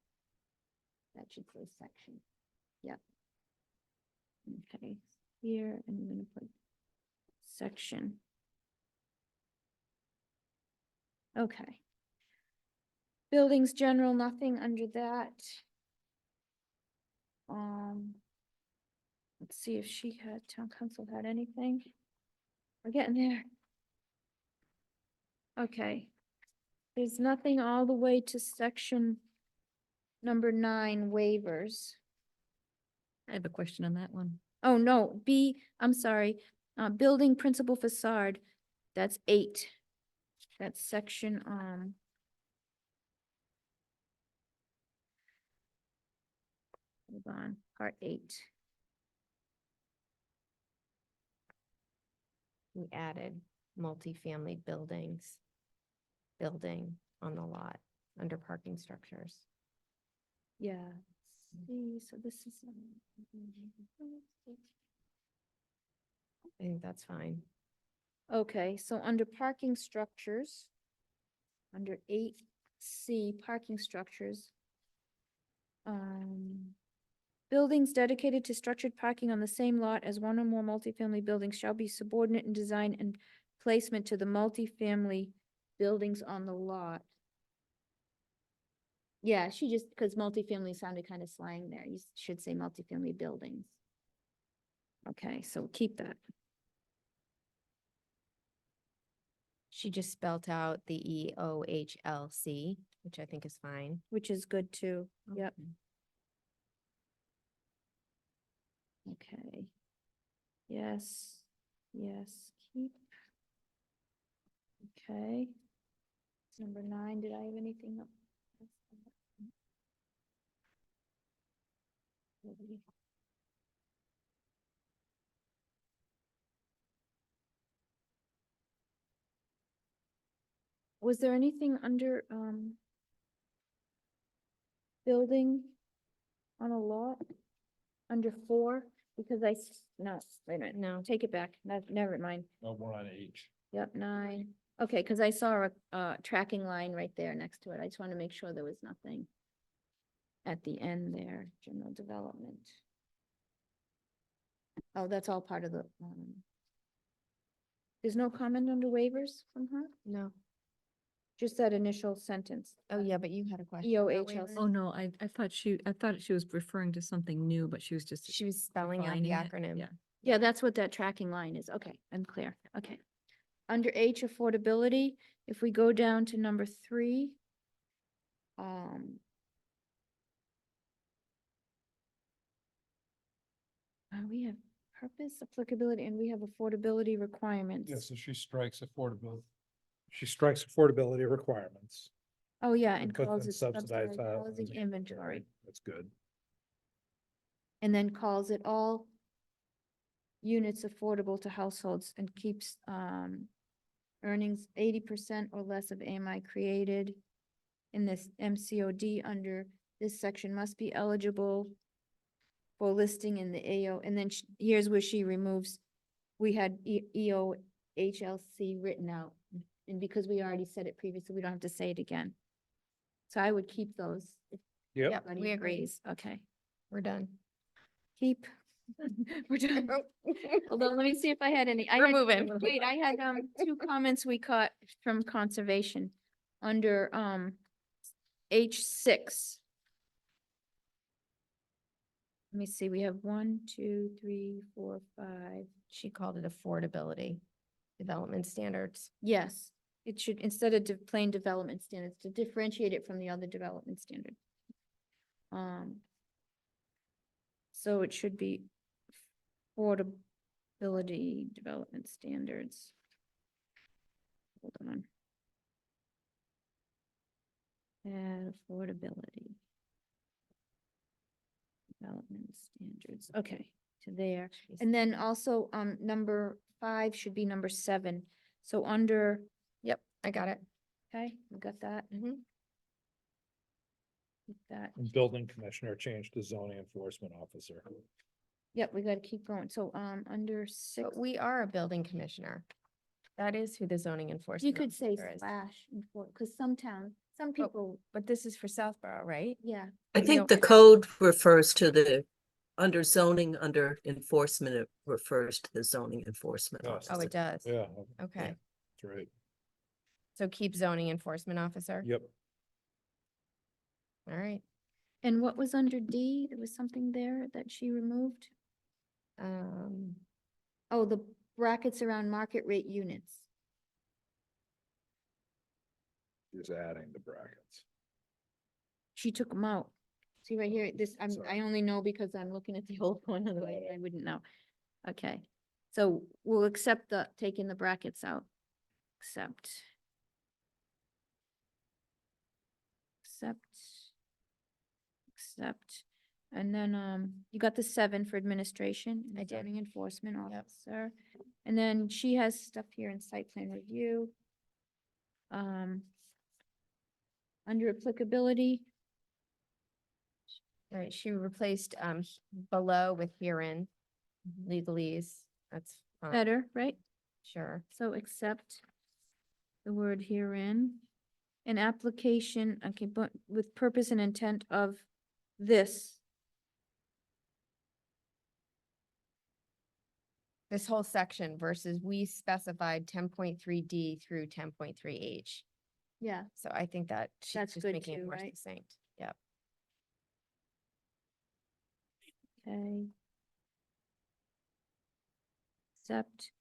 That should say section. Yep. Okay, here, and I'm gonna put section. Okay. Buildings general, nothing under that. Let's see if town council had anything. We're getting there. Okay. There's nothing all the way to section number 9, waivers. I have a question on that one. Oh, no, B, I'm sorry, building principal facade, that's 8. That's section, hold on, part 8. We added multifamily buildings, building on the lot under parking structures. Yeah, see, so this is. I think that's fine. Okay, so under parking structures, under 8, C, parking structures. Buildings dedicated to structured parking on the same lot as one or more multifamily buildings shall be subordinate in design and placement to the multifamily buildings on the lot. Yeah, she just, because multifamily sounded kind of slang there. You should say multifamily buildings. Okay, so keep that. She just spelt out the EOHLC, which I think is fine. Which is good too. Yep. Okay. Yes, yes, keep. Okay. Number 9, did I have anything up? Was there anything under, building on a lot? Under 4? Because no, wait a minute, no, take it back, never mind. No more on H. Yep, 9. Okay, because I saw a tracking line right there next to it. I just want to make sure there was nothing at the end there, general development. Oh, that's all part of the, there's no comment under waivers from her? No. Just that initial sentence. Oh, yeah, but you had a question. about EOHLC. waivers? Oh, no, I thought she was referring to something new, but she was just. She was spelling out the defining it. acronym. Yeah. Yeah, that's what that tracking line is. Okay, I'm clear. Okay. Under H, affordability, if we go down to number 3, we have purpose, applicability, and we have affordability requirements. Yeah, so she strikes affordability. She strikes affordability requirements. Oh, yeah, and puts calls in it subsidized subsidized housing housing. inventory, That's good. and then calls it all units affordable to households and keeps, earnings 80% or less of AMI created in this MCOD under this section must be eligible for listing in the AO, and then here's where she removes, we had EOHLC written out, and because we already said it previously, we don't have to say it again. So I would keep those. if Yep. Yep, everybody we agree. agrees. Okay, We're done. keep. We're done. Hold on, let me see if I had any. We're moving. Wait, I had, 2 comments we caught from conservation under, H6. Let me see, we have 1, 2, 3, 4, 5. She called it affordability, development standards. Yes, it should, instead of plain development standards, to differentiate it from the other development standard. So it should be affordability development standards. Hold on. And affordability. Development standards, okay, to there. And then also, number 5 should be number 7. So under, Yep, I got it. okay, we got that. Mhm. Keep that. And building commissioner changed to zoning enforcement officer. Yep, we gotta keep going. So, under 6, But we are a building commissioner. That is who the zoning enforcement. you could say officer is. slash, because some people, But this is for Southborough, right? yeah. I You think know- the code refers to under zoning, under enforcement, it refers to the zoning enforcement Yes. Oh, officer. it does. Yeah. Okay, That's right. so keep zoning enforcement officer. Yep. All right. And what was under D? There was something there that she removed? Oh, the brackets around market rate units. Just adding the brackets. She took them out. See right here, I Sorry. only know because I'm looking at the old one, otherwise I wouldn't know. Okay, so we'll accept taking the brackets out. Accept. Accept. And then, you got the 7 for administration. and I did. zoning enforcement Yep. officer. And then she has stuff here in site plan review. Under applicability, All right, she replaced below with herein, legalese. That's fine. better, right? Sure. So accept the word herein. an application, okay, but with purpose and intent of this. This whole section versus we specified 10.3D through 10.3H. Yeah. So I think that she's That's just good making it too, more right? succinct. Yep. Okay. Accept,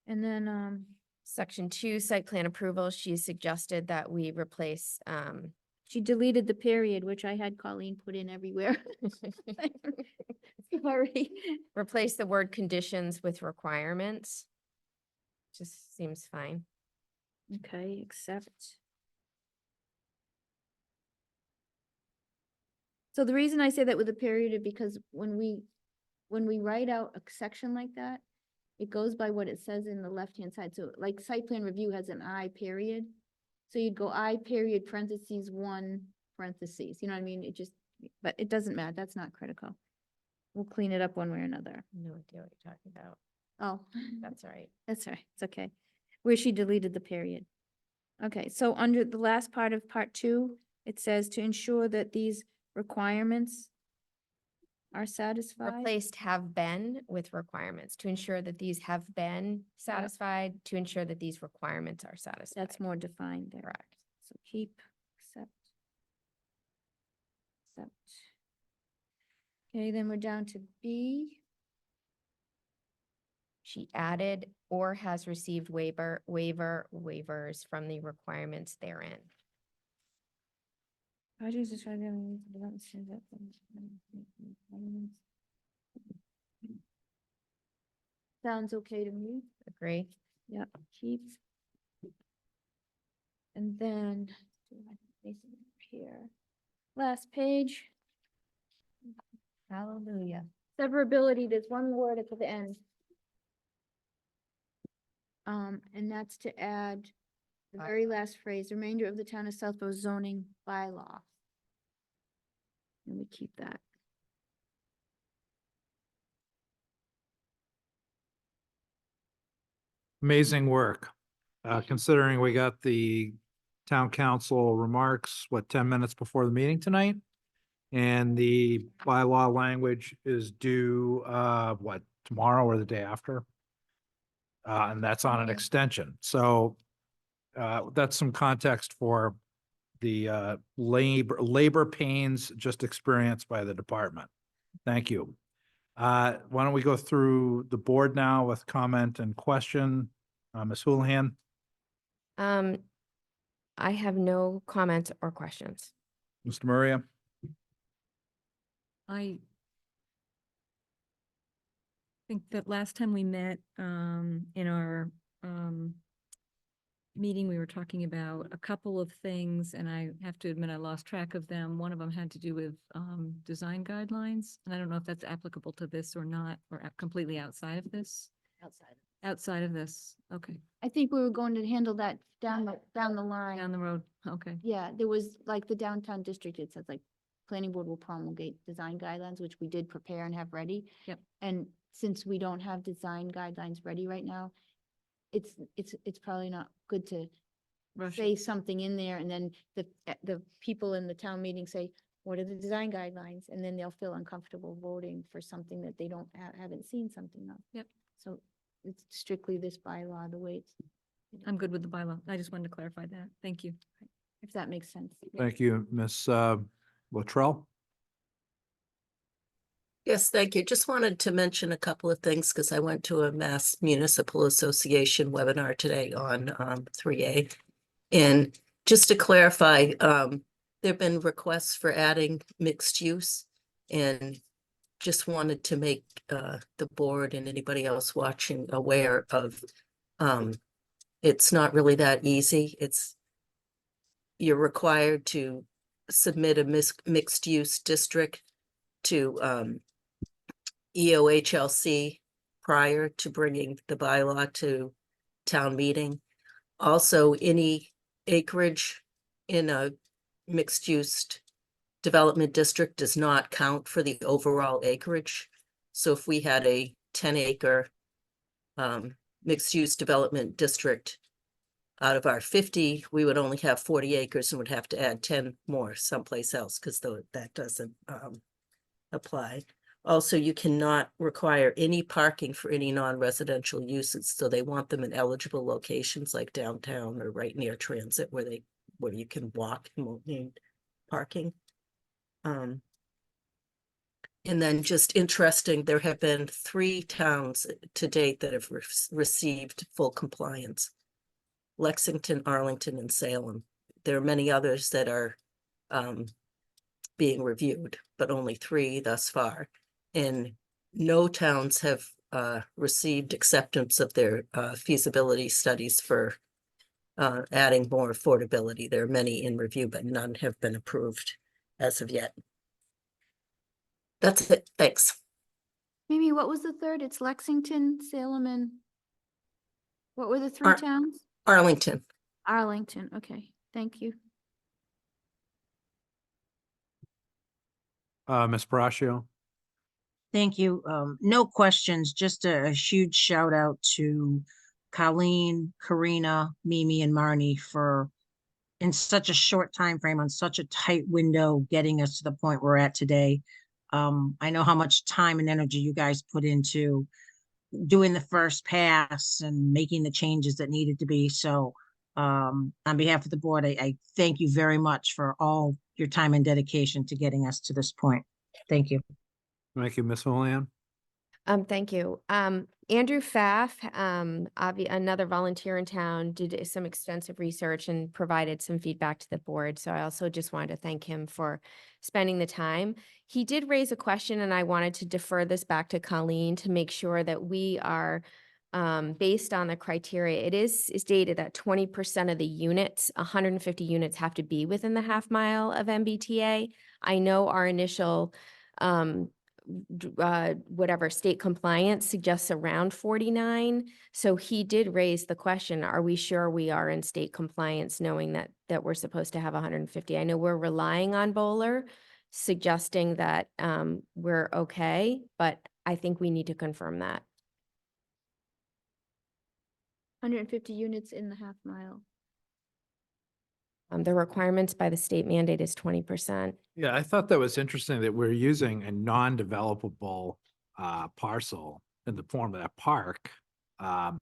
and then, Section 2, site plan approval, she suggested that we replace, she deleted the period, which I had Colleen put in everywhere. Sorry. replace the word conditions with requirements. Just seems fine. Okay, accept. So the reason I say that with a period is because when we write out a section like that, it goes by what it says in the left-hand side. So like site plan review has an I period. So you'd go I period parentheses 1 parentheses, you know what I mean? It just, but it doesn't matter. That's not critical. We'll clean it up one way or another. No idea what you're talking about. Oh, That's all right. that's all right. It's okay. Where she deleted the period. Okay, so under the last part of part 2, it says to ensure that these requirements are satisfied. Replaced have been with requirements to ensure that these have been satisfied, to ensure that these requirements are satisfied. That's more defined there. Correct. So keep, accept. Accept. Okay, then we're down to B. She added or has received waivers from the requirements therein. Projects described in the development standard. Sounds okay to me. Agree? Yep, keep. And then, do I place it here? Last page, Hallelujah. severability, there's one word at the end. And that's to add the very last phrase, remainder of the town of Southborough zoning bylaw. And we keep that. Amazing work. Considering we got the town council remarks, what, 10 minutes before the meeting tonight? And the bylaw language is due, what, tomorrow or the day after? And that's on an Okay. extension. So that's some context for the labor pains just experienced by the department. Thank you. Why don't we go through the board now with comment and question? Ms. Houlihan? I have no comments or questions. Mr. Maria? I think that last time we met, in our, meeting, we were talking about a couple of things, and I have to admit I lost track of them. One of them had to do with, design guidelines, and I don't know if that's applicable to this or not, or completely outside of this. Outside of this, okay, I think we were going to handle that down the line. down the road, okay. Yeah, there was like the downtown district, it says like, planning board will promulgate design guidelines, which we did prepare and have ready. Yep. And since we don't have design guidelines ready right now, it's probably not good to Rush. say something in there and then the people in the town meeting say, what are the design guidelines? And then they'll feel uncomfortable voting for something that they don't haven't seen something of. Yep. So it's strictly this bylaw, the way it's, I'm good with the bylaw. I just wanted to clarify that. Thank you. if that makes sense. Yeah. Thank you, Ms. Luttrell. Yes, thank you. Just wanted to mention a couple of things because I went to a Mass Municipal Association webinar today on 3A. And just to clarify, there've been requests for adding mixed use, and just wanted to make the board and anybody else watching aware of it's not really that easy. You're required to submit a mixed use district to EOHLC prior to bringing the bylaw to town meeting. Also, any acreage in a mixed-use development district does not count for the overall acreage. So if we had a 10-acre mixed-use development district, out of our 50, we would only have 40 acres and would have to add 10 more someplace else because that doesn't apply. Also, you cannot require any parking for any non-residential uses, so they want them in eligible locations like downtown or right near transit where you can walk and won't need parking. And then just interesting, there have been 3 towns to date that have received full compliance. Lexington, Arlington, and Salem. There are many others that are being reviewed, but only 3 thus far. And no towns have received acceptance of their feasibility studies for adding more affordability. There are many in review, but none have been approved as of yet. That's it. Thanks. Mimi, what was the third? It's Lexington, Salem, and what were the 3 Ar- towns? Arlington. Arlington. Okay, thank you. Ms. Braccio? Thank you. No questions, just a huge shout out to Colleen, Karina, Mimi, and Marnie for in such a short time frame on such a tight window, getting us to the point we're at today. I know how much time and energy you guys put into doing the first pass and making the changes that needed to be. So on behalf of the board, I thank you very much for all your time and dedication to getting us to this point. Thank you. Thank you, Ms. Houlihan. Thank you. Andrew Pfaff, another volunteer in town, did some extensive research and provided some feedback to the board. So I also just wanted to thank him for spending the time. He did raise a question, and I wanted to defer this back to Colleen to make sure that we are, based on the criteria, it is stated that 20% of the units, 150 units, have to be within the half mile of MBTA. I know our initial whatever state compliance suggests around 49. So he did raise the question, are we sure we are in state compliance, knowing that we're supposed to have 150? I know we're relying on Bowler, suggesting that we're okay, but I think we need to confirm that. 150 units in the half mile. The requirements by the state mandate is 20%. Yeah, I thought that was interesting that we're using a non-developable parcel in the form of that park to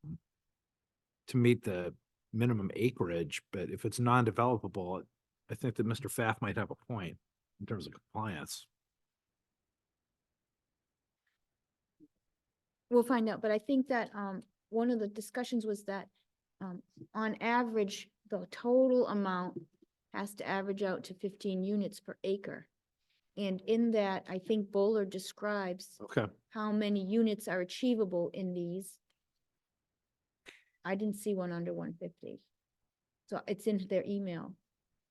meet the minimum acreage, but if it's non-developable, I think that Mr. Pfaff might have a point in terms of compliance. We'll find out, but I think that one of the discussions was that on average, the total amount has to average out to 15 units per acre. And in that, I think Bowler describes Okay. how many units are achievable in these. I didn't see one under 150. So it's in their email.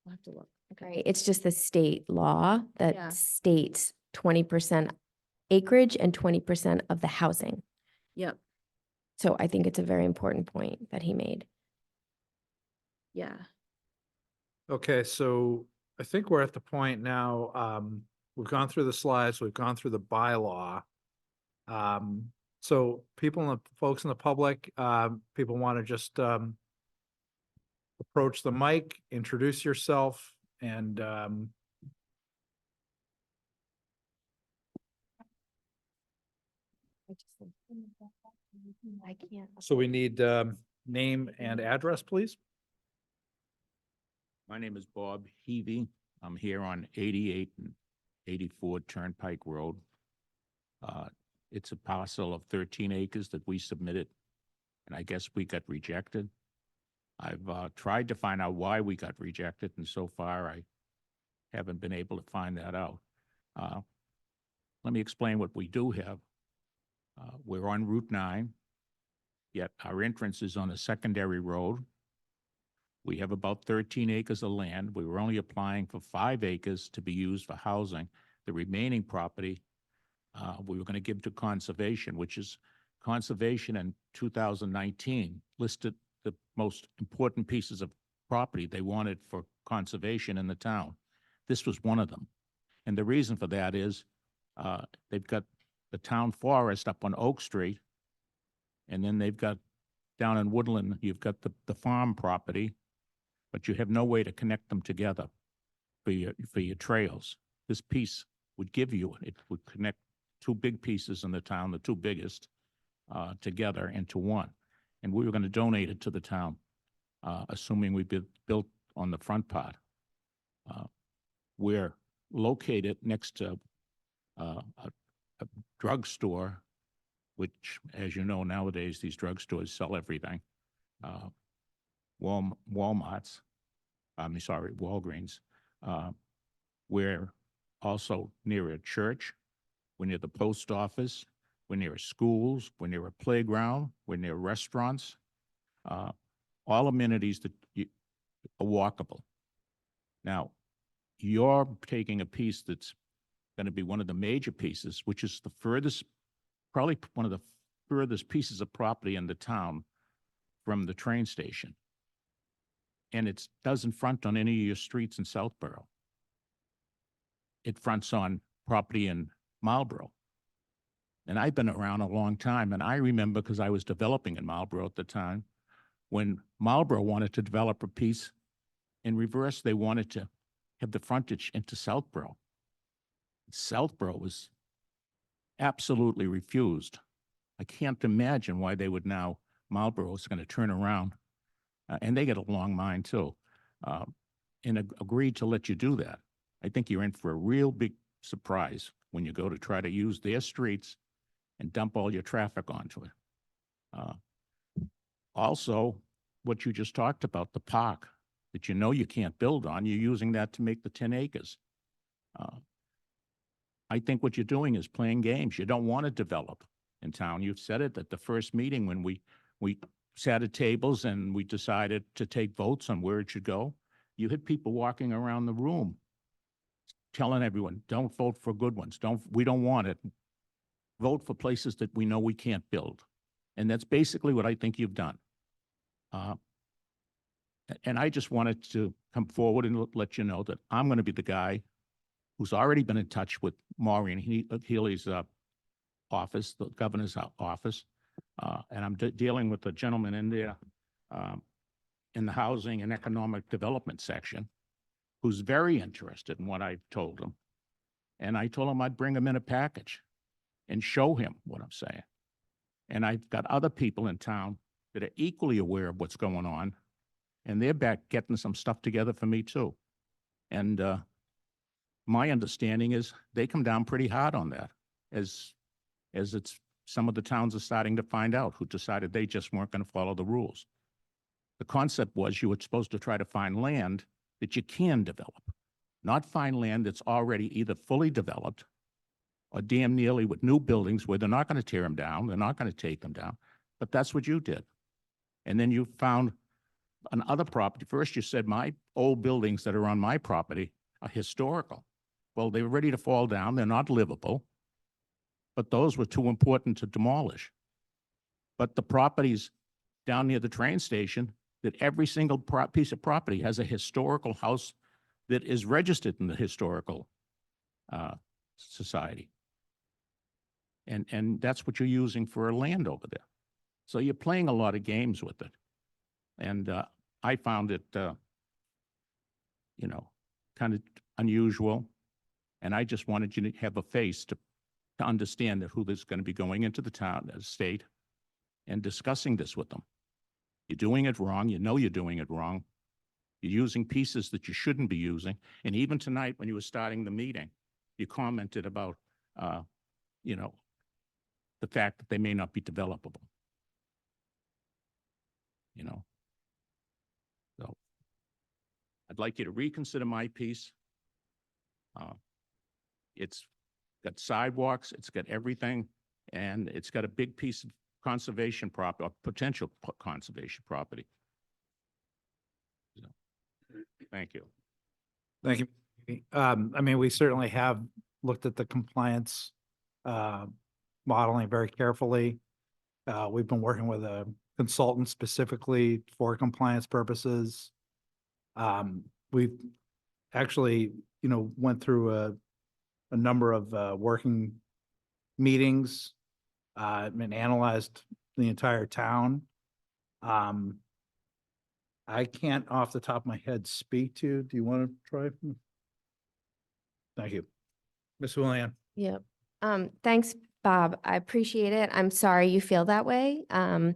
I'll have to look. Right, Okay. it's just the state law Yeah. that states 20% acreage and 20% of the housing. Yep. So I think it's a very important point that he made. Yeah. Okay, so I think we're at the point now, we've gone through the slides, we've gone through the bylaw. So folks in the public, people want to just approach the mic, introduce yourself, and I can't. so we need name and address, please. My name is Bob Heavey. I'm here on 88 and 84 Turnpike Road. It's a parcel of 13 acres that we submitted, and I guess we got rejected. I've tried to find out why we got rejected, and so far I haven't been able to find that out. Let me explain what we do have. We're on Route 9, yet our entrance is on a secondary road. We have about 13 acres of land. We were only applying for 5 acres to be used for housing. The remaining property, we were going to give to conservation, which is conservation in 2019 listed the most important pieces of property they wanted for conservation in the town. This was one of them. And the reason for that is they've got the town forest up on Oak Street, and then they've got down in Woodland, you've got the farm property, but you have no way to connect them together for your trails. This piece would give you, it would connect two big pieces in the town, the two biggest, together into one. And we were going to donate it to the town, assuming we built on the front part. We're located next to a drugstore, which, as you know, nowadays, these drugstores sell everything. Walmart's, Walgreens. We're also near a church, we're near the post office, we're near schools, we're near a playground, we're near restaurants. All amenities that are walkable. Now, you're taking a piece that's going to be one of the major pieces, which is the furthest, probably one of the furthest pieces of property in the town from the train station. And it doesn't front on any of your streets in Southborough. It fronts on property in Marlborough. And I've been around a long time, and I remember, because I was developing in Marlborough at the time, when Marlborough wanted to develop a piece in reverse, they wanted to have the frontage into Southborough. Southborough was absolutely refused. I can't imagine why they would now, Marlborough is going to turn around, and they get a long mind too, and agreed to let you do that. I think you're in for a real big surprise when you go to try to use their streets and dump all your traffic onto it. Also, what you just talked about, the park that you know you can't build on, you're using that to make the 10 acres. I think what you're doing is playing games. You don't want to develop in town. You've said it at the first meeting when we sat at tables and we decided to take votes on where it should go. You had people walking around the room telling everyone, don't vote for good ones. We don't want it. Vote for places that we know we can't build. And that's basically what I think you've done. And I just wanted to come forward and let you know that I'm going to be the guy who's already been in touch with Maureen Healy's office, the governor's office. And I'm dealing with the gentleman in there in the housing and economic development section who's very interested in what I told him. And I told him I'd bring him in a package and show him what I'm saying. And I've got other people in town that are equally aware of what's going on, and they're back getting some stuff together for me too. And my understanding is they come down pretty hard on that, as it's some of the towns are starting to find out who decided they just weren't going to follow the rules. The concept was you were supposed to try to find land that you can develop, not find land that's already either fully developed or damn nearly with new buildings where they're not going to tear them down, they're not going to take them down. But that's what you did. And then you found another property. First you said my old buildings that are on my property are historical. Well, they were ready to fall down. They're not livable, but those were too important to demolish. But the properties down near the train station, that every single piece of property has a historical house that is registered in the historical society. And that's what you're using for a land over there. So you're playing a lot of games with it. And I found it, kind of unusual. And I just wanted you to have a face to understand that who is going to be going into the town, the state, and discussing this with them. You're doing it wrong. You know you're doing it wrong. You're using pieces that you shouldn't be using. And even tonight, when you were starting the meeting, you commented about, the fact that they may not be developable. So I'd like you to reconsider my piece. It's got sidewalks, it's got everything, and it's got a big piece of conservation property, or potential conservation property. So, thank you. Thank you. I mean, we certainly have looked at the compliance modeling very carefully. We've been working with a consultant specifically for compliance purposes. We've actually, went through a number of working meetings and analyzed the entire town. Um, I can't off the top of my head speak to, do you want to try? Thank you. Ms. Willian. Yep. Thanks, Bob. I appreciate it. I'm sorry you feel that way. The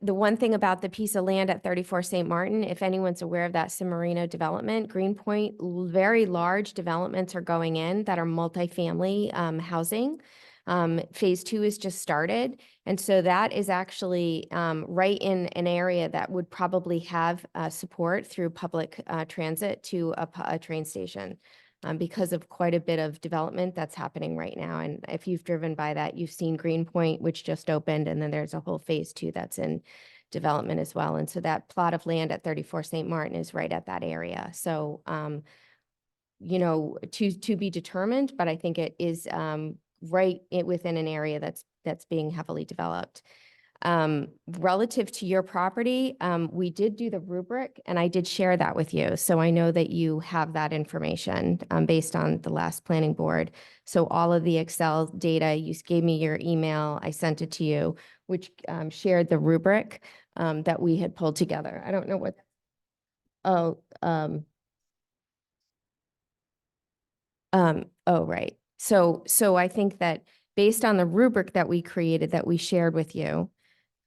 one thing about the piece of land at 34 St. Martin, if anyone's aware of that Cimarino development, Greenpoint, very large developments are going in that are multifamily housing. Phase 2 is just started. And so that is actually right in an area that would probably have support through public transit to a train station. Because of quite a bit of development that's happening right now. And if you've driven by that, you've seen Greenpoint, which just opened, and then there's a whole phase 2 that's in development as well. And so that plot of land at 34 St. Martin is right at that area. So, you know, to be determined, but I think it is within an area that's being heavily developed. Relative to your property, we did do the rubric and I did share that with you. So I know that you have that information based on the last planning board. So all of the Excel data, you gave me your email, I sent it to you, which shared the rubric that we had pulled together. I don't know what. Oh, right. So I think that based on the rubric that we created, that we shared with you,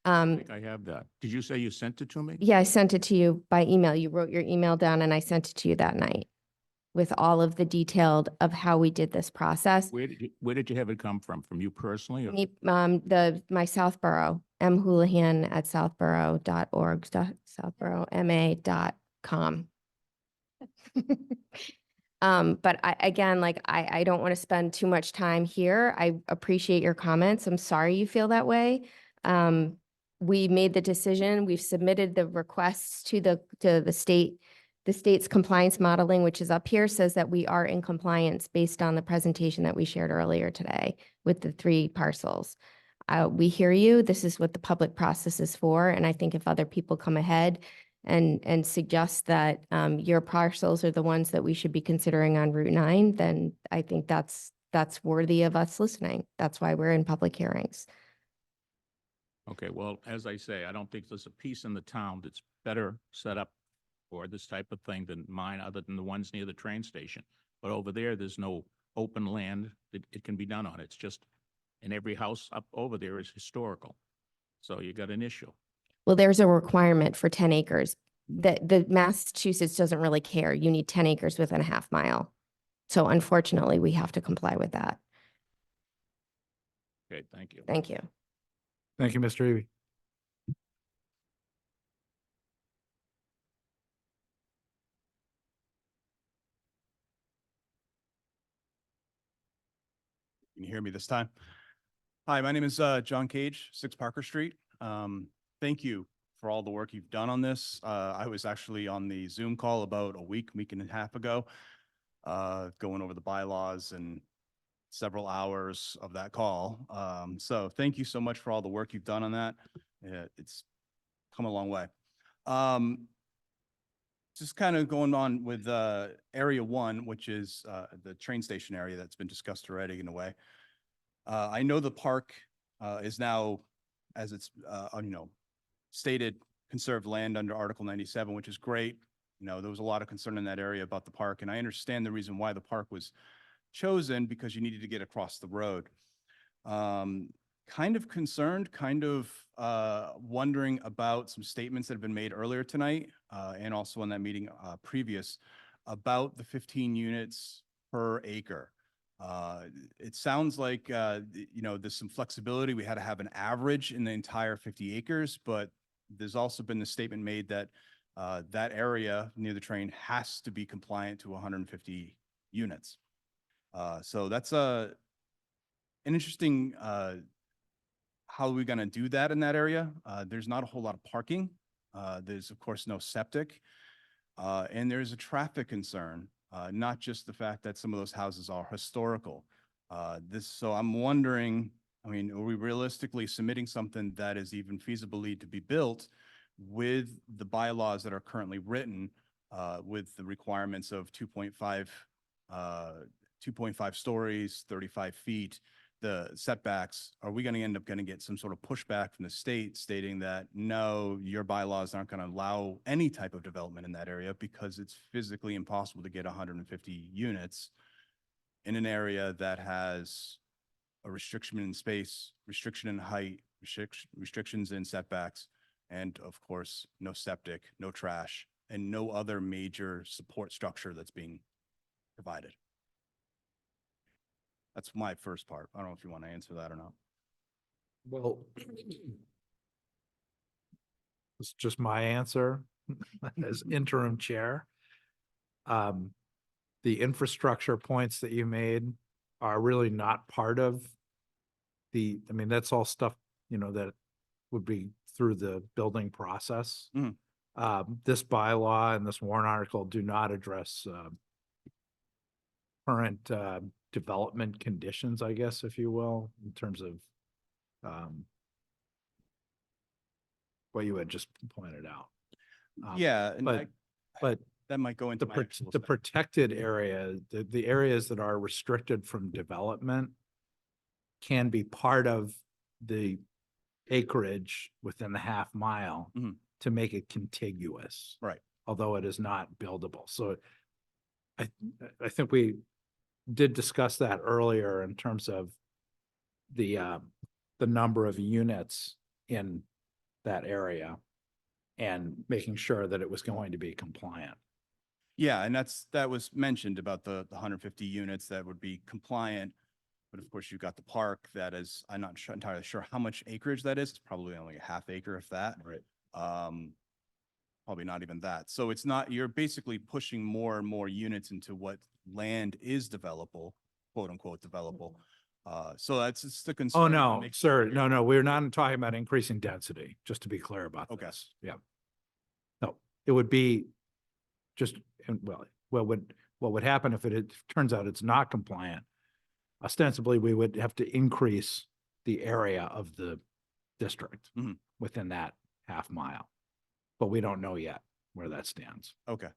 I think I have that. Did you say you sent it to me? yeah, I sent it to you by email. You wrote your email down and I sent it to you that night with all of the detailed of how we did this process. Where did you have it come from? From you personally? Or- My Southborough, mhoulihan@southborough.org, southboroughma.com. But again, like, I don't want to spend too much time here. I appreciate your comments. I'm sorry you feel that way. We made the decision, we've submitted the requests to the state. The state's compliance modeling, which is up here, says that we are in compliance based on the presentation that we shared earlier today with the 3 parcels. We hear you. This is what the public process is for. And I think if other people come ahead and suggest that your parcels are the ones that we should be considering on Route 9, then I think that's worthy of us listening. That's why we're in public hearings. Okay, well, as I say, I don't think there's a piece in the town that's better set up for this type of thing than mine, other than the ones near the train station. But over there's no open land that it can be done on. It's just, and every house up over there is historical. So you got an issue. Well, there's a requirement for 10 acres. The Massachusetts doesn't really care. You need 10 acres within a half mile. So unfortunately, we have to comply with that. Okay, thank you. Thank you. Thank you, Mr. Eby. Can you hear me this time? Hi, my name is John Cage, 6 Parker Street. Thank you for all the work you've done on this. I was actually on the Zoom call about a week and a half ago, going over the bylaws and several hours of that call. So thank you so much for all the work you've done on that. It's come a long way. Just kind of going on with area 1, which is the train station area that's been discussed already in a way. I know the park is now, as it's stated, conserved land under Article 97, which is great. You know, there was a lot of concern in that area about the park, and I understand the reason why the park was chosen, because you needed to get across the road. Kind of concerned, wondering about some statements that have been made earlier tonight and also in that meeting previous about the 15 units per acre. It sounds like, there's some flexibility. We had to have an average in the entire 50 acres, but there's also been the statement made that that area near the train has to be compliant to 150 units. So that's an interesting, how are we going to do that in that area? There's not a whole lot of parking. There's of course no septic. And there's a traffic concern, not just the fact that some of those houses are historical. So I'm wondering, I mean, are we realistically submitting something that is even feasibly to be built with the bylaws that are currently written, with the requirements of 2.5 stories, 35 feet, the setbacks, are we going to end up going to get some sort of pushback from the state stating that, no, your bylaws aren't going to allow any type of development in that area because it's physically impossible to get 150 units in an area that has a restriction in space, restriction in height, restrictions in setbacks, and of course, no septic, no trash, and no other major support structure that's being provided. That's my first part. I don't know if you want to answer that or not. Well, it's just my answer as interim chair. The infrastructure points that you made are really not part of I mean, that's all stuff, that would be through the building process. Mhm. This bylaw and this warrant article do not address current development conditions, I guess, if you will, in terms of what you had just pointed out. Yeah, and but- But that might go into the, my actual the spec. protected area, the areas that are restricted from development can be part of the acreage within the half mile Mhm. to make it contiguous. Right. Although it is not buildable. So I think we did discuss that earlier in terms of the number of units in that area and making sure that it was going to be compliant. Yeah, and that was mentioned about the 150 units that would be compliant. But of course, you've got the park that is, I'm not entirely sure how much acreage that is. It's probably only a half acre, if that. Right. Probably not even that. So it's not, you're basically pushing more and more units into what land is developable, quote unquote, developable. So that's just the concern. Oh, to no, make sir. sure- No, we're not talking about increasing density, just to be clear about Okay. this. Yeah. No, it would be just, what would happen if it turns out it's not compliant? Ostensibly, we would have to increase the area of the district Mhm. within that half mile. But we don't know yet where that stands. Okay.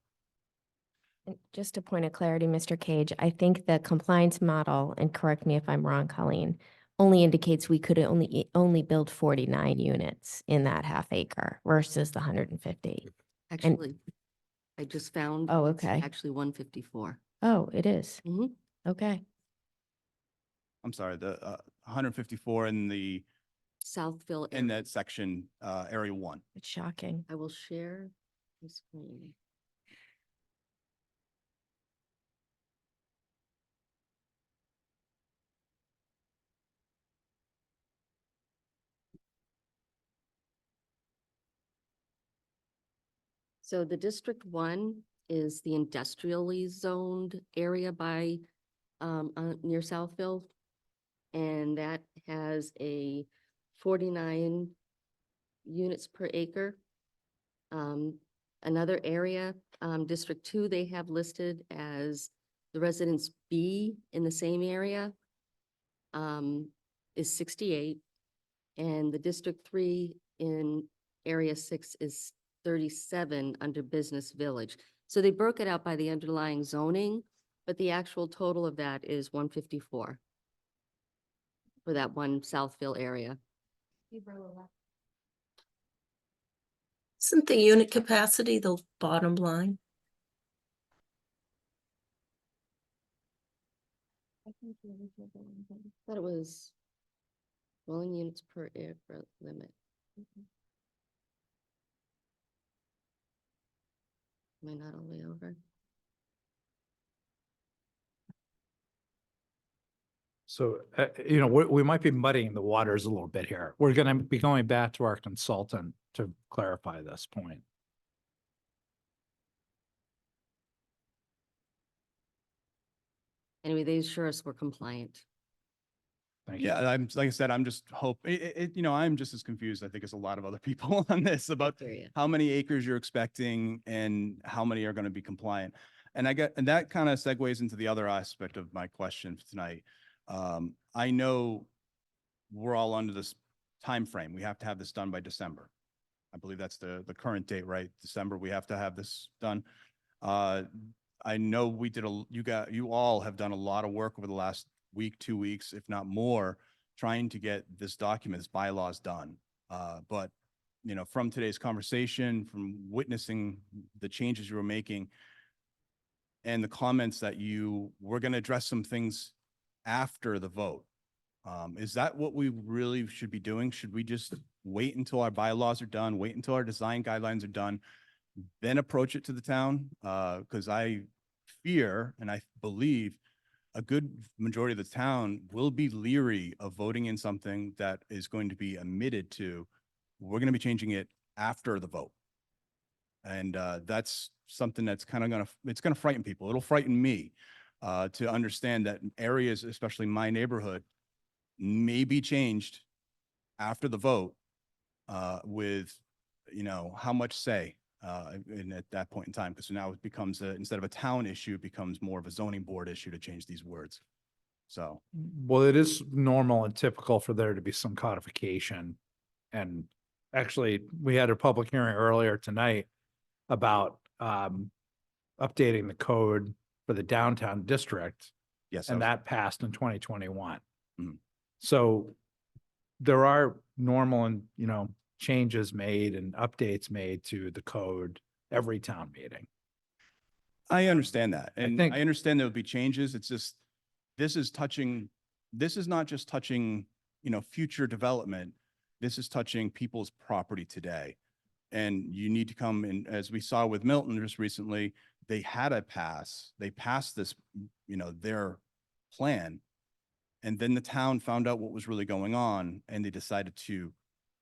And just a point of clarity, Mr. Cage, I think the compliance model, and correct me if I'm wrong, Colleen, only indicates we could only build 49 units in that half acre versus the 150. Actually, I just found. Oh, it's okay. Actually, 154. Oh, it is. Mhm. Okay. I'm sorry, the 154 in Southville. in area. that section, area 1. It's shocking. I will share the screen. So the District 1 is the industrially zoned area by, near Southville. And that has a 49 units per acre. Another area, District 2, they have listed as the Residence B in the same area, is 68. And the District 3 in Area 6 is 37 under Business Village. So they broke it out by the underlying zoning, but the actual total of that is 154 for that one Southville area. Isn't the unit capacity the bottom line? Thought it was dwelling units per acre limit. Am I not all the way over? So, we might be muddying the waters a little bit here. We're going to be going back to our consultant to clarify this point. Anyway, they assure us we're compliant. Thank you. Yeah, like I said, I'm just I'm just as confused, I think, as a lot of other people on this about hear ya. how many acres you're expecting and how many are going to be compliant. And that kind of segues into the other aspect of my question for tonight. I know we're all under this time frame. We have to have this done by December. I believe that's the current date, right? December, we have to have this done. I know we did you all have done a lot of work over the last week, 2 weeks, if not more, trying to get this document, this bylaws done. But, you know, from today's conversation, from witnessing the changes you were making and the comments that you were going to address some things after the vote. Is that what we really should be doing? Should we just wait until our bylaws are done, wait until our design guidelines are done, then approach it to the town? Because I fear and I believe a good majority of the town will be leery of voting in something that is going to be admitted to. We're going to be changing it after the vote. And that's something that's kind of it's going to frighten people. It'll frighten me to understand that areas, especially my neighborhood, may be changed after the vote with, you know, how much say at that point in time, because now it becomes instead of a town issue, it becomes more of a zoning board issue to change these words. So, Well, it is normal and typical for there to be some codification. And actually, we had a public hearing earlier tonight about updating the code for the downtown district, yes, and that passed in 2021. Mhm. So there are normal and, you know, changes made and updates made to the code every town meeting. I understand that. And think- I understand there'll be changes. It's just, this is not just touching, you know, future development. This is touching people's property today. And you need to come in, as we saw with Milton just recently, they passed this, you know, their plan. And then the town found out what was really going on and they decided to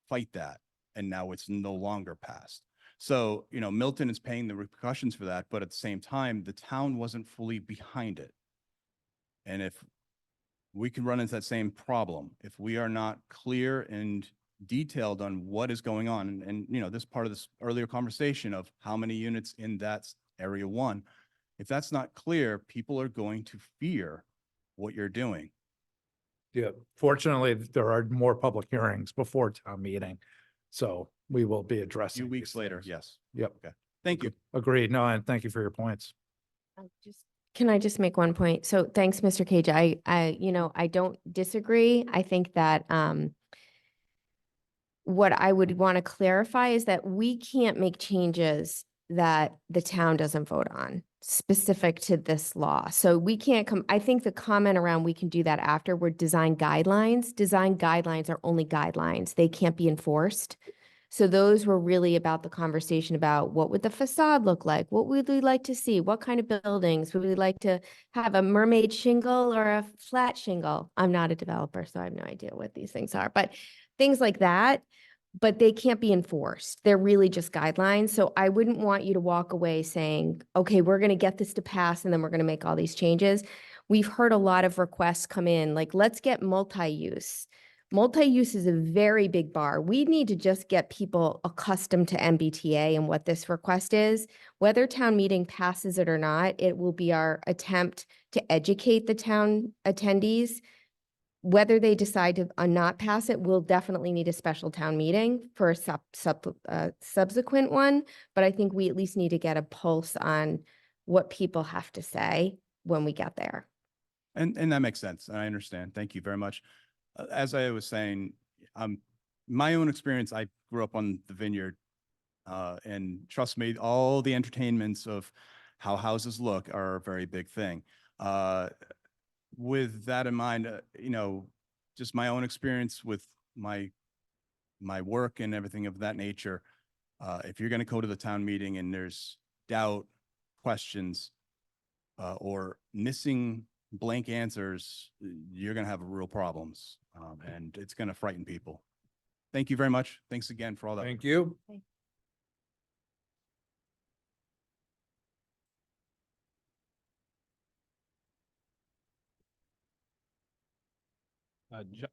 fight that. And now it's no longer passed. So, you know, Milton is paying the repercussions for that, but at the same time, the town wasn't fully behind it. And if we can run into that same problem, if we are not clear and detailed on what is going on, and you know, this part of this earlier conversation of how many units in that area one, if that's not clear, people are going to fear what you're doing. Yeah, fortunately, there are more public hearings before town meeting. So we will be A addressing. few weeks these later, things. yes. Yep. Thank you. Agreed. No, and thank you for your points. Can I just make one point? So thanks, Mr. Cage. I don't disagree. I think that, what I would want to clarify is that we can't make changes that the town doesn't vote on specific to this law. So we can't I think the comment around we can do that after were design guidelines are only guidelines. They can't be enforced. So those were really about the conversation about what would the facade look like? What would we like to see? What kind of buildings? Would we like to have a mermaid shingle or a flat shingle? I'm not a developer, so I have no idea what these things are, but things like that. But they can't be enforced. They're really just guidelines. So I wouldn't want you to walk away saying, okay, we're going to get this to pass and then we're going to make all these changes. We've heard a lot of requests come in, like, let's get multi-use. Multi-use is a very big bar. We need to just get people accustomed to MBTA and what this request is. Whether town meeting passes it or not, it will be our attempt to educate the town attendees. Whether they decide to not pass it, we'll definitely need a special town meeting for a subsequent one. But I think we at least need to get a pulse on what people have to say when we get there. And that makes sense. And I understand. Thank you very much. As I was saying, my own experience, I grew up on the vineyard, and trust me, all the entertainments of how houses look are a very big thing. With that in mind, you know, just my own experience with my work and everything of that nature, if you're going to go to the town meeting and there's doubt, questions, or missing blank answers, you're going to have real problems, and it's going to frighten people. Thank you very much. Thanks again for all that. Thank you.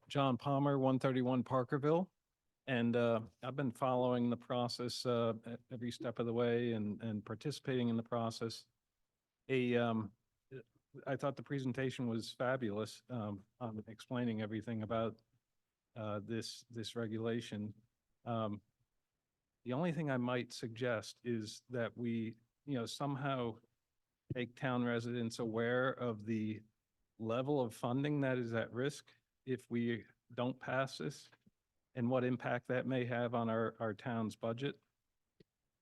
John Palmer, 131 Parkerville. And I've been following the process at every step of the way and participating in the process. I thought the presentation was fabulous, on explaining everything about this regulation. The only thing I might suggest is that we, somehow make town residents aware of the level of funding that is at risk if we don't pass this? And what impact that may have on our town's budget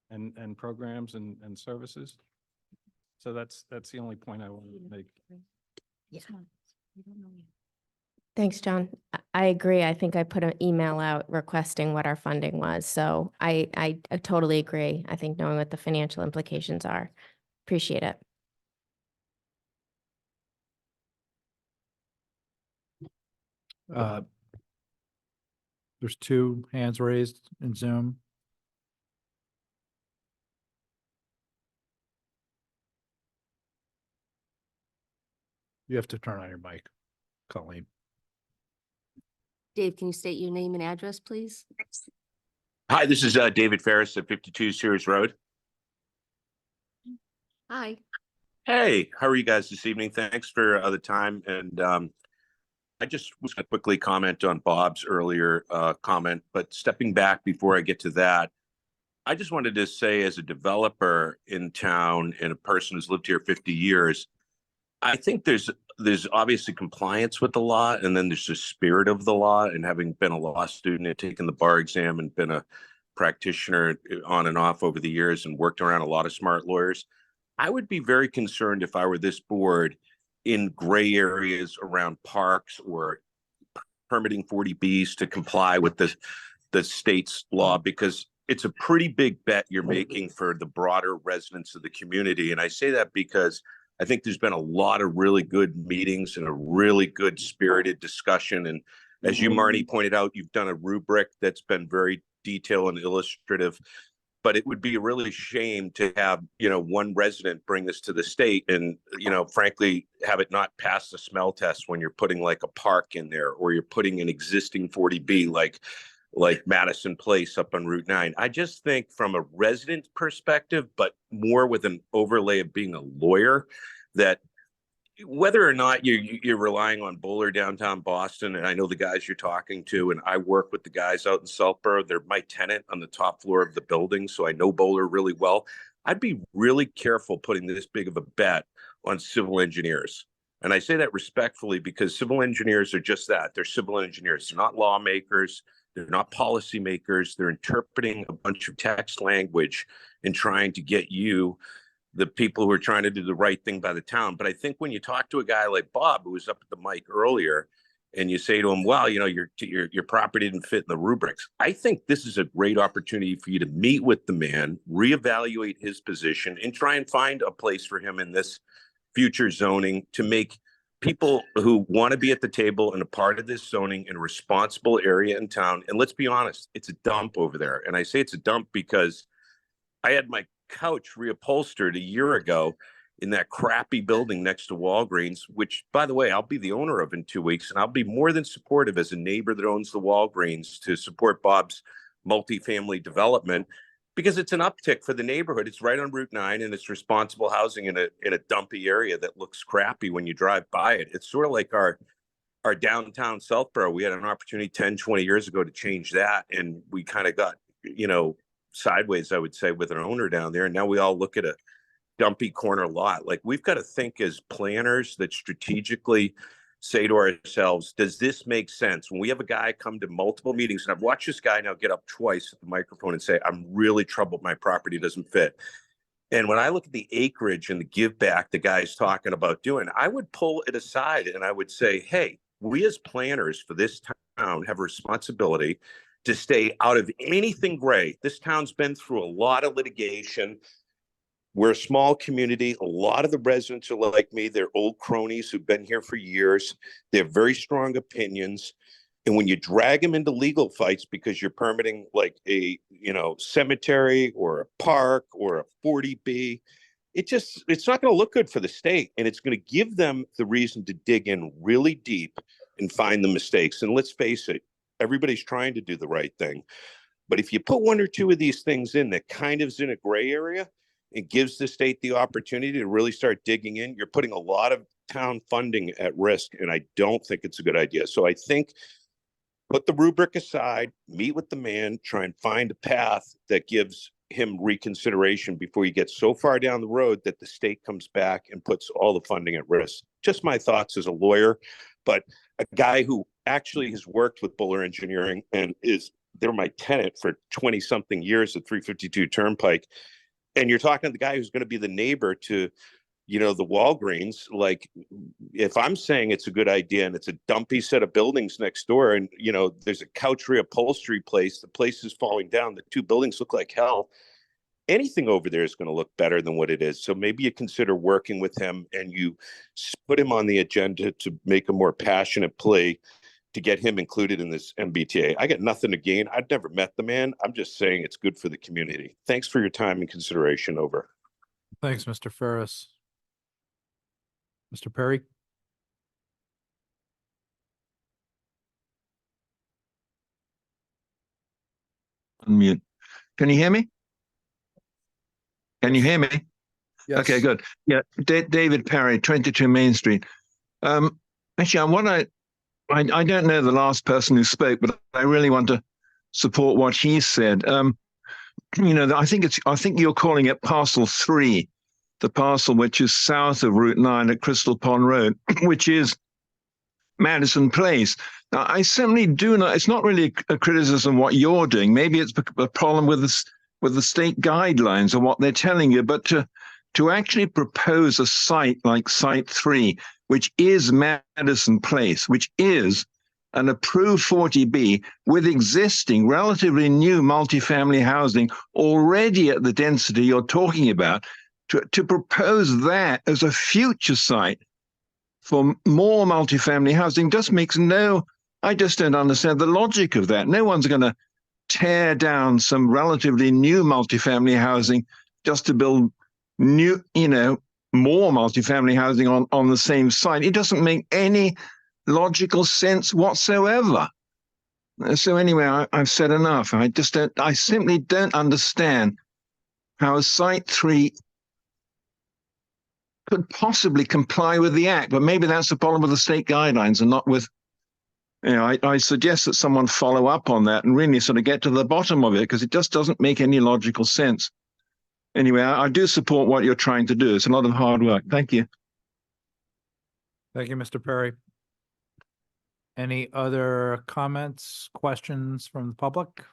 and programs and services? So that's the only point I wanted to make. Thanks, John. I agree. I think I put an email out requesting what our funding was. So I totally agree. I think knowing what the financial implications are. Appreciate it. There's 2 hands raised in Zoom. You have to turn on your mic, Colleen. Dave, can you state your name and address, please? Hi, this is David Ferris at 52 Sears Road. Hi. Hey, how are you guys this evening? Thanks for the time. And I just was going to quickly comment on Bob's earlier comment, but stepping back before I get to that, I just wanted to say, as a developer in town and a person who's lived here 50 years, I think there's obviously compliance with the law, and then there's the spirit of the law. And having been a law student and taken the bar exam and been a practitioner on and off over the years and worked around a lot of smart lawyers, I would be very concerned if I were this board in gray areas around parks or permitting 40Bs to comply with the state's law, because it's a pretty big bet you're making for the broader residents of the community. And I say that because I think there's been a lot of really good meetings and a really good spirited discussion. And as you, Marnie, pointed out, you've done a rubric that's been very detailed and illustrative. But it would be a really shame to have, one resident bring this to the state and, frankly, have it not pass the smell test when you're putting like a park in there, or you're putting an existing 40B like Madison Place up on Route 9. I just think from a resident perspective, but more with an overlay of being a lawyer, that whether or not you're relying on Bowler downtown Boston, and I know the guys you're talking to, and I work with the guys out in Southborough, they're my tenant on the top floor of the building, so I know Bowler really well. I'd be really careful putting this big of a bet on civil engineers. And I say that respectfully because civil engineers are just that. They're civil engineers. They're not lawmakers. They're not policymakers. They're interpreting a bunch of text language and trying to get you, the people who are trying to do the right thing by the town. But I think when you talk to a guy like Bob, who was up at the mic earlier, and you say to him, well, your property didn't fit in the rubrics. I think this is a great opportunity for you to meet with the man, reevaluate his position, and try and find a place for him in this future zoning to make people who want to be at the table and a part of this zoning in a responsible area in town. And let's be honest, it's a dump over there. And I say it's a dump because I had my couch reupholstered a year ago in that crappy building next to Walgreens, which, by the way, I'll be the owner of in 2 weeks. And I'll be more than supportive as a neighbor that owns the Walgreens to support Bob's multifamily development, because it's an uptick for the neighborhood. It's right on Route 9, and it's responsible housing in a dumpy area that looks crappy when you drive by it. It's sort of like our downtown Southborough. We had an opportunity 10, 20 years ago to change that, and we kind of got, sideways, I would say, with an owner down there. And now we all look at a dumpy corner lot. Like, we've got to think as planners that strategically say to ourselves, does this make sense? When we have a guy come to multiple meetings, and I've watched this guy now get up twice at the microphone and say, I'm really troubled, my property doesn't fit. And when I look at the acreage and the give back the guy's talking about doing, I would pull it aside and I would say, hey, we as planners for this town have a responsibility to stay out of anything gray. This town's been through a lot of litigation. We're a small community. A lot of the residents are like me. They're old cronies who've been here for years. They have very strong opinions. And when you drag them into legal fights because you're permitting like a, cemetery or a park or a 40B, it's not going to look good for the state. And it's going to give them the reason to dig in really deep and find the mistakes. And let's face it, everybody's trying to do the right thing. But if you put one or two of these things in that kind of is in a gray area, it gives the state the opportunity to really start digging in. You're putting a lot of town funding at risk, and I don't think it's a good idea. So I think put the rubric aside, meet with the man, try and find a path that gives him reconsideration before you get so far down the road that the state comes back and puts all the funding at risk. Just my thoughts as a lawyer, but a guy who actually has worked with Buller Engineering and they're my tenant for 20 something years at 352 Turnpike. And you're talking to the guy who's going to be the neighbor to, you know, the Walgreens. Like, if I'm saying it's a good idea and it's a dumpy set of buildings next door, and, you know, there's a couch reupholstery place, the place is falling down, the two buildings look like hell. Anything over there is going to look better than what it is. So maybe you consider working with him and you put him on the agenda to make a more passionate plea to get him included in this MBTA. I got nothing to gain. I've never met the man. I'm just saying it's good for the community. Thanks for your time and consideration. Over. Thanks, Mr. Ferris. Mr. Perry? Unmute. Can you hear me? Can you hear me? Yes. Okay, good. Yeah, David Perry, 22 Main Street. Actually, I don't know the last person who spoke, but I really want to support what he said. You know, I think you're calling it parcel 3, the parcel which is south of Route 9 at Crystal Pond Road, which is Madison Place. Now, I certainly do not. It's not really a criticism of what you're doing. Maybe it's a problem with the state guidelines or what they're telling you, but to actually propose a site like Site 3, which is Madison Place, which is an approved 40B with existing relatively new multifamily housing already at the density you're talking about, to propose that as a future site for more multifamily housing just makes I just don't understand the logic of that. No one's going to tear down some relatively new multifamily housing just to build new, more multifamily housing on the same site. It doesn't make any logical sense whatsoever. So anyway, I've said enough. I simply don't understand how Site 3 could possibly comply with the Act, but maybe that's the problem with the state guidelines and not with, I suggest that someone follow up on that and really sort of get to the bottom of it, because it just doesn't make any logical sense. Anyway, I do support what you're trying to do. It's a lot of hard work. Thank you. Thank you, Mr. Perry. Any other comments, questions from the public?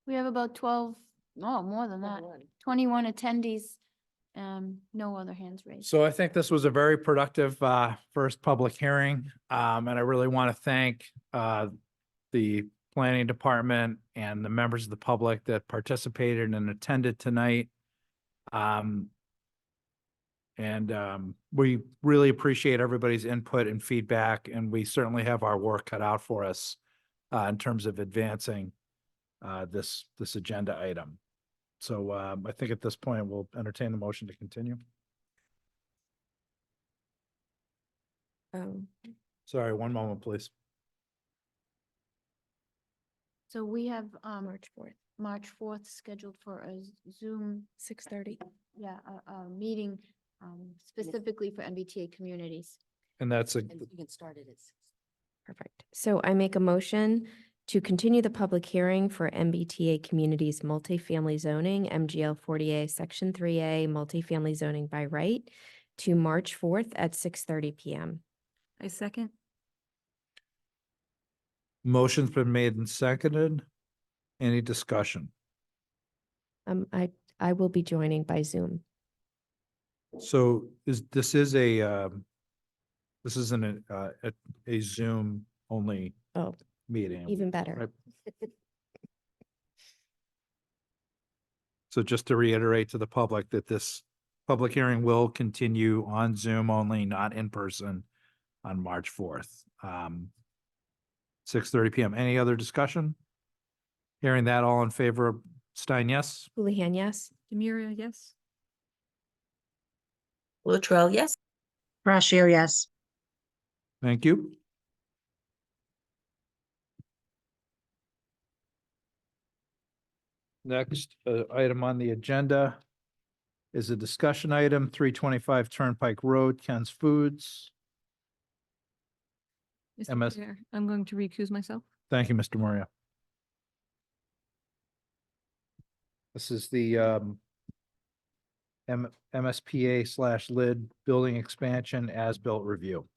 We have about 12, more than that, 21 attendees. No other hands raised. So I think this was a very productive first public hearing. And I really want to thank the planning department and the members of the public that participated and attended tonight. We really appreciate everybody's input and feedback, and we certainly have our work cut out for us in terms of advancing this agenda item. So I think at this point, we'll entertain the motion to continue. Sorry, one moment, please. So we have March 4th scheduled for a Zoom 6:30. Yeah, a meeting specifically for MBTA communities. And that's And you can start it at 6. Perfect. So I make a motion to continue the public hearing for MBTA Communities Multifamily Zoning, MGL 40A, Section 3A, Multifamily Zoning by Right, to March 4th at 6:30 PM. I second. Motion's been made and seconded. Any discussion? I will be joining by Zoom. So this isn't a Zoom only Oh, meeting. even better. Right. So just to reiterate to the public that this public hearing will continue on Zoom only, not in person, on March 4th. 6:30 PM. Any other discussion? Hearing that, all in favor of Stein, yes? Houlihan, yes? Demiria, yes. Latrell, yes. Brashear, yes. Thank you. Next item on the agenda is a discussion item, 325 Turnpike Road, Ken's Foods. Mr. MS Chair, I'm going to recuse myself. Thank you, Mr. Moria. This is the MSPA/lid building expansion as-built review.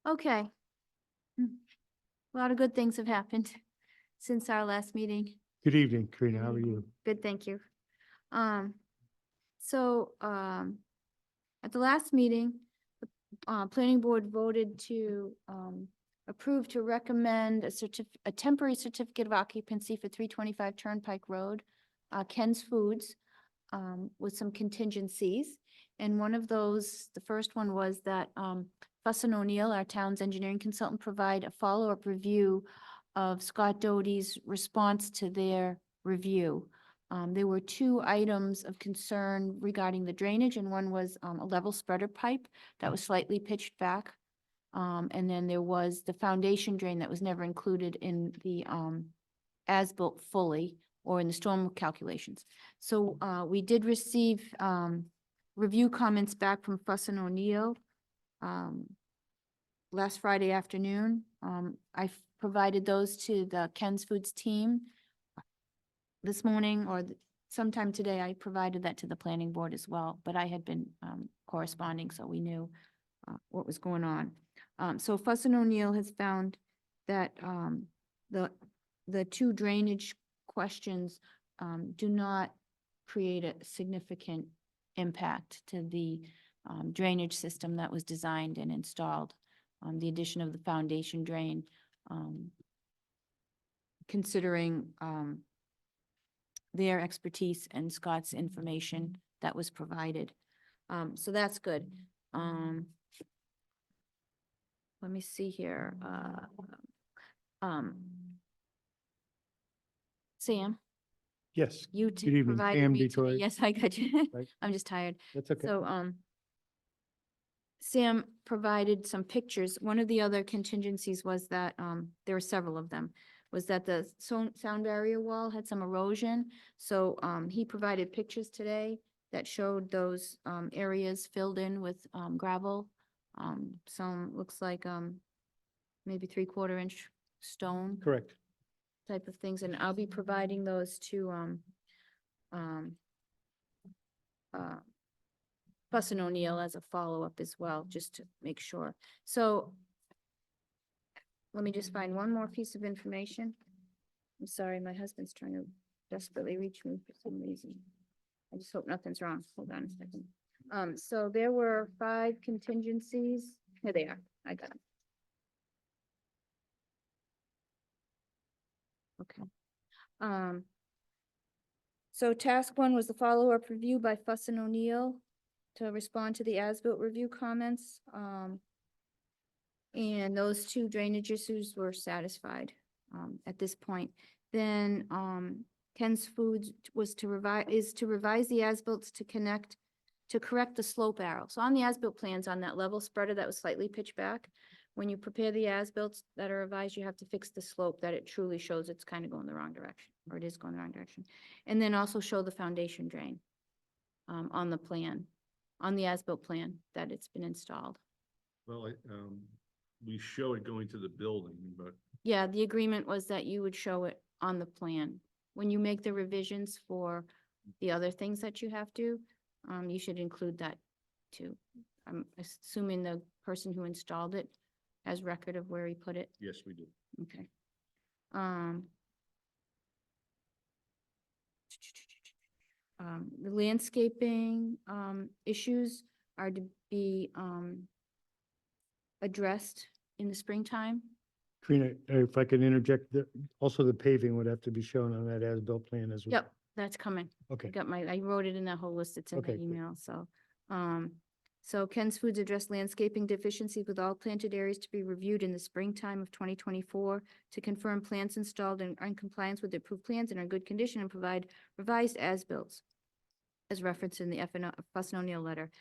Okay. A lot of good things have happened since our last meeting. Good evening, Karina. How are you? Good, thank you. So, at the last meeting, the planning board voted to, approve to recommend a temporary certificate of occupancy for 325 Turnpike Road, Ken's Foods, with some contingencies. And one of those, the first one was that, Fussin O'Neill, our town's engineering consultant, provide a follow-up review of Scott Doty's response to their review. There were two items of concern regarding the drainage, and one was a level spreader pipe that was slightly pitched back. And then there was the foundation drain that was never included in the as-built fully or in the storm calculations. So we did receive review comments back from Fussin O'Neill last Friday afternoon. I provided those to the Ken's Foods team this morning, or sometime today. I provided that to the planning board as well, but I had been corresponding, so we knew what was going on. So Fussin O'Neill has found that the two drainage questions do not create a significant impact to the drainage system that was designed and installed. The addition of the foundation drain, considering their expertise and Scott's information that was provided. So that's good. Let me see here. Sam, Yes, you good evening. provided Sam me today. Detroit. Yes, I got you. Right. I'm just tired. That's okay. So, Sam provided some pictures. One of the other contingencies was that, there were several of them, was that the sound barrier wall had some erosion. So, he provided pictures today that showed those, areas filled in with, gravel. Some looks like, maybe 3/4 inch stone Correct. type of things, and I'll be providing those to, Fussin O'Neill as a follow-up as well, just to make sure. So let me just find one more piece of information. I'm sorry, my husband's trying to desperately reach me for some reason. I just hope nothing's wrong. Hold on a second. So there were 5 contingencies. Here they are. I got them. Okay. So task 1 was the follow-up review by Fussin O'Neill to respond to the as-built review comments. And those 2 drainage issues were satisfied, at this point. Then, Ken's Foods was to revise the as-built to correct the slope arrow. So on the as-built plans, on that level spreader that was slightly pitched back, when you prepare the as-built that are revised, you have to fix the slope that it truly shows it's kind of going the wrong direction, or it is going the wrong direction. And then also show the foundation drain, on the plan, on the as-built plan that it's been installed. Well, we show it going to the building, but Yeah, the agreement was that you would show it on the plan. When you make the revisions for the other things that you have to, you should include that too. I'm assuming the person who installed it has record of where he put it. yes, we do. Okay. The landscaping, issues are to be, addressed in the springtime. Karina, if I could interject, also the paving would have to be shown on that as-built plan as well. Yep, that's coming. Okay. I wrote it in that whole list. It's in the Okay, good. email, so, So Ken's Foods addressed landscaping deficiencies with all planted areas to be reviewed in the springtime of 2024 to confirm plants installed are in compliance with the approved plans and are in good condition and provide revised as-built as referenced in the Fuss and O'Neill letter.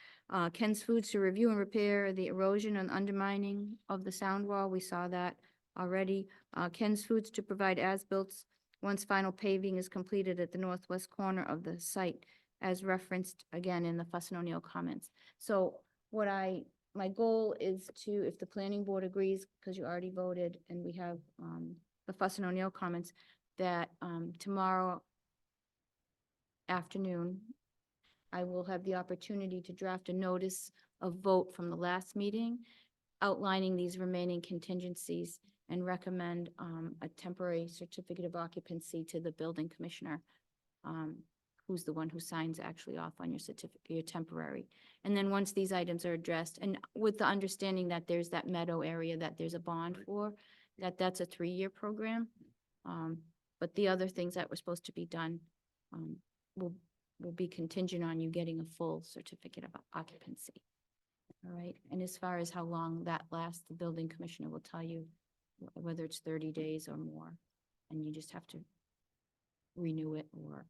Ken's Foods to review and repair the erosion and undermining of the sound wall. We saw that already. Ken's Foods to provide as-built once final paving is completed at the northwest corner of the site, as referenced again in the Fuss and O'Neill comments. So my goal is to, if the planning board agrees, because you already voted and we have the Fuss and O'Neill comments, that tomorrow afternoon, I will have the opportunity to draft a notice of vote from the last meeting outlining these remaining contingencies and recommend a temporary certificate of occupancy to the building commissioner, who's the one who signs actually off on your certificate, your temporary. And then once these items are addressed, and with the understanding that there's that meadow area that there's a bond for, that's a 3-year program. But the other things that were supposed to be done will be contingent on you getting a full certificate of occupancy. All right, and as far as how long that lasts, the building commissioner will tell you whether it's 30 days or more, and you just have to renew it, or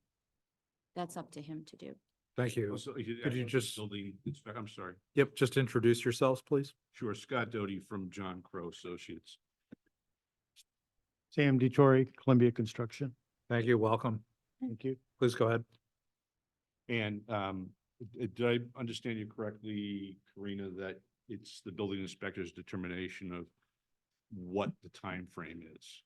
that's up to him to do. Thank you. Also, Could you actually, just, building inspector, I'm sorry. yep, just introduce yourselves, please? Sure, Scott Doty from John Crow Associates. Sam DeTore, Columbia Construction. Thank you. Welcome. Thank you. Please go ahead. And did I understand you correctly, Karina, that it's the building inspector's determination of what the time frame is?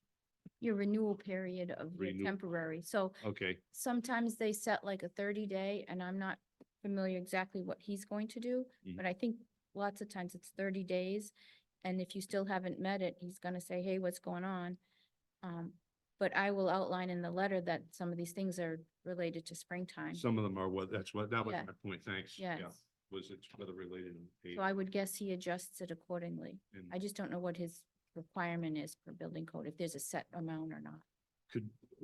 Your renewal period of your Renew- temporary, so Okay, sometimes they set like a 30-day, and I'm not familiar exactly what he's going to do, Mhm. but I think lots of times it's 30 days. And if you still haven't met it, he's gonna say, hey, what's going on? But I will outline in the letter that some of these things are related to springtime. some of them are that was Yeah. my point, thanks. Yeah. Yes. Was it weather related? So I would guess he adjusts it accordingly. And I just don't know what his requirement is per building code, if there's a set amount or not.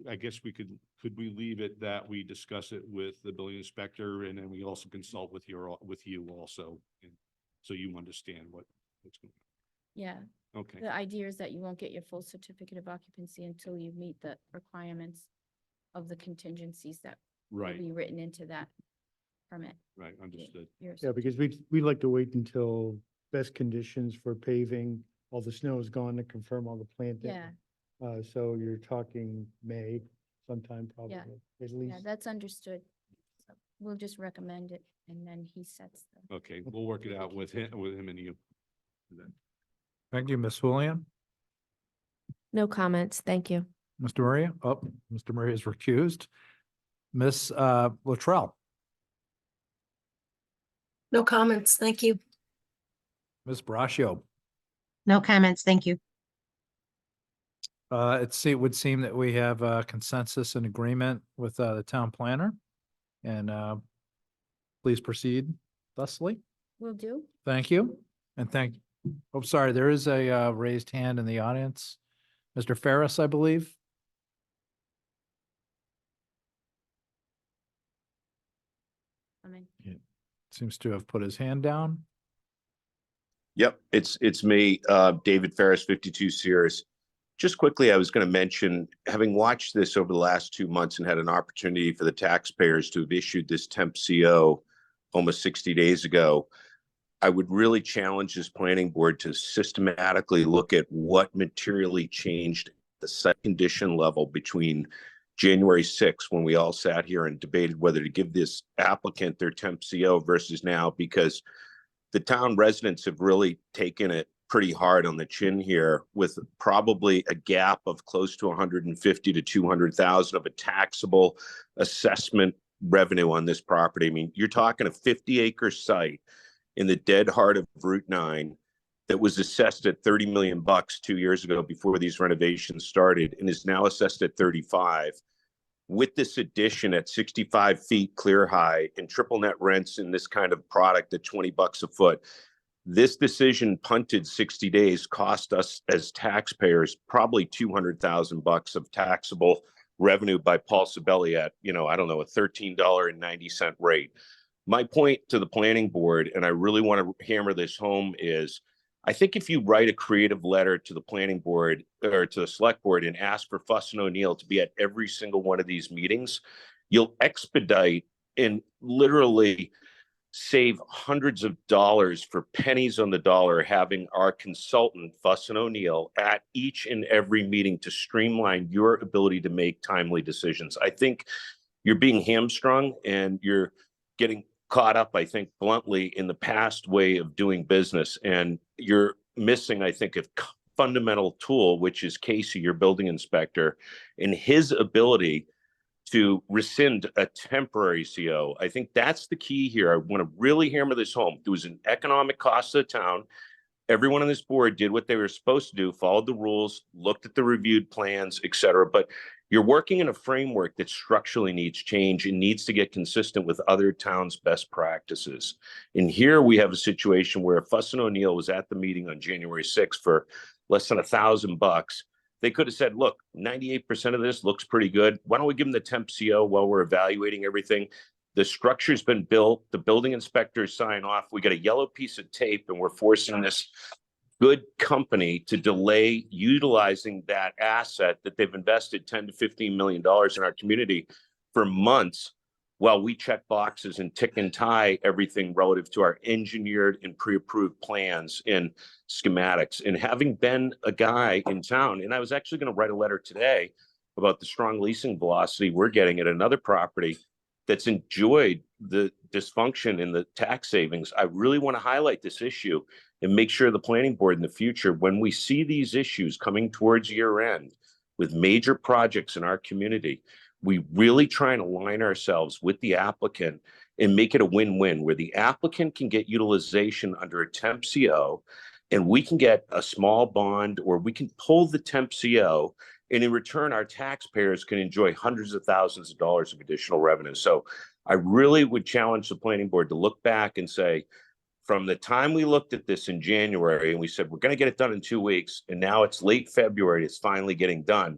I guess could we leave it that we discuss it with the building inspector and then we also consult with you also? So you understand what's going Yeah, on. Okay, the idea is that you won't get your full certificate of occupancy until you meet the requirements of the contingencies that will right, be written into that permit. right, understood. Yeah, because we like to wait until best conditions for paving, all the snow is gone to confirm all the planting. Yeah, So you're talking May sometime probably, at yeah, least. that's understood. So we'll just recommend it, and then he sets the. Okay, we'll work it out with him and you. Thank you, Ms. Julian. No comments. Thank you. Mr. Maria? Oh, Mr. Maria is recused. Ms. Latrell, No comments, thank you. Ms. Braccio. No comments, thank you. It would seem that we have a consensus and agreement with the town planner. And please proceed thusly. Will do. Thank you. And sorry, there is a raised hand in the audience. Mr. Ferris, I believe. I mean, Seems to have put his hand down. Yep, it's me, David Ferris, 52 Sears. Just quickly, I was going to mention, having watched this over the last 2 months and had an opportunity for the taxpayers to have issued this temp CO almost 60 days ago, I would really challenge this planning board to systematically look at what materially changed at the site condition level between January 6th, when we all sat here and debated whether to give this applicant their temp CO versus now, because the town residents have really taken it pretty hard on the chin here, with probably a gap of close to 150 to 200,000 of a taxable assessment revenue on this property. I mean, you're talking a 50-acre site in the dead heart of Route 9 that was assessed at 30 million bucks 2 years ago before these renovations started, and is now assessed at 35. With this addition at 65 feet clear high and triple net rents in this kind of product at 20 bucks a foot, this decision punted 60 days cost us as taxpayers probably 200,000 bucks of taxable revenue by Paul Sabelli at, I don't know, a $13.90 rate. My point to the planning board, and I really want to hammer this home, is I think if you write a creative letter to the planning board or to the select board and ask for Fuss and O'Neill to be at every single one of these meetings, you'll expedite and literally save hundreds of dollars for pennies on the dollar having our consultant Fuss and O'Neill at each and every meeting to streamline your ability to make timely decisions. I think you're being hamstrung and you're getting caught up, I think, bluntly in the past way of doing business. And you're missing, I think, a fundamental tool, which is Casey, your building inspector, and his ability to rescind a temporary CO. I think that's the key here. I want to really hammer this home. There was an economic cost to the town. Everyone on this board did what they were supposed to do, followed the rules, looked at the reviewed plans, et cetera. But you're working in a framework that structurally needs change and needs to get consistent with other towns' best practices. And here we have a situation where Fuss and O'Neill was at the meeting on January 6th for less than $1,000. They could have said, look, 98% of this looks pretty good. Why don't we give them the temp CO while we're evaluating everything? The structure's been built, the building inspectors sign off. We got a yellow piece of tape and we're forcing this good company to delay utilizing that asset that they've invested $10 to $15 million in our community for months while we check boxes and tick and tie everything relative to our engineered and pre-approved plans and schematics. And having been a guy in town, and I was actually going to write a letter today about the strong leasing velocity we're getting at another property that's enjoyed the dysfunction and the tax savings. I really want to highlight this issue and make sure the planning board in the future, when we see these issues coming towards year end with major projects in our community, we really try and align ourselves with the applicant and make it a win-win where the applicant can get utilization under a temp CO and we can get a small bond, or we can pull the temp CO, and in return, our taxpayers can enjoy hundreds of thousands of dollars of additional revenue. So I really would challenge the planning board to look back and say, from the time we looked at this in January and we said, we're going to get it done in 2 weeks, and now it's late February, it's finally getting done.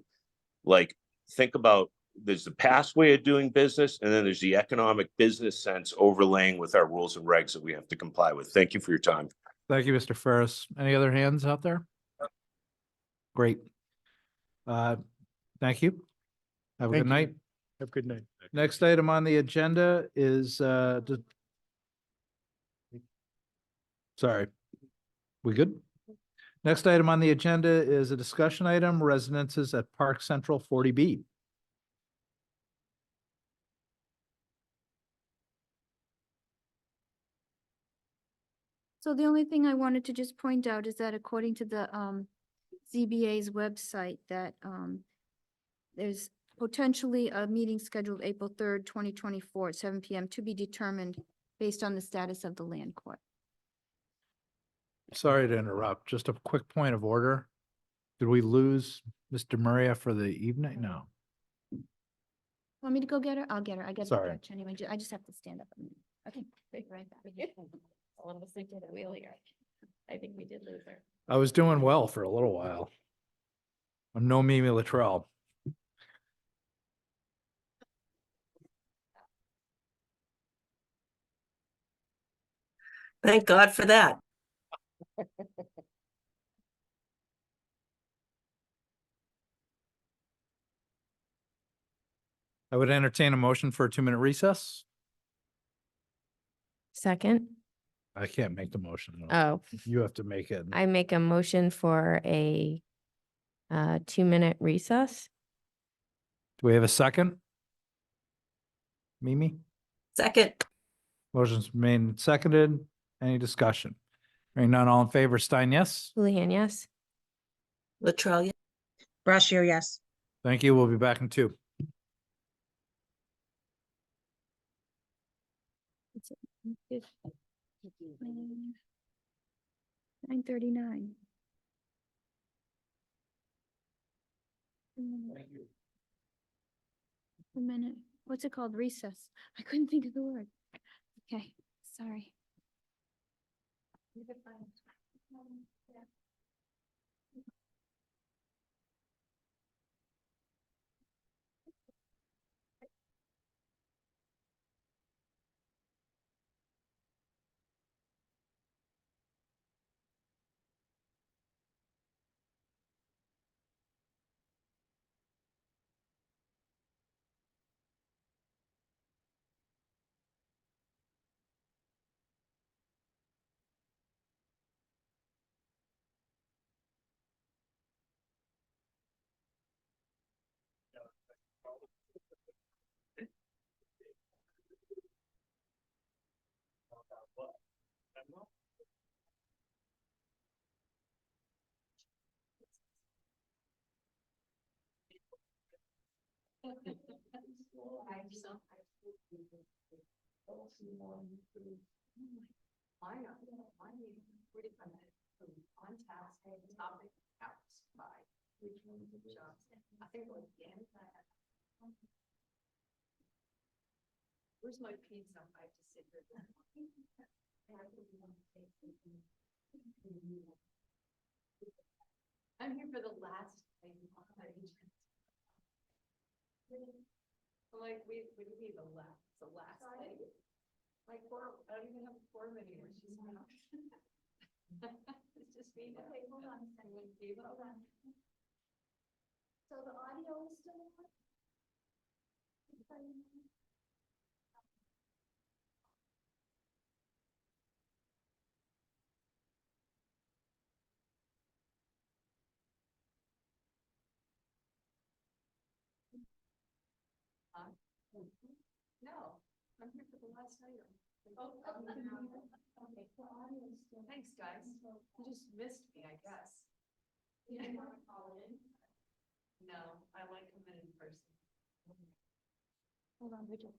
Like, think about, there's the past way of doing business, and then there's the economic business sense overlaying with our rules and regs that we have to comply with. Thank you for your time. Thank you, Mr. Ferris. Any other hands out there? Great. Thank you. Have a Thank good you. night. Have a good night. Next item on the agenda is, sorry, we good? Next item on the agenda is a discussion item, residences at Park Central 40B. So the only thing I wanted to just point out is that according to the ZBA's website, that there's potentially a meeting scheduled April 3rd, 2024 at 7 PM to be determined based on the status of the land court. Sorry to interrupt. Just a quick point of order. Did we lose Mr. Maria for the evening? No. Want me to go get her? I'll get her. I get Sorry. the anyway. I just have to stand up a minute. Okay, be right back. All of us think that we here. I think we did lose her. I was doing well for a little while. I'm no Mimi Latrell. Thank God for that. I would entertain a motion for a 2-minute recess. Second. I can't make the motion. no. Oh, You have to make it. I make a motion for a 2-minute recess. Do we have a second? Mimi? Second, Motion's made and seconded. Any discussion? Hearing none, all in favor, Stein, yes? Houlihan, yes. Latrell, Brashear, yes. Thank you. We'll be back in 2. It's 9:39. A minute. What's it called? Recess. I couldn't think of the word. Okay, sorry. Where's my pizza? I have to sit here. I'm here for the last thing on my agenda. Like, we would be the last thing. Like, I don't even have a form anymore. She's not. It's just me. Okay, hold on a second. Hold on. So the audio is still on? No, I'm here for the last item. Oh, okay. Thanks, guys. You just missed me, I guess. You didn't want to call in? No, I like coming in person. Hold on, Bridget.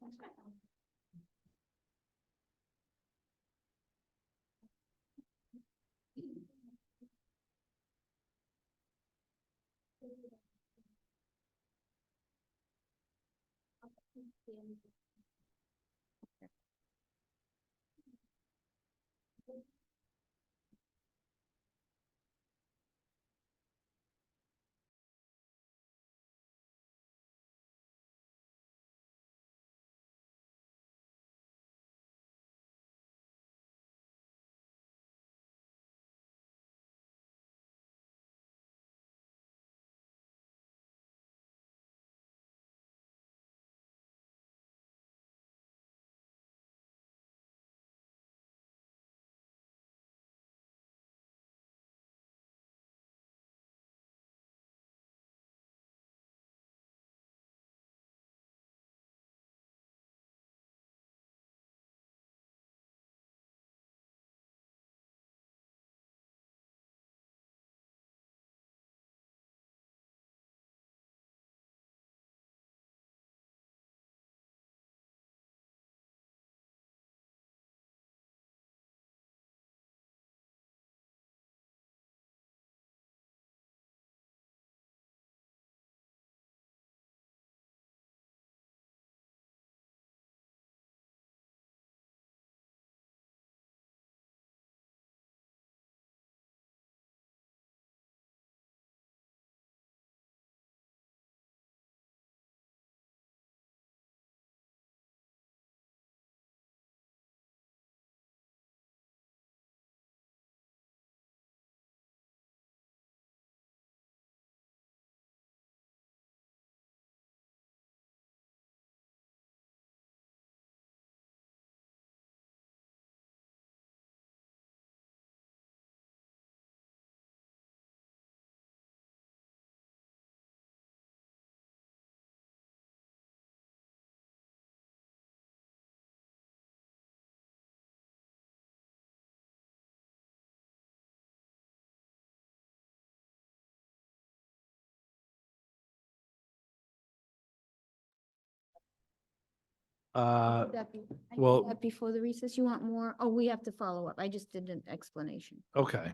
Uh, I did well- that before the recess. You want more? Oh, we have to follow up. I just did an explanation. okay.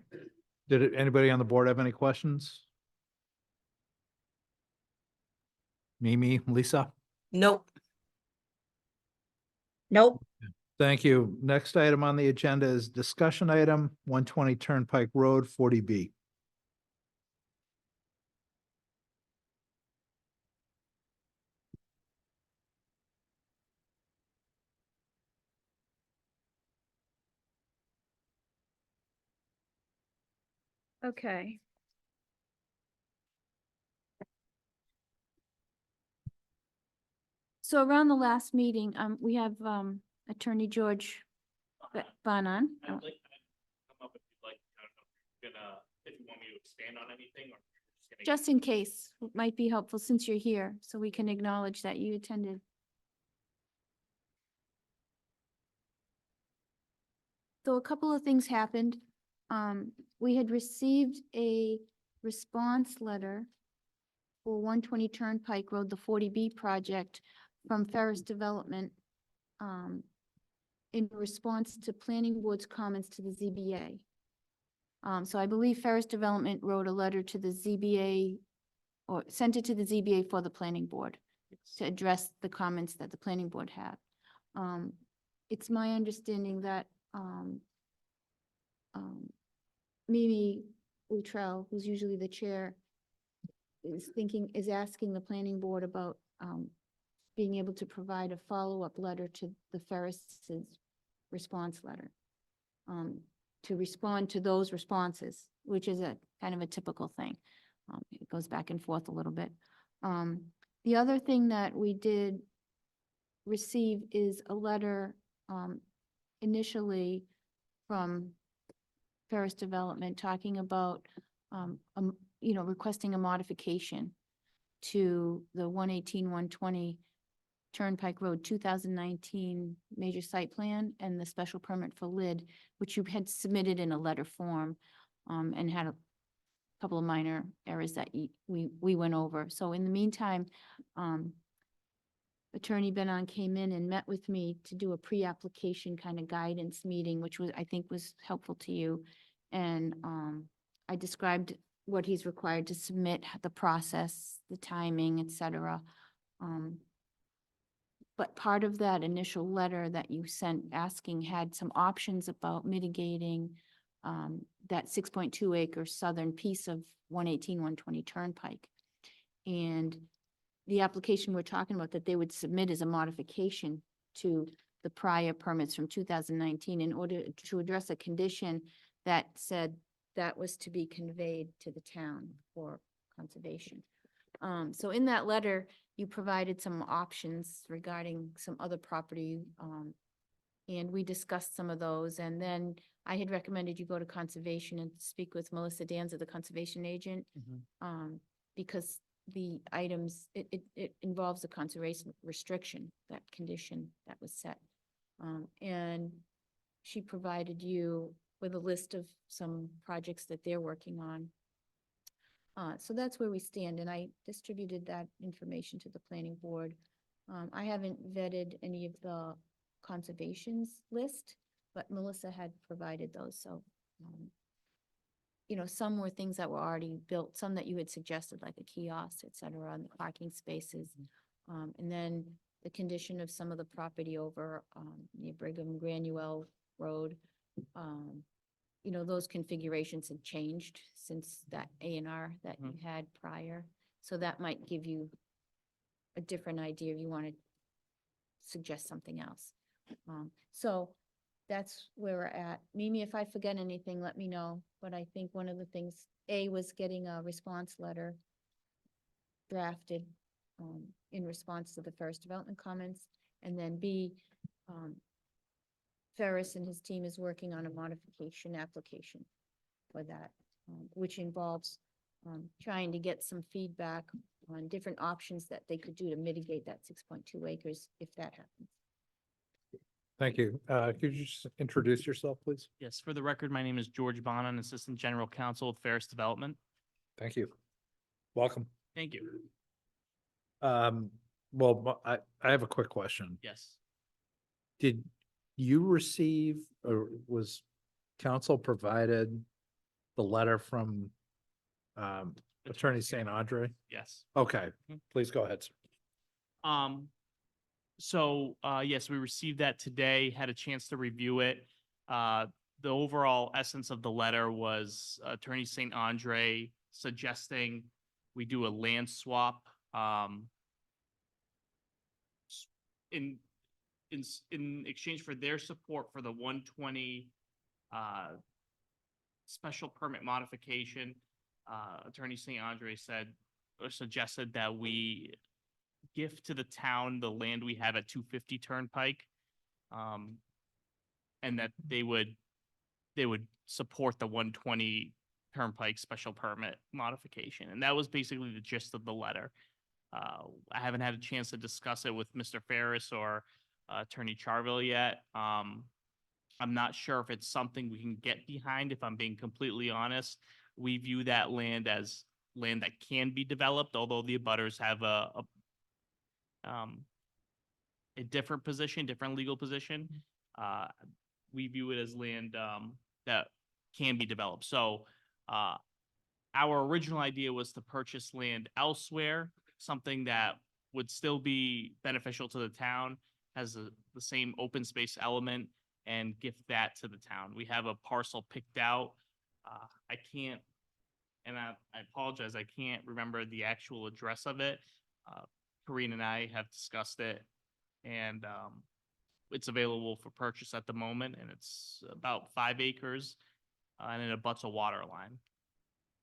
Anybody on the board have any questions? Mimi, Lisa? Nope. Nope. Thank you. Next item on the agenda is discussion item 120 Turnpike Road, 40B. Okay. So around the last meeting, we have, Attorney George Bonan. I'd like to come up if you'd like, I don't know, if you want me to expand on anything or just gonna. Just in case, it might be helpful since you're here, so we can acknowledge that you attended. So a couple of things happened. We had received a response letter for 120 Turnpike Road, the 40B project from Ferris Development in response to Planning Board's comments to the ZBA. So I believe Ferris Development wrote a letter to the ZBA or sent it to the ZBA for the Planning Board to address the comments that the Planning Board had. It's my understanding that Mimi Luttrell, who's usually the chair, is asking the Planning Board about being able to provide a follow-up letter to the Ferris's response letter. To respond to those responses, which is a kind of a typical thing. It goes back and forth a little bit. The other thing that we did receive is a letter initially from Ferris Development talking about, requesting a modification to the 118-120 Turnpike Road 2019 major site plan and the special permit for lid, which you had submitted in a letter form and had a couple of minor errors that we went over. So in the meantime, Attorney Benon came in and met with me to do a pre-application kind of guidance meeting, which I think was helpful to you. And I described what he's required to submit, the process, the timing, et cetera. But part of that initial letter that you sent asking had some options about mitigating that 6.2 acre southern piece of 118-120 Turnpike. And the application we're talking about that they would submit as a modification to the prior permits from 2019 in order to address a condition that said that was to be conveyed to the town for conservation. So in that letter, you provided some options regarding some other property, and we discussed some of those. And then I had recommended you go to conservation and speak with Melissa Danza, the conservation agent, because the items, it involves a conservation restriction, that condition that was set. And she provided you with a list of some projects that they're working on. So that's where we stand, and I distributed that information to the planning board. I haven't vetted any of the conservations list, but Melissa had provided those, so, some were things that were already built, some that you had suggested, like a kiosk, et cetera, and the parking spaces. And then the condition of some of the property over, near Brigham Granuel Road. Those configurations had changed since that A&R that you had prior. So that might give you a different idea if you want to suggest something else. So that's where we're at. Mimi, if I forget anything, let me know. But I think one of the things, A, was getting a response letter drafted in response to the Ferris Development comments. And then B, Ferris and his team is working on a modification application for that, which involves trying to get some feedback on different options that they could do to mitigate that 6.2 acres if that happens. Thank you. Could you just introduce yourself, please? Yes, for the record, my name is George Bonan, Assistant General Counsel with Ferris Development. Thank you. Welcome. Thank you. Well, I have a quick question. Yes. Did you receive, or was council provided the letter from Attorney St. Andre? Yes. Okay, Mhm. please go ahead, sir. Yes, we received that today, had a chance to review it. The overall essence of the letter was Attorney St. Andre suggesting we do a land swap, in exchange for their support for the 120 special permit modification. Attorney St. Andre said or suggested that we gift to the town the land we have at 250 Turnpike, and that they would support the 120 Turnpike special permit modification. And that was basically the gist of the letter. I haven't had a chance to discuss it with Mr. Ferris or Attorney Charville yet. I'm not sure if it's something we can get behind, if I'm being completely honest. We view that land as land that can be developed, although the abutters have a different position, different legal position. We view it as land, that can be developed. So, our original idea was to purchase land elsewhere, something that would still be beneficial to the town, has the same open space element, and gift that to the town. We have a parcel picked out. I can't, and I apologize, I can't remember the actual address of it. Corinne and I have discussed it, and it's available for purchase at the moment, and it's about 5 acres, and it abuts a water line.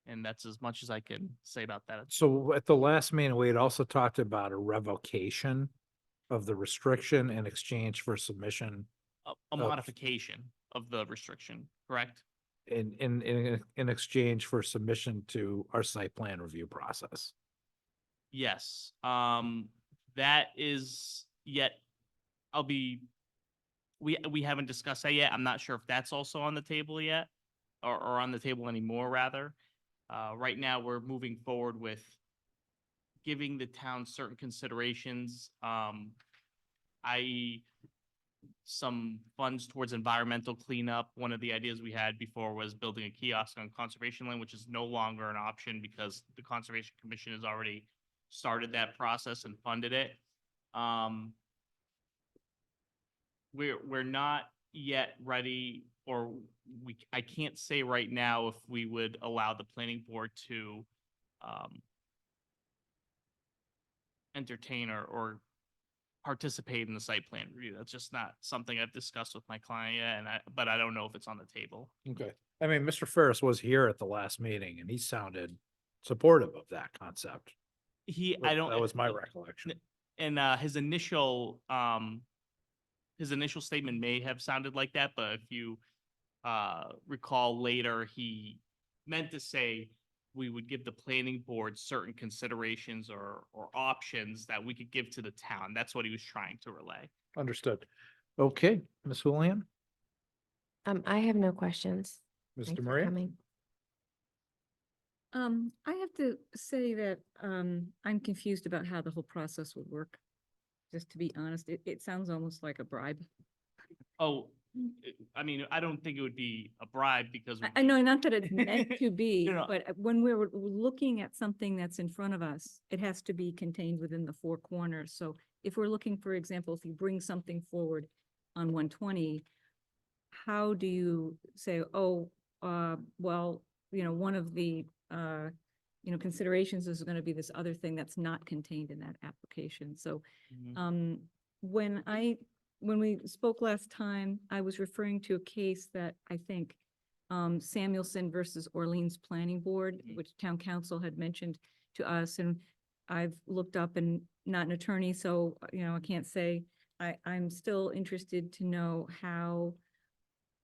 And that's as much as I can say about that. So at the last meeting, we had also talked about a revocation of the restriction in exchange for submission A modification of the restriction, correct? in exchange for submission to our site plan review process. Yes, that is yet, we haven't discussed that yet. I'm not sure if that's also on the table yet, or on the table anymore, rather. Right now, we're moving forward with giving the town certain considerations, i.e. some funds towards environmental cleanup. One of the ideas we had before was building a kiosk on conservation land, which is no longer an option because the Conservation Commission has already started that process and funded it. We're not yet ready, or I can't say right now if we would allow the planning board to entertain or participate in the site plan review. That's just not something I've discussed with my client yet, but I don't know if it's on the table. Okay. I mean, Mr. Ferris was here at the last meeting and he sounded supportive of that concept. That was my recollection. And his initial statement may have sounded like that, but if you recall later, he meant to say we would give the planning board certain considerations or options that we could give to the town. That's what he was trying to relay. Understood. Okay, Ms. Houlihan, I have no questions. Thanks Mr. for Maria. coming. I have to say that, I'm confused about how the whole process would work. Just to be honest, it sounds almost like a bribe. Oh, I mean, I don't think it would be a bribe because. I know, not that it's meant to be, No, no. but when we're looking at something that's in front of us, it has to be contained within the 4 corners. So if we're looking, for example, if you bring something forward on 120, how do you say, oh, well, one of the, considerations is going to be this other thing that's not contained in that application. So, Mhm. when we spoke last time, I was referring to a case that I think Samuelson versus Orleans Planning Board, which town council had mentioned to us, and I've looked up and not an attorney, so, I can't say. I'm still interested to know how,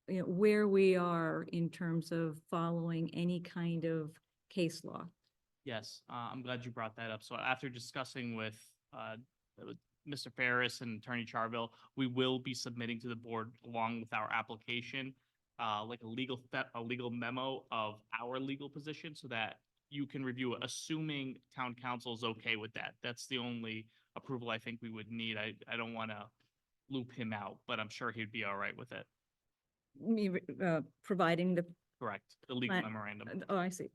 where we are in terms of following any kind of case law. Yes, I'm glad you brought that up. So after discussing with Mr. Ferris and Attorney Charville, we will be submitting to the board along with our application, like a legal memo of our legal position so that you can review it, assuming town council is okay with that. That's the only approval I think we would need. I don't want to loop him out, but I'm sure he'd be all right with it. Providing the. Correct, the legal plan- memorandum. Oh, I see.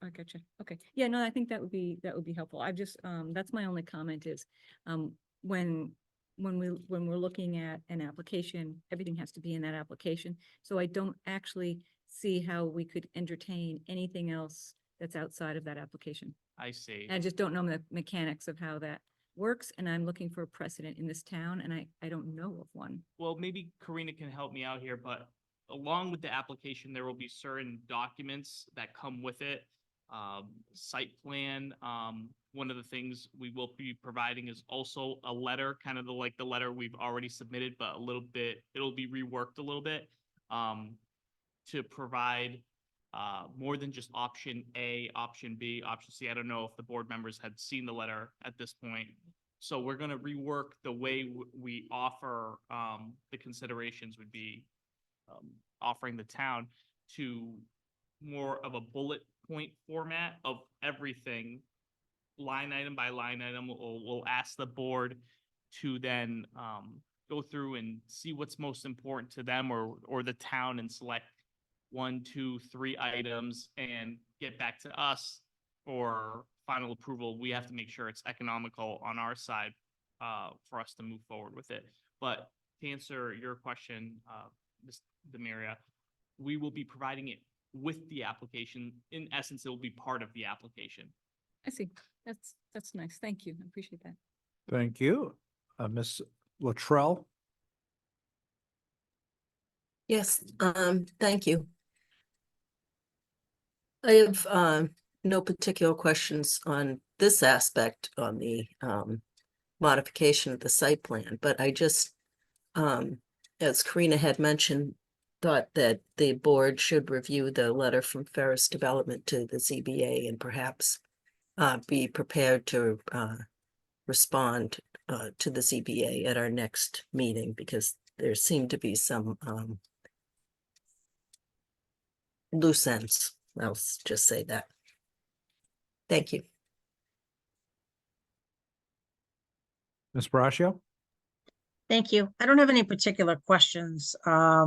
I gotcha. Okay. Yeah, no, I think that would be helpful. I just, that's my only comment is, when we're looking at an application, everything has to be in that application. So I don't actually see how we could entertain anything else that's outside of that application. I see. I just don't know the mechanics of how that works, and I'm looking for a precedent in this town, and I don't know of one. Well, maybe Karina can help me out here, but along with the application, there will be certain documents that come with it. Site plan, one of the things we will be providing is also a letter, kind of like the letter we've already submitted, but it'll be reworked a little bit, to provide more than just option A, option B, option C. I don't know if the board members had seen the letter at this point. So we're gonna rework the way we offer, the considerations would be offering the town to more of a bullet point format of everything, line item by line item. We'll ask the board to then go through and see what's most important to them or the town and select 1, 2, 3 items and get back to us for final approval. We have to make sure it's economical on our side for us to move forward with it. But to answer your question, Ms. Demiria, we will be providing it with the application. In essence, it will be part of the application. I see. That's nice. Thank you. I appreciate that. Thank you. Ms. Latrell? Yes, thank you. I have no particular questions on this aspect on the modification of the site plan, but I just, as Karina had mentioned, thought that the board should review the letter from Ferris Development to the ZBA and perhaps be prepared to respond to the ZBA at our next meeting, because there seem to be some loose ends. I'll just say that. Thank you. Ms. Braccio? Thank you. I don't have any particular questions. I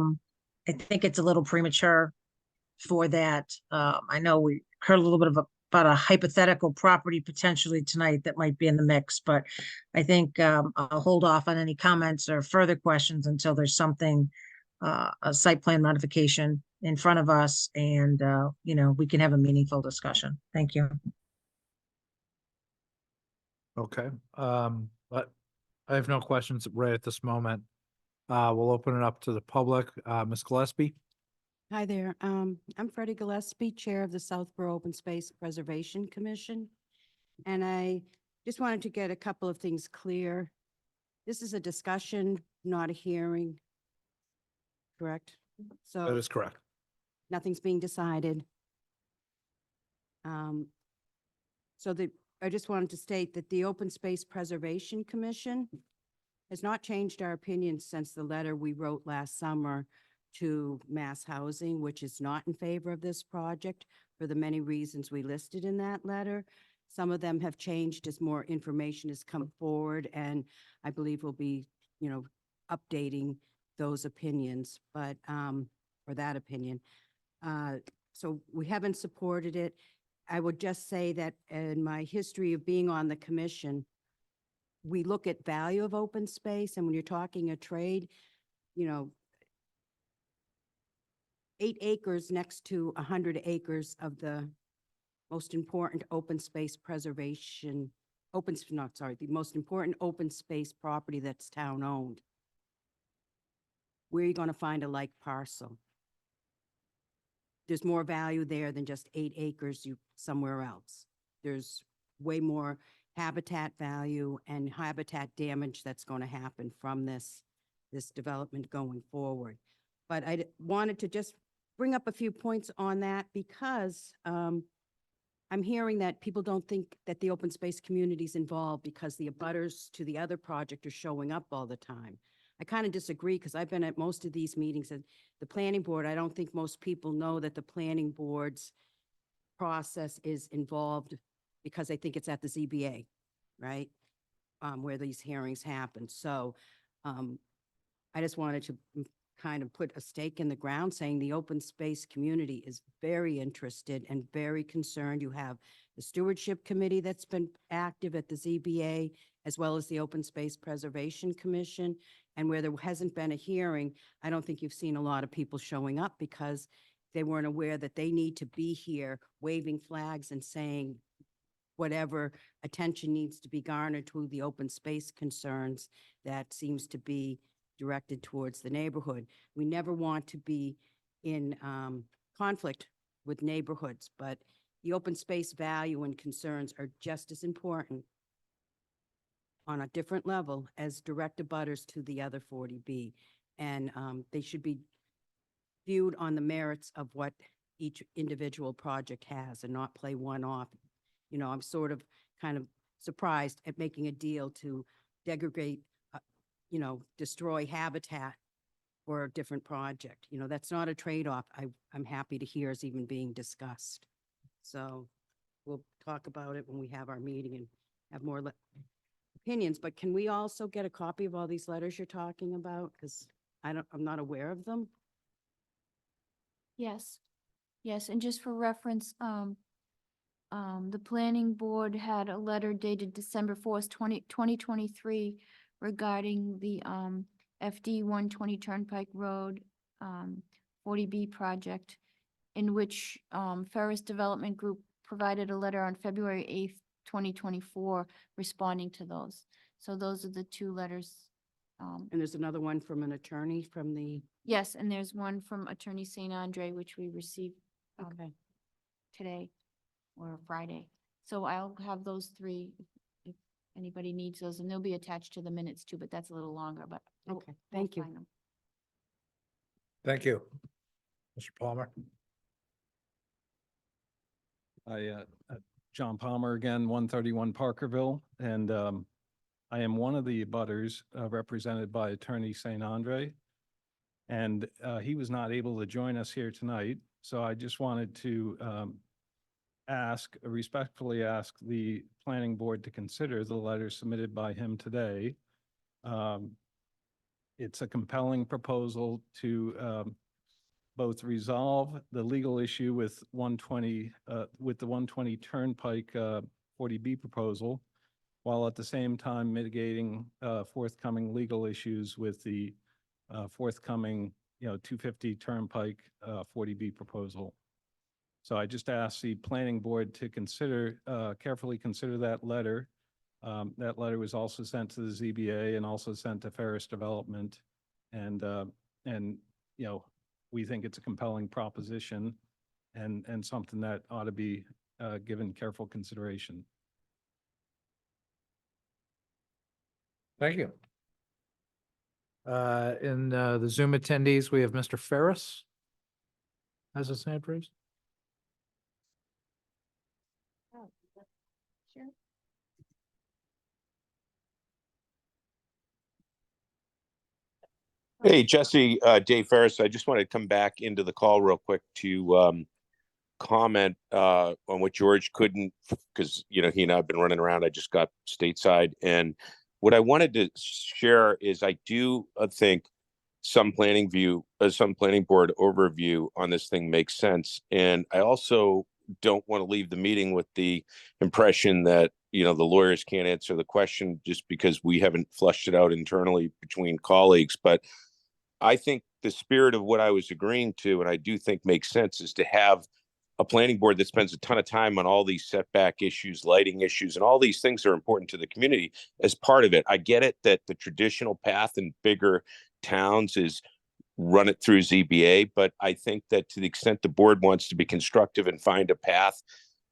think it's a little premature for that. I know we heard a little bit about a hypothetical property potentially tonight that might be in the mix, but I think I'll hold off on any comments or further questions until there's something, a site plan modification in front of us, and you know, we can have a meaningful discussion. Thank you. Okay, but I have no questions right at this moment. We'll open it up to the public. Ms. Gillespie? Hi there. I'm Freddie Gillespie, Chair of the Southborough Open Space Preservation Commission. And I just wanted to get a couple of things clear. This is a discussion, not a hearing. Correct? That So is correct. nothing's being decided. I just wanted to state that the Open Space Preservation Commission has not changed our opinion since the letter we wrote last summer to Mass Housing, which is not in favor of this project for the many reasons we listed in that letter. Some of them have changed as more information has come forward, and I believe we'll be, updating those opinions, but, or that opinion. So we haven't supported it. I would just say that in my history of being on the commission, we look at value of open space, and when you're talking a trade, 8 acres next to 100 acres of the most important open space preservation, the most important open space property that's town owned. Where are you going to find a like parcel? There's more value there than just 8 acres somewhere else. There's way more habitat value and habitat damage that's going to happen from this development going forward. But I wanted to just bring up a few points on that because I'm hearing that people don't think that the open space community is involved because the abutters to the other project are showing up all the time. I kind of disagree because I've been at most of these meetings, and the planning board, I don't think most people know that the planning board's process is involved because I think it's at the ZBA, right? Where these hearings happen. So I just wanted to kind of put a stake in the ground saying the open space community is very interested and very concerned. You have the stewardship committee that's been active at the ZBA, as well as the Open Space Preservation Commission. And where there hasn't been a hearing, I don't think you've seen a lot of people showing up because they weren't aware that they need to be here waving flags and saying whatever attention needs to be garnered to the open space concerns that seems to be directed towards the neighborhood. We never want to be in conflict with neighborhoods, but the open space value and concerns are just as important on a different level as direct abutters to the other 40B. And they should be viewed on the merits of what each individual project has and not play one off. I'm sort of kind of surprised at making a deal to degrade, destroy habitat for a different project. That's not a trade-off I'm happy to hear is even being discussed. So we'll talk about it when we have our meeting and have more opinions. But can we also get a copy of all these letters you're talking about? Because I'm not aware of them. Yes, yes, and just for reference, the planning board had a letter dated December 4th, 2023 regarding the, FD 120 Turnpike Road, 40B project, in which, Ferris Development Group provided a letter on February 8th, 2024, responding to those. So those are the two letters. And there's another one from an attorney from the, Yes, and there's one from Attorney St. Andre, which we received, okay. today or Friday. So I'll have those three if anybody needs those, and they'll be attached to the minutes too, but that's a little longer, but. Okay, thank you. find them. Thank you. Mr. Palmer? John Palmer again, 131 Parkerville, and I am one of the abutters represented by Attorney St. Andre. And he was not able to join us here tonight, so I just wanted to respectfully ask the planning board to consider the letter submitted by him today. It's a compelling proposal to both resolve the legal issue with the 120 Turnpike 40B proposal, while at the same time mitigating forthcoming legal issues with the forthcoming, 250 Turnpike 40B proposal. So I just asked the planning board to carefully consider that letter. That letter was also sent to the ZBA and also sent to Ferris Development. And we think it's a compelling proposition and something that ought to be given careful consideration. Thank you. In the Zoom attendees, we have Mr. Ferris. Has his hand raised? Sure. Hey, Jesse, Dave Ferris, I just wanted to come back into the call real quick to comment on what George couldn't, because, he and I have been running around. I just got stateside. And what I wanted to share is I do think some planning board overview on this thing makes sense. And I also don't want to leave the meeting with the impression that, the lawyers can't answer the question just because we haven't flushed it out internally between colleagues. But I think the spirit of what I was agreeing to, and I do think makes sense, is to have a planning board that spends a ton of time on all these setback issues, lighting issues, and all these things that are important to the community as part of it. I get it that the traditional path in bigger towns is run it through ZBA, but I think that to the extent the board wants to be constructive and find a path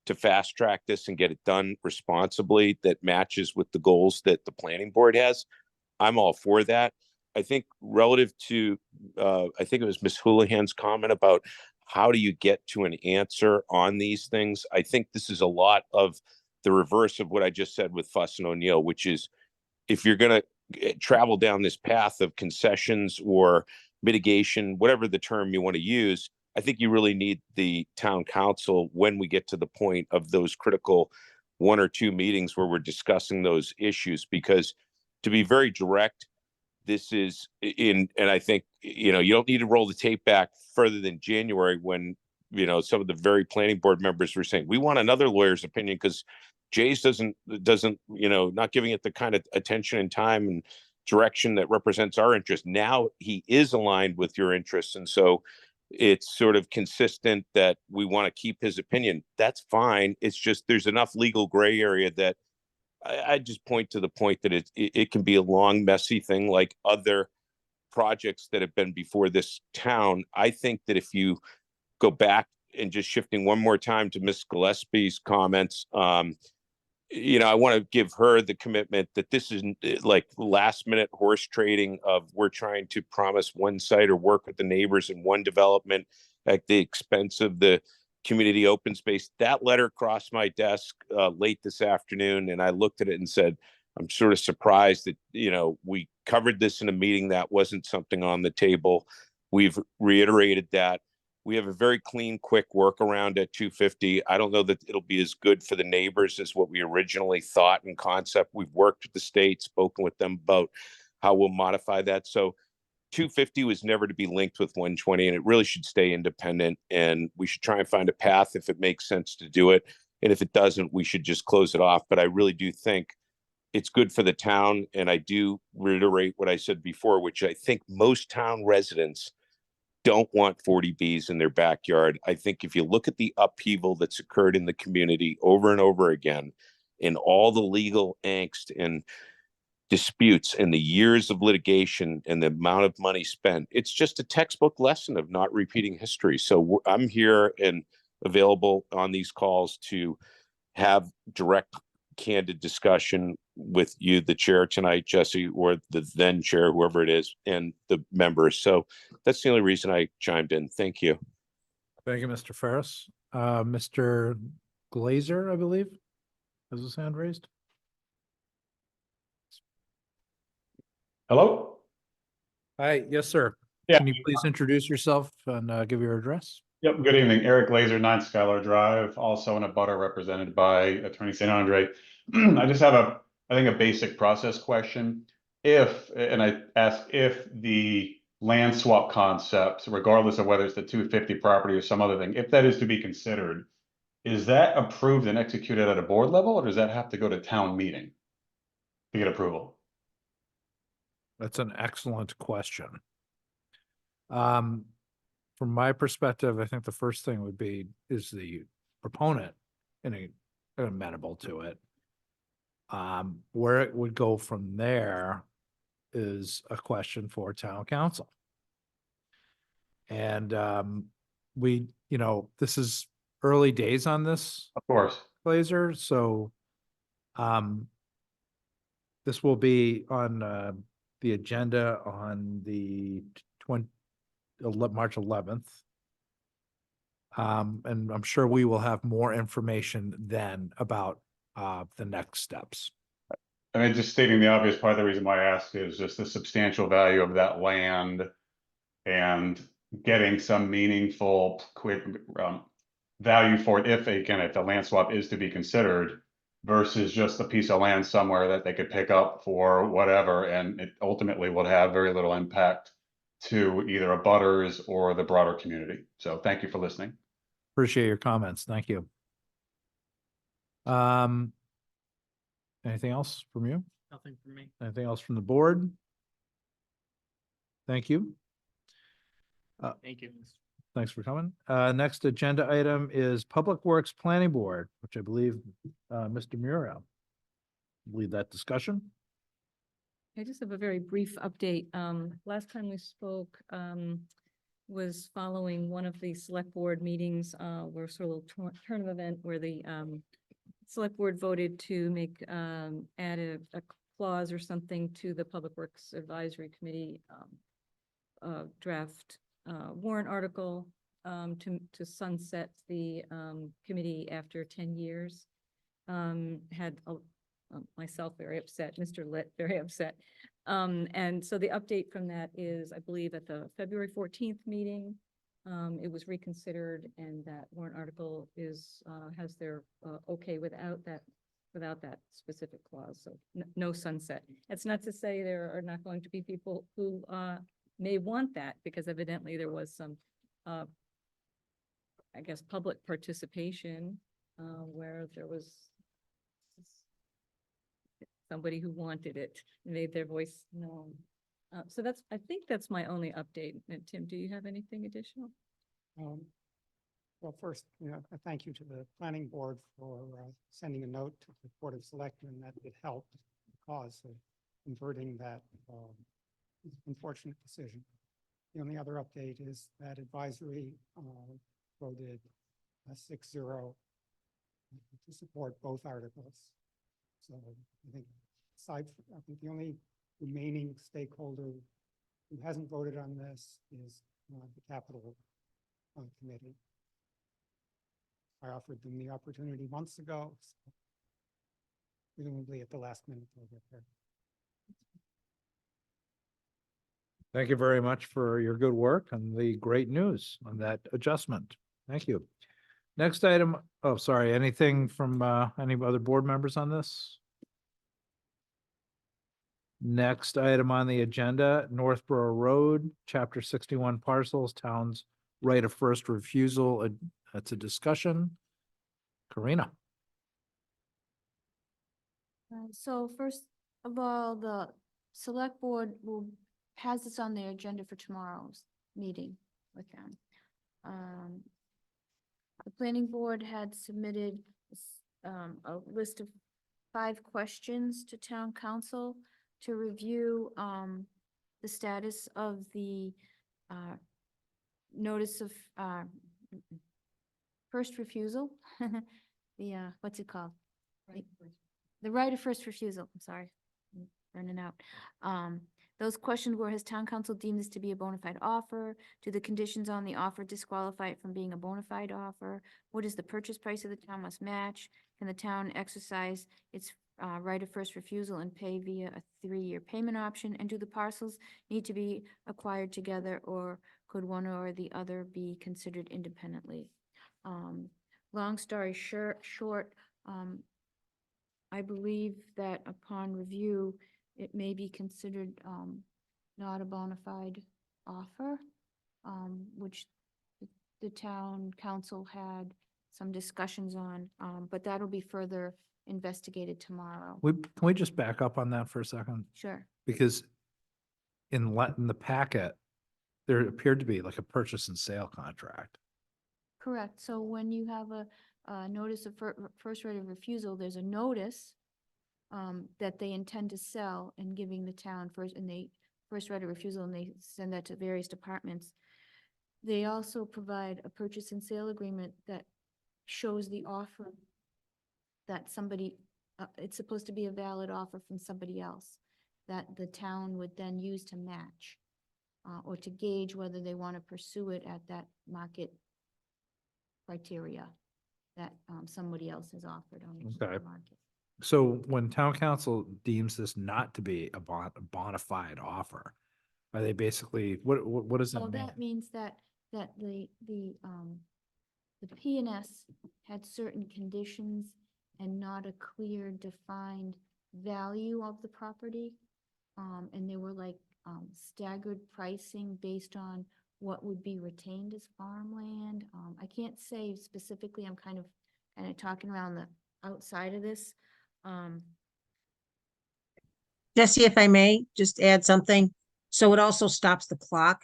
to fast track this and get it done responsibly that matches with the goals that the planning board has, I'm all for that. I think relative to, I think it was Ms. Houlihan's comment about how do you get to an answer on these things? I think this is a lot of the reverse of what I just said with Fuss and O'Neill, which is if you're going to travel down this path of concessions or mitigation, whatever the term you want to use, I think you really need the town council when we get to the point of those critical 1 or 2 meetings where we're discussing those issues, because to be very direct, this is and I think, you don't need to roll the tape back further than January when, some of the very planning board members were saying, we want another lawyer's opinion because Jay's doesn't, not giving it the kind of attention and time and direction that represents our interest. Now he is aligned with your interests. And so it's sort of consistent that we want to keep his opinion. That's fine. It's just, there's enough legal gray area that I just point to the point that it can be a long, messy thing like other projects that have been before this town. I think that if you go back and just shifting one more time to Ms. Gillespie's comments, I want to give her the commitment that this isn't like last minute horse trading of we're trying to promise one site or work with the neighbors in one development at the expense of the community open space. That letter crossed my desk late this afternoon, and I looked at it and said, I'm sort of surprised that, we covered this in a meeting that wasn't something on the table. We've reiterated that. We have a very clean, quick workaround at 250. I don't know that it'll be as good for the neighbors as what we originally thought in concept. We've worked with the state, spoken with them about how we'll modify that. So 250 was never to be linked with 120, and it really should stay independent. And we should try and find a path if it makes sense to do it. And if it doesn't, we should just close it off. But I really do think it's good for the town. And I do reiterate what I said before, which I think most town residents don't want 40Bs in their backyard. I think if you look at the upheaval that's occurred in the community over and over again, in all the legal angst and disputes and the years of litigation and the amount of money spent, it's just a textbook lesson of not repeating history. So I'm here and available on these calls to have direct, candid discussion with you, the chair tonight, Jesse, or the then chair, whoever it is, and the members. So that's the only reason I chimed in. Thank you. Thank you, Mr. Ferris. Mr. Glazer, I believe, has his hand raised. Hello? Hi, yes, sir. Yeah. Can you please introduce yourself and give your address? Yep, good evening. Eric Glazer, 9 Skylar Drive, also in a butter represented by Attorney St. Andre. I just have I think a basic process question. And I ask if the land swap concept, regardless of whether it's the 250 property or some other thing, if that is to be considered, is that approved and executed at a board level, or does that have to go to town meeting to get approval? That's an excellent question. From my perspective, I think the first thing would be, is the proponent amenable to it? Where it would go from there is a question for town council. And this is early days on this. Of course. Glazer, so this will be on the agenda on the March 11th. And I'm sure we will have more information then about the next steps. I mean, just stating the obvious, part of the reason why I ask is just the substantial value of that land and getting some meaningful quick value for it if the land swap is to be considered versus just a piece of land somewhere that they could pick up for whatever, and it ultimately would have very little impact to either abutters or the broader community. So thank you for listening. Appreciate your comments. Thank you. Anything else from you? Nothing from me. Anything else from the board? Thank you. Thank you. Thanks for coming. Next agenda item is Public Works Planning Board, which I believe Mr. Muriel lead that discussion. I just have a very brief update. Last time we spoke was following one of the select board meetings, where sort of a turn of event where the select board voted to make add a clause or something to the Public Works Advisory Committee draft warrant article to sunset the committee after 10 years. Had myself very upset, Mr. Litt very upset. And so the update from that is, I believe at the February 14th meeting, it was reconsidered, and that warrant article is has their okay without that specific clause. So no sunset. It's not to say there are not going to be people who may want that, because evidently there was some, I guess, public participation where there was somebody who wanted it, made their voice known. So I think that's my only update. And Tim, do you have anything additional? Well, first, a thank you to the planning board for sending a note to the Board of Selectmen that it helped the cause of converting that unfortunate decision. The only other update is that advisory voted 6-0 to support both articles. So I think I think the only remaining stakeholder who hasn't voted on this is the Capital Committee. I offered them the opportunity months ago, so presumably at the last minute they'll get there. Thank you very much for your good work and the great news on that adjustment. Thank you. Next item, oh, sorry, anything from any other board members on this? Next item on the agenda, Northborough Road, Chapter 61 parcels, town's right of first refusal. That's a discussion. Karina. So first of all, the select board has this on their agenda for tomorrow's meeting with them. The planning board had submitted a list of 5 questions to town council to review the status of the notice of first refusal. The what's it called? The right of first refusal, I'm sorry, I'm running out. Those questions were, has town council deemed this to be a bona fide offer? Do the conditions on the offer disqualify it from being a bona fide offer? What is the purchase price of the town must match? Can the town exercise its right of first refusal and pay via a 3-year payment option? And do the parcels need to be acquired together, or could one or the other be considered independently? Long story short, I believe that upon review, it may be considered not a bona fide offer, which the town council had some discussions on, but that'll be further investigated tomorrow. Can we just back up on that for a second? Sure. Because in the packet, there appeared to be like a purchase and sale contract. Correct. So when you have a notice of first right of refusal, there's a notice that they intend to sell and giving the town first right of refusal, and they send that to various departments. They also provide a purchase and sale agreement that shows the offer that somebody, it's supposed to be a valid offer from somebody else that the town would then use to match or to gauge whether they want to pursue it at that market criteria that somebody else has offered on the Okay. market. So when town council deems this not to be a bona fide offer, are they basically, what does that So mean? that means that the P&S had certain conditions and not a clear defined value of the property. And they were like staggered pricing based on what would be retained as farmland. I can't say specifically, I'm kind of talking around the outside of this. Jesse, if I may, just add something. So it also stops the clock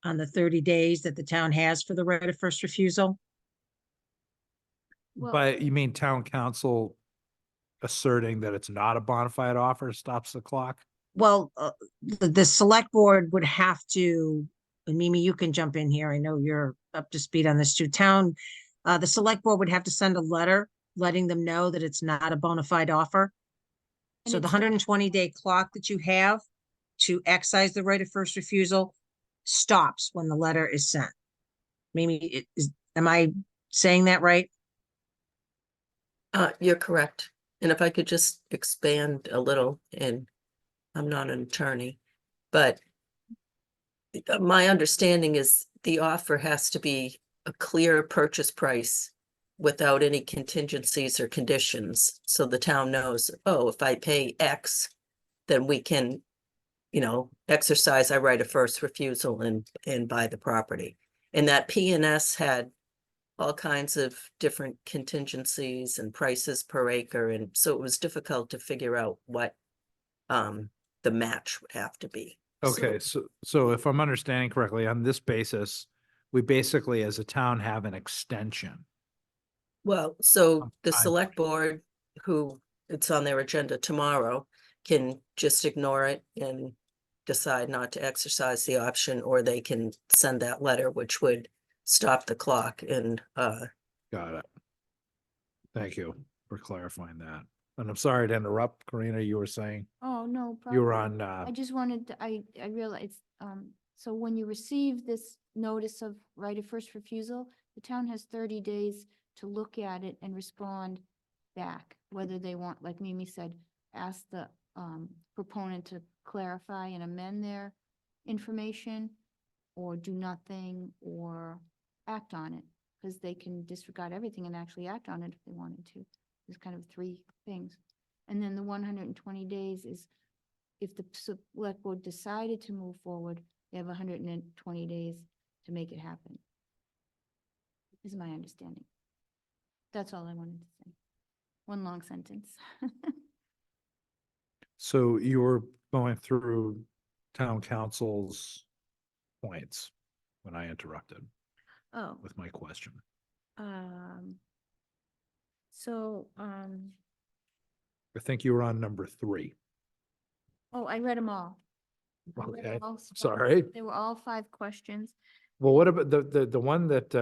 on the 30 days that the town has for the right of first refusal. Well- But you mean town council asserting that it's not a bona fide offer stops the clock? Well, the select board would have to, and Mimi, you can jump in here. I know you're up to speed on this too. The select board would have to send a letter letting them know that it's not a bona fide offer. And So the it's 120-day clock that you have to excise the right of first refusal stops when the letter is sent. Mimi, am I saying that right? You're correct. And if I could just expand a little, and I'm not an attorney, but my understanding is the offer has to be a clear purchase price without any contingencies or conditions. So the town knows, oh, if I pay X, then we can, exercise our right of first refusal and buy the property. And that P&S had all kinds of different contingencies and prices per acre. And so it was difficult to figure out what the match would have to be. Okay, so if I'm understanding correctly, on this basis, we basically as a town have an extension. Well, so the I'm- select board, who it's on their agenda tomorrow, can just ignore it and decide not to exercise the option, or they can send that letter, which would stop the clock and Got it. Thank you for clarifying that. And I'm sorry to interrupt, Karina, you were saying Oh, no problem. you were on, I just wanted to, I realized, so when you receive this notice of right of first refusal, the town has 30 days to look at it and respond back, whether they want, like Mimi said, ask the proponent to clarify and amend their information or do nothing or act on it, because they can disregard everything and actually act on it if they wanted to. There's kind of three things. And then the 120 days is if the select board decided to move forward, they have 120 days to make it happen. Is my understanding. That's all I wanted to say. One long sentence. So you were going through town council's points when I interrupted Oh, with my question. so, I think you were on number 3. oh, I read them all. I read Okay, all five. sorry. They were all 5 questions. Well, what about the one that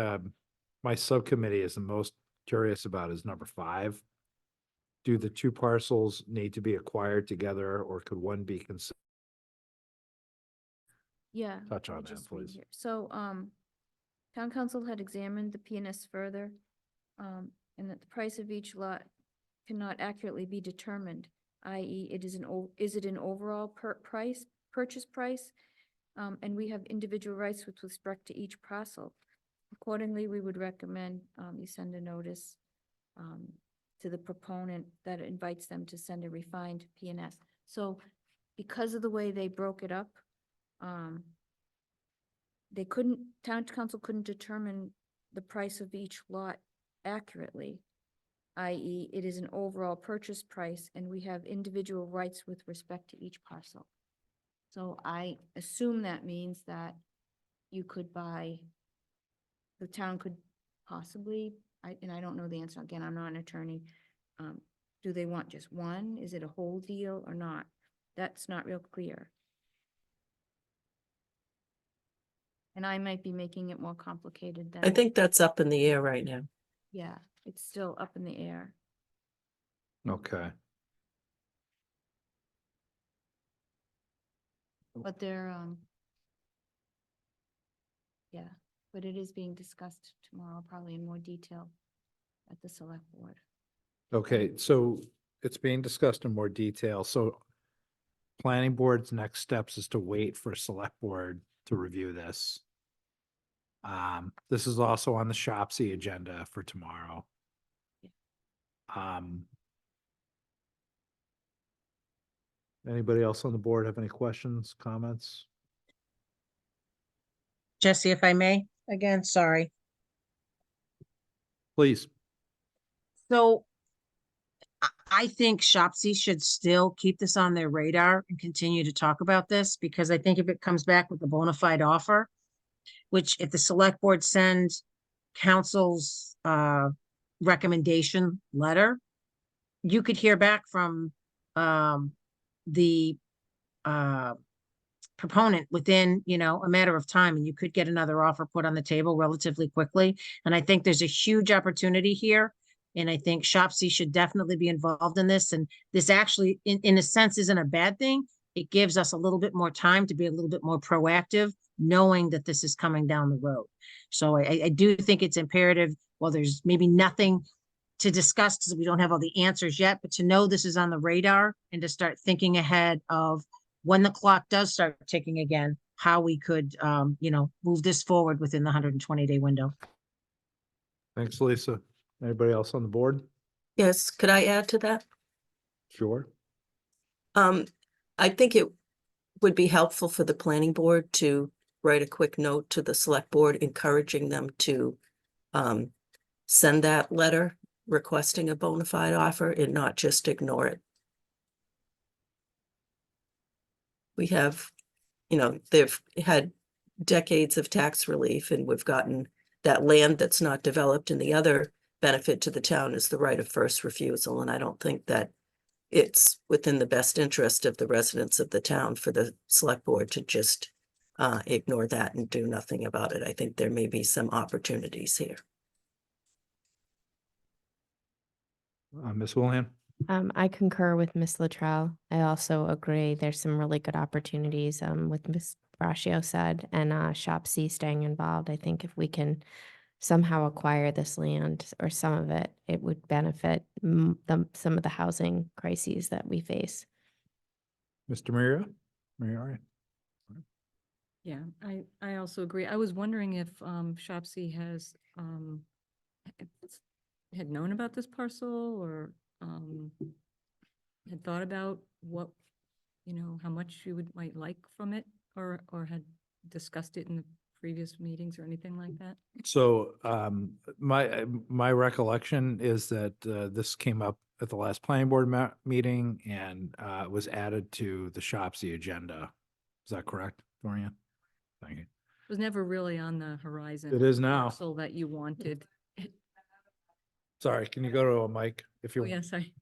my subcommittee is the most curious about is number 5. Do the 2 parcels need to be acquired together, or could one be considered? Yeah. Touch let me on that, just read please. here. So, town council had examined the PNS further, and that the price of each lot cannot accurately be determined, i.e. it is is it an overall purchase price? And we have individual rights with respect to each parcel. Accordingly, we would recommend, you send a notice, to the proponent that invites them to send a refined PNS. So because of the way they broke it up, town council couldn't determine the price of each lot accurately, i.e. it is an overall purchase price and we have individual rights with respect to each parcel. So I assume that means that you could buy, the town could possibly, and I don't know the answer, again, I'm not an attorney. Do they want just one? Is it a whole deal or not? That's not real clear. And I might be making it more complicated than. I think that's up in the air right now. Yeah, it's still up in the air. Okay. But they're, yeah, but it is being discussed tomorrow, probably in more detail at the select board. Okay, so it's being discussed in more detail. So planning board's next steps is to wait for select board to review this. This is also on the Shopsy agenda for tomorrow. Anybody else on the board have any questions, comments? Jesse, if I may, again, sorry. Please. So I think Shopsy should still keep this on their radar and continue to talk about this, because I think if it comes back with a bona fide offer, which if the select board sends council's recommendation letter, you could hear back from the proponent within, a matter of time, and you could get another offer put on the table relatively quickly. And I think there's a huge opportunity here. And I think Shopsy should definitely be involved in this. And this actually, in a sense, isn't a bad thing. It gives us a little bit more time to be a little bit more proactive, knowing that this is coming down the road. So I do think it's imperative, well, there's maybe nothing to discuss because we don't have all the answers yet, but to know this is on the radar and to start thinking ahead of when the clock does start ticking again, how we could, move this forward within the 120-day window. Thanks, Lisa. Anybody else on the board? Yes, could I add to that? Sure. I think it would be helpful for the planning board to write a quick note to the select board, encouraging them to send that letter requesting a bona fide offer and not just ignore it. We have, they've had decades of tax relief and we've gotten that land that's not developed, and the other benefit to the town is the right of first refusal. And I don't think that it's within the best interest of the residents of the town for the select board to just ignore that and do nothing about it. I think there may be some opportunities here. Ms. Willian? I concur with Ms. Latrell. I also agree there's some really good opportunities with Ms. Braccio said, and Shopsy staying involved. I think if we can somehow acquire this land or some of it, it would benefit some of the housing crises that we face. Mr. Maria? Yeah, I also agree. I was wondering if Shopsy has had known about this parcel or had thought about what, how much you might like from it or had discussed it in the previous meetings or anything like that? So my recollection is that this came up at the last planning board meeting and was added to the Shopsy agenda. Is that correct, Dorian? Thank you. It was never really on the horizon. It is now. Parcel that you wanted. Sorry, can you go to a mic if you? Oh, yeah, sorry.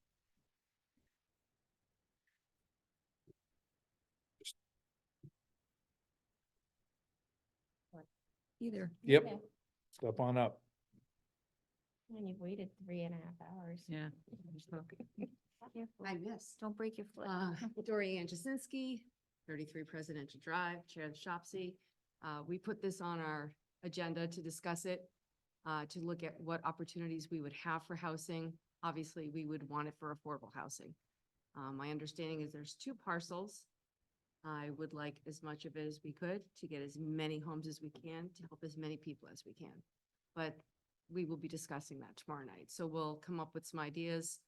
Either. Yep. Step on up. And you've waited 3.5 hours. Yeah. I missed. Don't break your foot. Dorian Jasinski, 33 Presidential Drive, Chair of the Shopsy. We put this on our agenda to discuss it, to look at what opportunities we would have for housing. Obviously, we would want it for affordable housing. My understanding is there's 2 parcels. I would like as much of it as we could to get as many homes as we can to help as many people as we can. But we will be discussing that tomorrow night. So we'll come up with some ideas.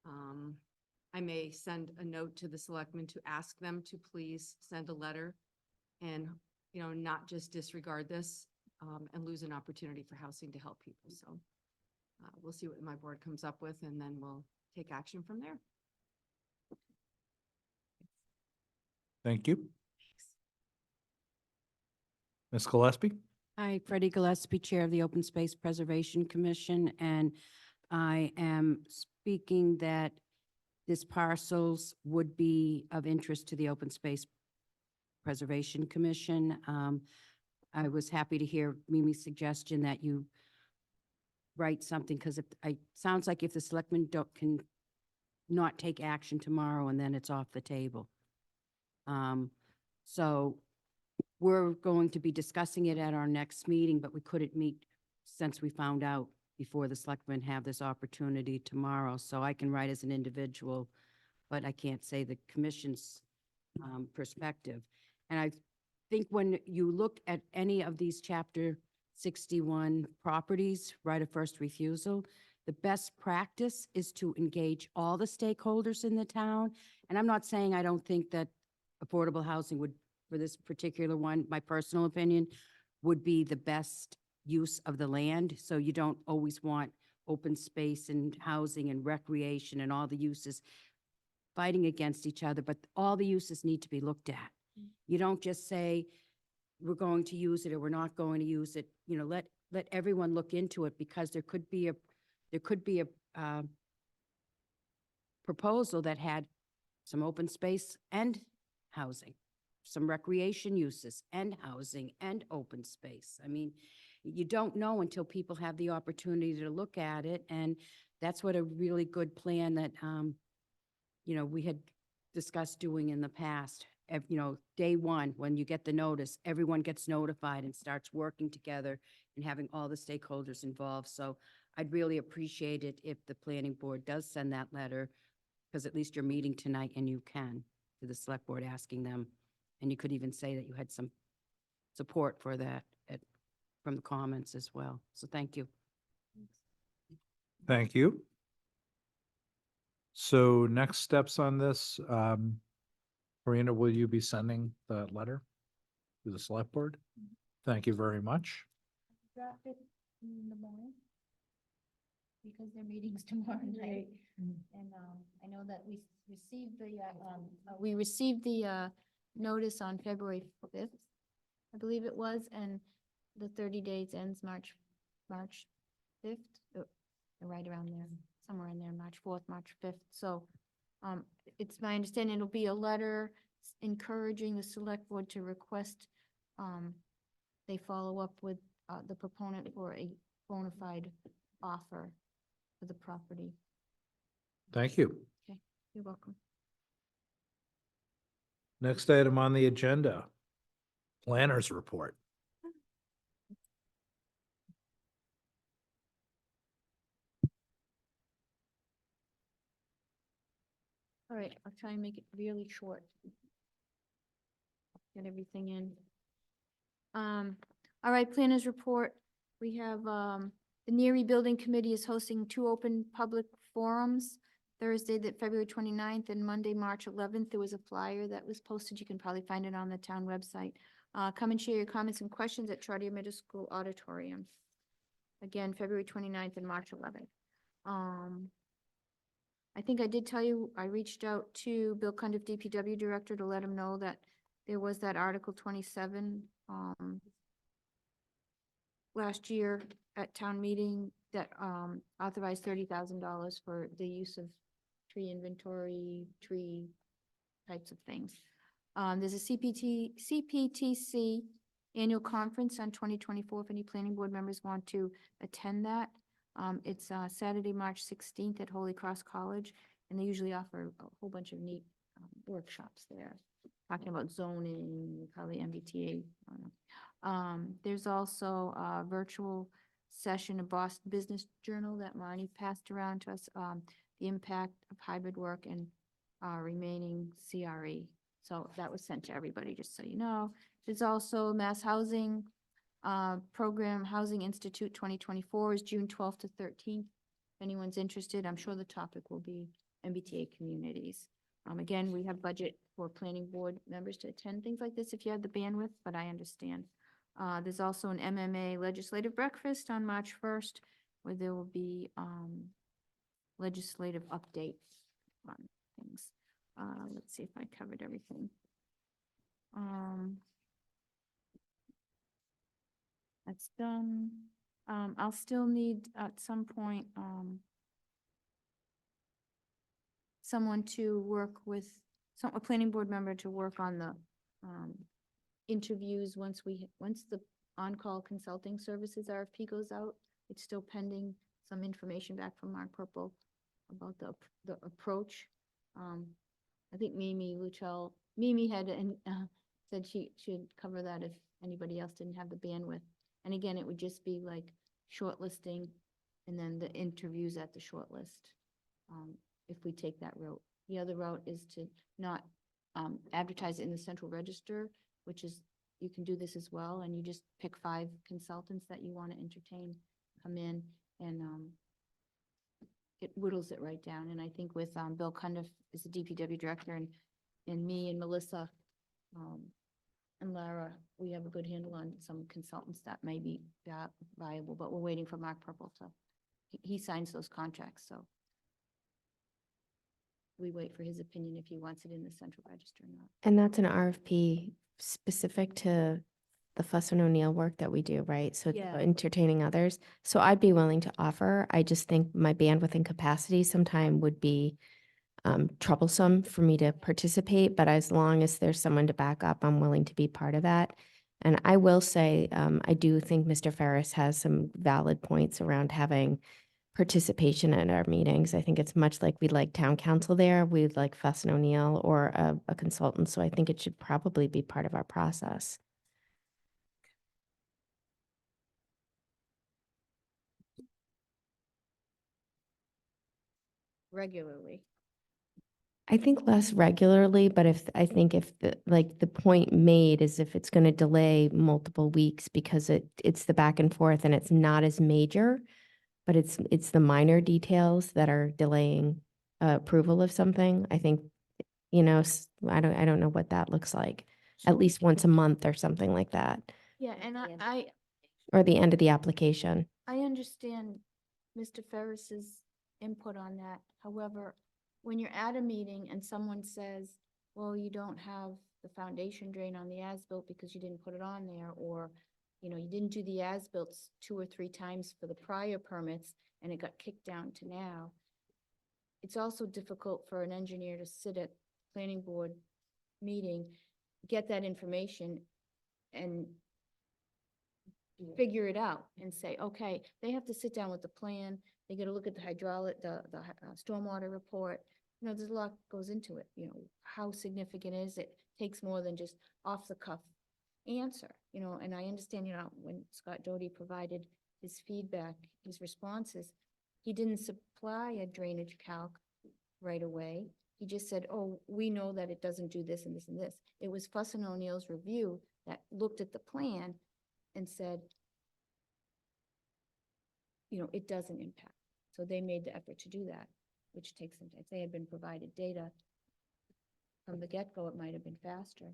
I may send a note to the selectmen to ask them to please send a letter and, not just disregard this and lose an opportunity for housing to help people. So we'll see what my board comes up with and then we'll take action from there. Thank you. Ms. Gillespie? Hi, Freddie Gillespie, Chair of the Open Space Preservation Commission, and I am speaking that this parcels would be of interest to the Open Space Preservation Commission. I was happy to hear Mimi's suggestion that you write something, because sounds like if the selectmen can not take action tomorrow and then it's off the table. So we're going to be discussing it at our next meeting, but we couldn't meet since we found out before the selectmen have this opportunity tomorrow. So I can write as an individual, but I can't say the commission's perspective. And I think when you look at any of these Chapter 61 properties, right of first refusal, the best practice is to engage all the stakeholders in the town. And I'm not saying I don't think that affordable housing would, for this particular one, my personal opinion, would be the best use of the land. So you don't always want open space and housing and recreation and all the uses fighting against each other, but all the uses need to be looked at. You don't just say, we're going to use it or we're not going to use it. Let everyone look into it, because there could be a proposal that had some open space and housing, some recreation uses and housing and open space. I mean, you don't know until people have the opportunity to look at it. And that's what a really good plan that, we had discussed doing in the past. Day one, when you get the notice, everyone gets notified and starts working together and having all the stakeholders involved. So I'd really appreciate it if the planning board does send that letter, because at least you're meeting tonight and you can, to the select board, asking them. And you could even say that you had some support for that from the comments as well. So thank you. Thank you. So next steps on this, Marina, will you be sending the letter to the select board? Thank you very much. Draft it in the morning, because their meeting's tomorrow night. And I know that we received the notice on February 5th, I believe it was, and the 30 days ends March 5th, right around there, somewhere in there, March 4th, March 5th. So it's my understanding it'll be a letter encouraging the select board to request they follow up with the proponent for a bona fide offer for the property. Thank you. Okay, you're welcome. Next item on the agenda, planners report. All right, I'll try and make it really short. Get everything in. All right, planners report. We have, the Neary Building Committee is hosting 2 open public forums, Thursday, February 29th and Monday, March 11th. There was a flyer that was posted. You can probably find it on the town website. Come and share your comments and questions at Charter Middle School Auditorium. Again, February 29th and March 11th. I think I did tell you, I reached out to Bill Cundiff, DPW Director, to let him know that there was that Article 27, last year at town meeting that, authorized $30,000 for the use of tree inventory, tree types of things. There's a CPTC annual conference on 2024, if any planning board members want to attend that. It's Saturday, March 16th at Holy Cross College, and they usually offer a whole bunch of neat workshops there, talking about zoning, probably MBTA. I don't know. There's also a virtual session of Boston Business Journal that Marnie passed around to us, the impact of hybrid work and remaining CRE. So that was sent to everybody, just so you know. There's also Mass Housing Program Housing Institute 2024 is June 12th to 13th. If anyone's interested, I'm sure the topic will be MBTA communities. Again, we have budget for planning board members to attend things like this if you have the bandwidth, but I understand. There's also an MMA legislative breakfast on March 1st, where there will be legislative updates on things. Let's see if I covered everything. That's done. I'll still need at some point someone to work with, a planning board member to work on the interviews once the on-call consulting services RFP goes out. It's still pending some information back from Mark Purple about the approach. I think Mimi had said she should cover that if anybody else didn't have the bandwidth. And again, it would just be like shortlisting and then the interviews at the shortlist, if we take that route. The other route is to not advertise it in the central register, which is, you can do this as well, and you just pick 5 consultants that you want to entertain, come in, and it whittles it right down. And I think with Bill Cundiff is the DPW director, and me and Melissa and Lara, we have a good handle on some consultants that may be viable, but we're waiting for Mark Purple to, he signs those contracts, so we wait for his opinion if he wants it in the central register or not. And that's an RFP specific to the Fuss and O'Neill work that we do, right? So it's Yeah. about entertaining others. So I'd be willing to offer. I just think my bandwidth and capacity sometime would be troublesome for me to participate, but as long as there's someone to back up, I'm willing to be part of that. And I will say, I do think Mr. Ferris has some valid points around having participation at our meetings. I think it's much like we'd like town council there, we'd like Fuss and O'Neill or a consultant. So I think it should probably be part of our process. Regularly. I think less regularly, but I think if the point made is if it's going to delay multiple weeks because it's the back and forth and it's not as major, but it's the minor details that are delaying approval of something. I think, I don't know what that looks like. At least once a month or something like that, Yeah, and or the end of the application. I understand Mr. Ferris's input on that. However, when you're at a meeting and someone says, well, you don't have the foundation drain on the as-built because you didn't put it on there, or, you didn't do the as-bills 2 or 3 times for the prior permits and it got kicked down to now. It's also difficult for an engineer to sit at planning board meeting, get that information and figure it out and say, okay, they have to sit down with the plan. They got to look at the hydraulic, the stormwater report. There's a lot goes into it. How significant is it? Takes more than just off the cuff answer, and I understand, when Scott Doty provided his feedback, his responses, he didn't supply a drainage calc right away. He just said, oh, we know that it doesn't do this and this and this. It was Fuss and O'Neill's review that looked at the plan and said, it doesn't impact. So they made the effort to do that, which takes some time. If they had been provided data from the get-go, it might have been faster.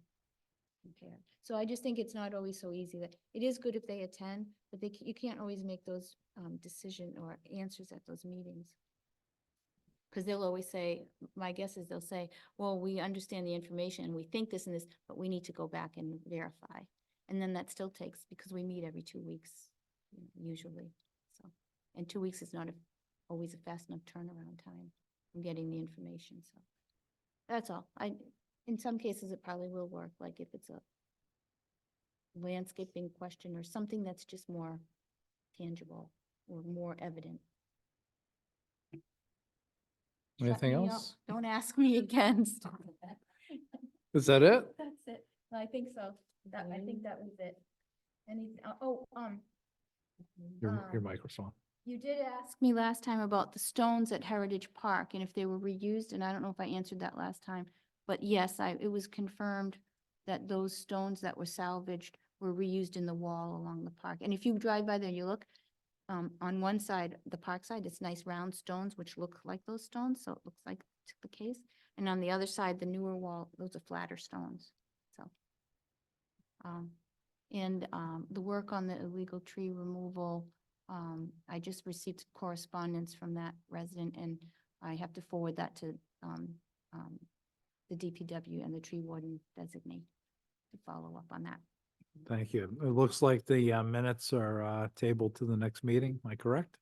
Compare. So I just think it's not always so easy. That it is good if they attend, but you can't always make those decision or answers at those meetings. Because they'll always say, my guess is they'll say, well, we understand the information and we think this and this, but we need to go back and verify. And then that still takes, because we meet every 2 weeks, usually. So, and 2 weeks is not always a fast enough turnaround time from getting the information. So that's all. In some cases, it probably will work, like if it's a landscaping question or something that's just more tangible or more evident. Shut Anything me up. else? Don't ask me again. Stop it. Is that it? That's it. I think so. I think that was it. Anything, Your microphone. you did ask me last time about the stones at Heritage Park and if they were reused, and I don't know if I answered that last time. But yes, it was confirmed that those stones that were salvaged were reused in the wall along the park. And if you drive by there, you look, on one side, the park side, it's nice round stones, which look like those stones, so it looks like the case. And on the other side, the newer wall, those are flatter stones, so. The work on the illegal tree removal, I just received correspondence from that resident, and I have to forward that to, the DPW and the tree warden designate to follow up on that. Thank you. It looks like the minutes are tabled to the next meeting. Am I correct?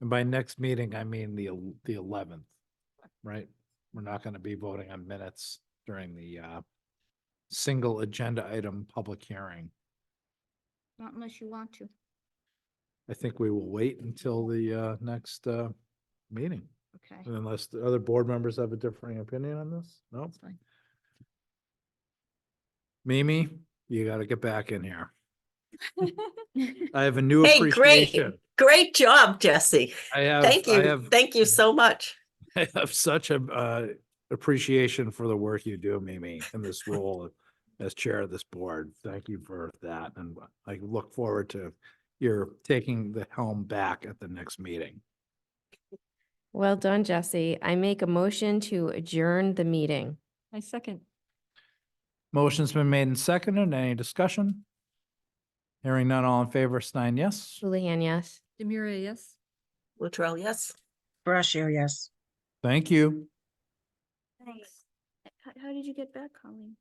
And by next meeting, I mean the 11th, right? We're not going to be voting on minutes during the single agenda item public hearing. Not unless you want to. I think we will wait until the next meeting. Okay. Unless the other board members have a differing opinion on this? No? That's fine. Mimi, you got to get back in here. I have a new Hey, great, appreciation. great job, Jesse. Thank Thank you so much. I have such a appreciation for the work you do, Mimi, in this role as chair of this board. Thank you for that. And I look forward to your taking the helm back at the next meeting. Well done, Jesse. I make a motion to adjourn the meeting. I second. Motion's been made and seconded. Any discussion? Hearing none, all in favor, Stein, yes? Julianne, yes. Demira, yes? Latrell, yes. Brashear, yes. Thank you. Thanks. How did you get back, Colleen?